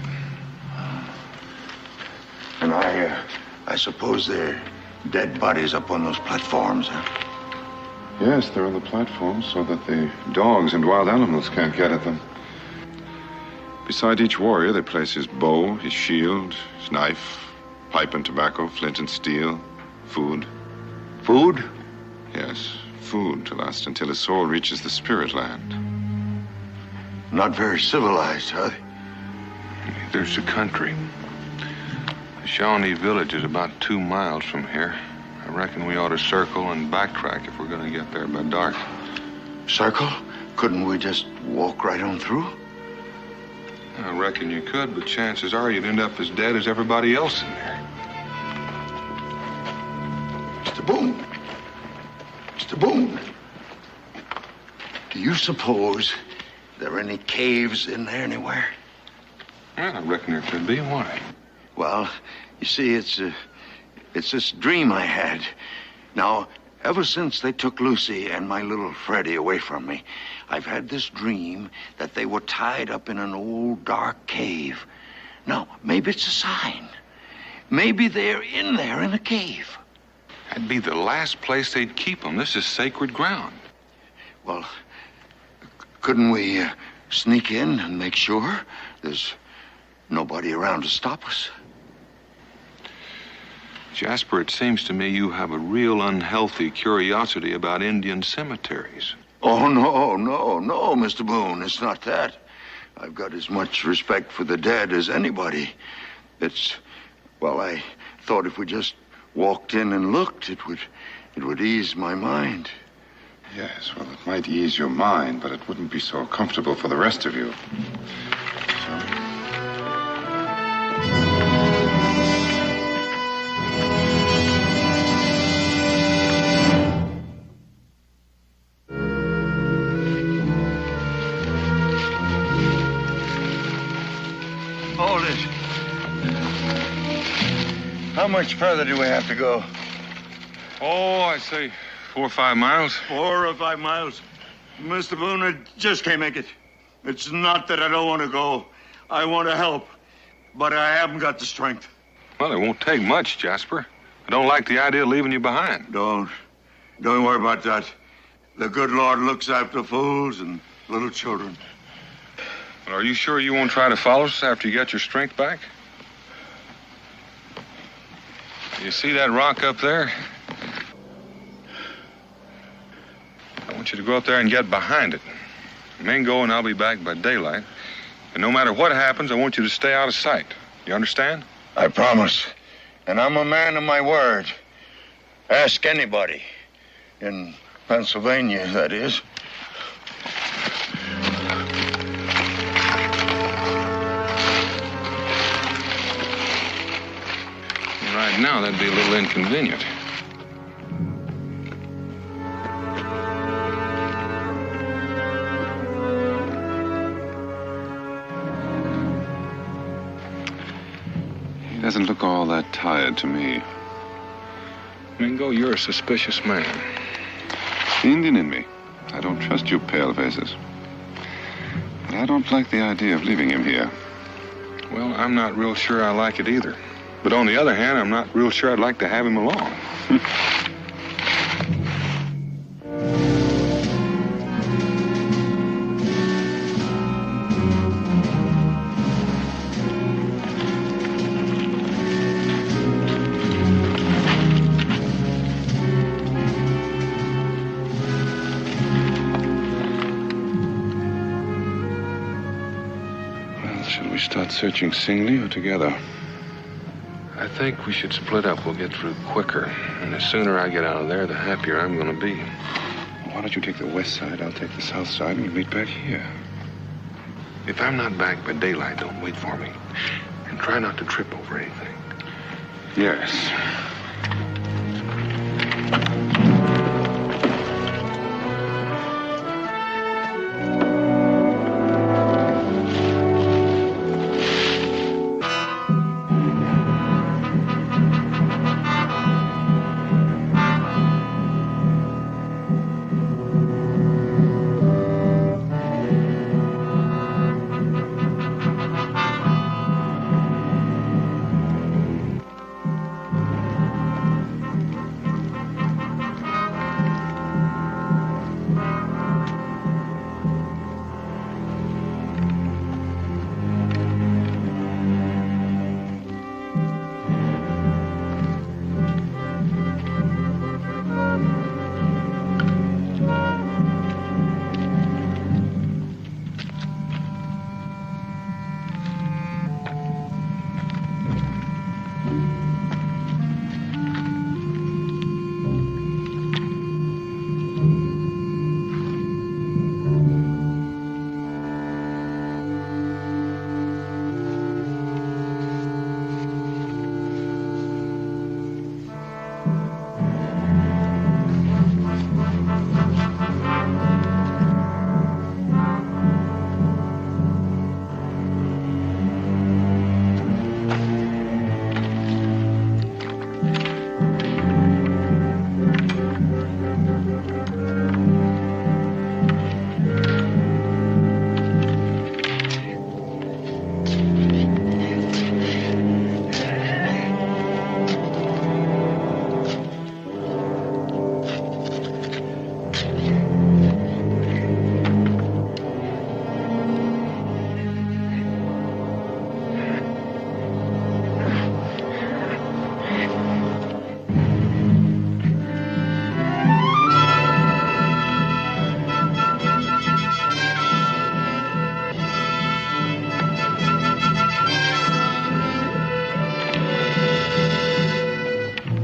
R: And I suppose they're dead bodies up on those platforms, huh?
K: Yes, they're on the platforms so that the dogs and wild animals can't get at them. Beside each warrior, they place his bow, his shield, his knife, pipe and tobacco, flint and steel, food.
R: Food?
K: Yes, food to last until his soul reaches the spirit land.
R: Not very civilized, huh?
B: There's the country. The Shawnee village is about 2 miles from here. I reckon we ought to circle and backtrack if we're going to get there by dark.
R: Circle? Couldn't we just walk right on through?
B: I reckon you could, but chances are you'd end up as dead as everybody else in there.
R: Mr. Boone. Mr. Boone. Do you suppose there are any caves in there anywhere?
B: Well, I reckon there could be. Why?
R: Well, you see, it's this dream I had. Now, ever since they took Lucy and my little Freddie away from me, I've had this dream that they were tied up in an old dark cave. Now, maybe it's a sign. Maybe they're in there in a cave.
B: That'd be the last place they'd keep them. This is sacred ground.
R: Well, couldn't we sneak in and make sure there's nobody around to stop us?
B: Jasper, it seems to me you have a real unhealthy curiosity about Indian cemeteries.
R: Oh, no, Mr. Boone. It's not that. I've got as much respect for the dead as anybody. Well, I thought if we just walked in and looked, it would ease my mind.
K: Yes, well, it might ease your mind, but it wouldn't be so comfortable for the rest of you.
R: Hold it. How much further do we have to go?
B: Oh, I say 4 or 5 miles.
R: 4 or 5 miles. Mr. Boone, I just can't make it. It's not that I don't want to go. I want to help. But I haven't got the strength.
B: Well, it won't take much, Jasper. I don't like the idea of leaving you behind.
R: Don't worry about that. The good Lord looks after fools and little children.
B: Well, are you sure you won't try to follow us after you get your strength back? You see that rock up there? I want you to go up there and get behind it. Mingo and I'll be back by daylight. And no matter what happens, I want you to stay out of sight. You understand?
R: I promise. And I'm a man of my word. Ask anybody. In Pennsylvania, that is.
B: Right now, that'd be a little inconvenient.
K: doesn't look all that tired to me.
O: Mingo, you're a suspicious man.
K: The Indian in me. I don't trust you palefaces. But I don't like the idea of leaving him here.
O: Well, I'm not real sure I like it either. But on the other hand, I'm not real sure I'd like to have him along.
K: Should we start searching singly or together?
O: I think we should split up. We'll get through quicker. And the sooner I get out of there, the happier I'm going to be.
K: Why don't you take the west side, I'll take the south side, and we'll meet back here.
O: If I'm not back by daylight, don't wait for me. And try not to trip over anything.
K: Yes.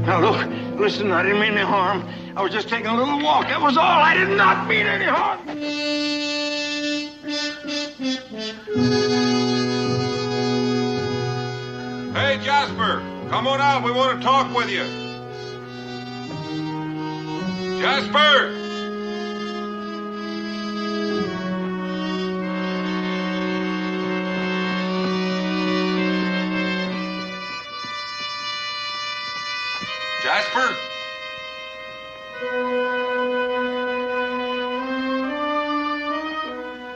M: Now, look, listen, I didn't mean any harm. I was just taking a little walk. That was all. I did not mean any harm.
N: Hey, Jasper, come on out. We want to talk with you. Jasper! Jasper?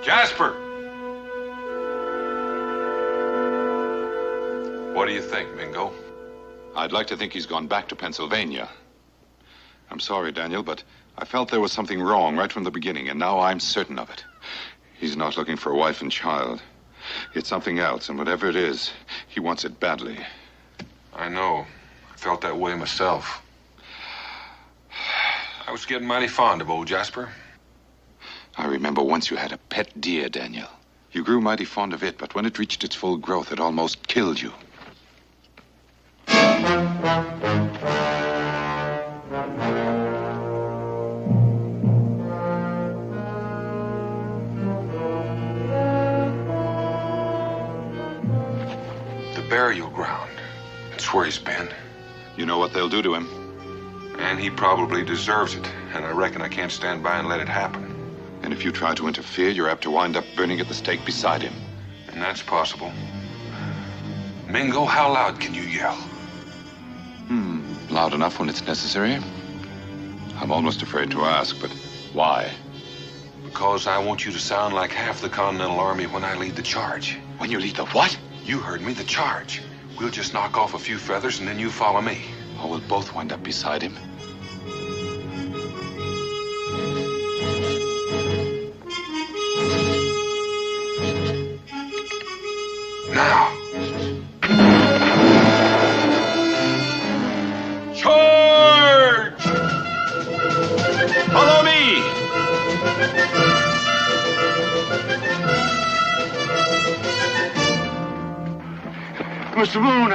N: Jasper! What do you think, Mingo?
Q: I'd like to think he's gone back to Pennsylvania. I'm sorry, Daniel, but I felt there was something wrong right from the beginning, and now I'm certain of it. He's not looking for a wife and child. It's something else, and whatever it is, he wants it badly.
N: I know. I felt that way myself. I was getting mighty fond of old Jasper.
Q: I remember once you had a pet deer, Daniel. You grew mighty fond of it, but when it reached its full growth, it almost killed you.
N: The burial ground. That's where he's been.
Q: You know what they'll do to him?
N: And he probably deserves it. And I reckon I can't stand by and let it happen.
Q: And if you try to interfere, you're apt to wind up burning at the stake beside him.
N: And that's possible.
U: Mingo, how loud can you yell?
Q: Loud enough when it's necessary. I'm almost afraid to ask, but why?
U: Because I want you to sound like half the Continental Army when I lead the charge.
Q: When you lead the what?
U: You heard me, the charge. We'll just knock off a few feathers and then you follow me.
Q: Or we'll both wind up beside him.
U: Now. Charge!
D: Follow me!
C: Mr. Boone,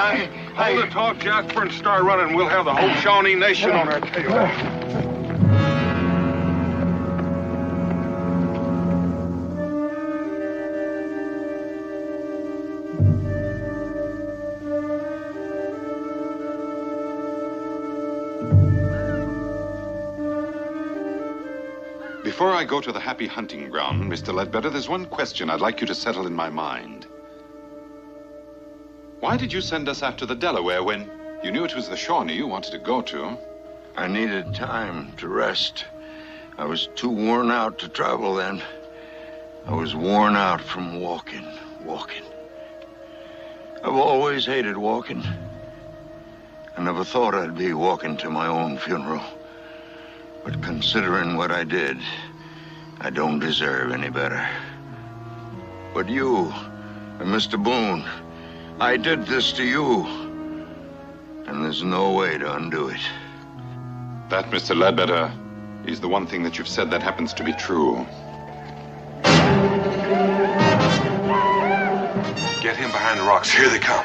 N: Hold the talk, Jasper, and start running. We'll have the whole Shawnee Nation on our tail.
Q: Before I go to the happy hunting ground, Mr. Ledbetter, there's one question I'd like you to settle in my mind. Why did you send us after the Delaware when you knew it was the Shawnee you wanted to go to?
R: I needed time to rest. I was too worn out to travel then. I was worn out from walking. I've always hated walking. I never thought I'd be walking to my own funeral. But considering what I did, I don't deserve any better. But you and Mr. Boone, I did this to you. And there's no way to undo it.
Q: That, Mr. Ledbetter, is the one thing that you've said that happens to be true.
U: Get him behind the rocks. Here they come.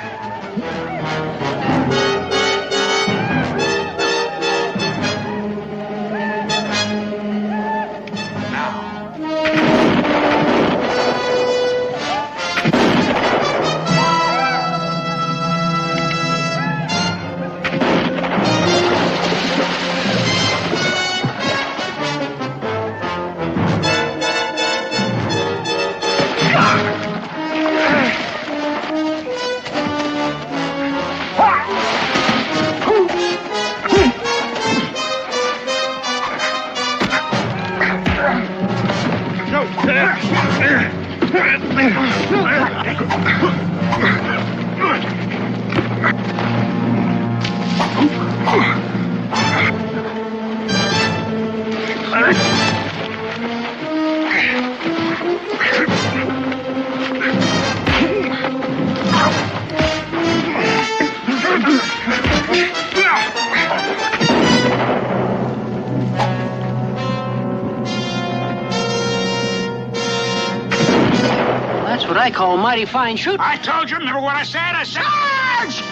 I: That's what I call mighty fine shooting.
S: I told you, remember what I said? I said, charge!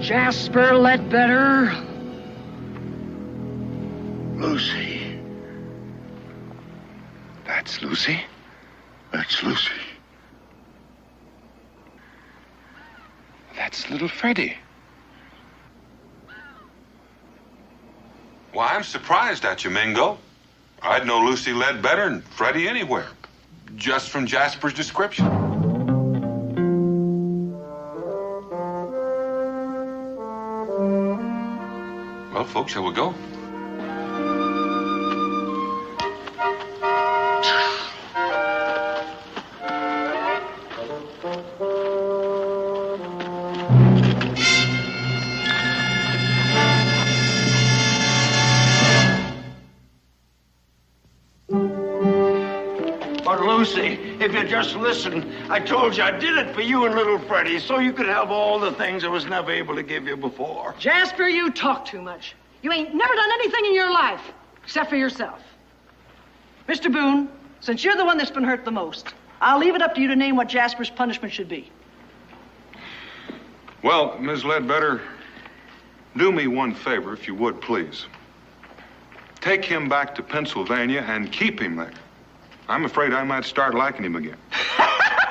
T: Jasper Ledbetter.
R: Lucy.
U: That's Lucy?
R: That's Lucy.
U: That's little Freddie. Well, I'm surprised at you, Mingo. I'd know Lucy Ledbetter and Freddie anywhere, just from Jasper's description. Well, folks, shall we go?
R: But Lucy, if you just listen, I told you I did it for you and little Freddie so you could have all the things I was never able to give you before.
T: Jasper, you talk too much. You ain't never done anything in your life, except for yourself. Mr. Boone, since you're the one that's been hurt the most, I'll leave it up to you to name what Jasper's punishment should be.
B: Well, Ms. Ledbetter, do me one favor, if you would, please. Take him back to Pennsylvania and keep him there. I'm afraid I might start liking him again.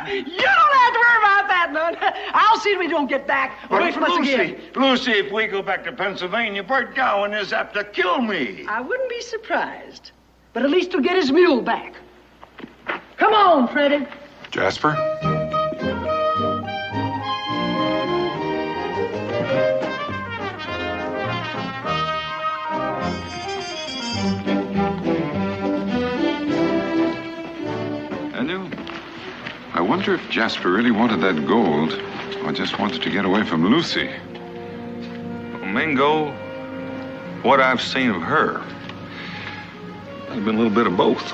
T: You don't have to worry about that, that none. I'll see that we don't get back away from us again.
A: Lucy, if we go back to Pennsylvania, Bert Gowan is apt to kill me.
T: I wouldn't be surprised. But at least he'll get his mule back. Come on, Freddie.
B: Jasper?
K: I wonder if Jasper really wanted that gold or just wanted to get away from Lucy.
B: Well, Mingo, what I've seen of her, there's been a little bit of both.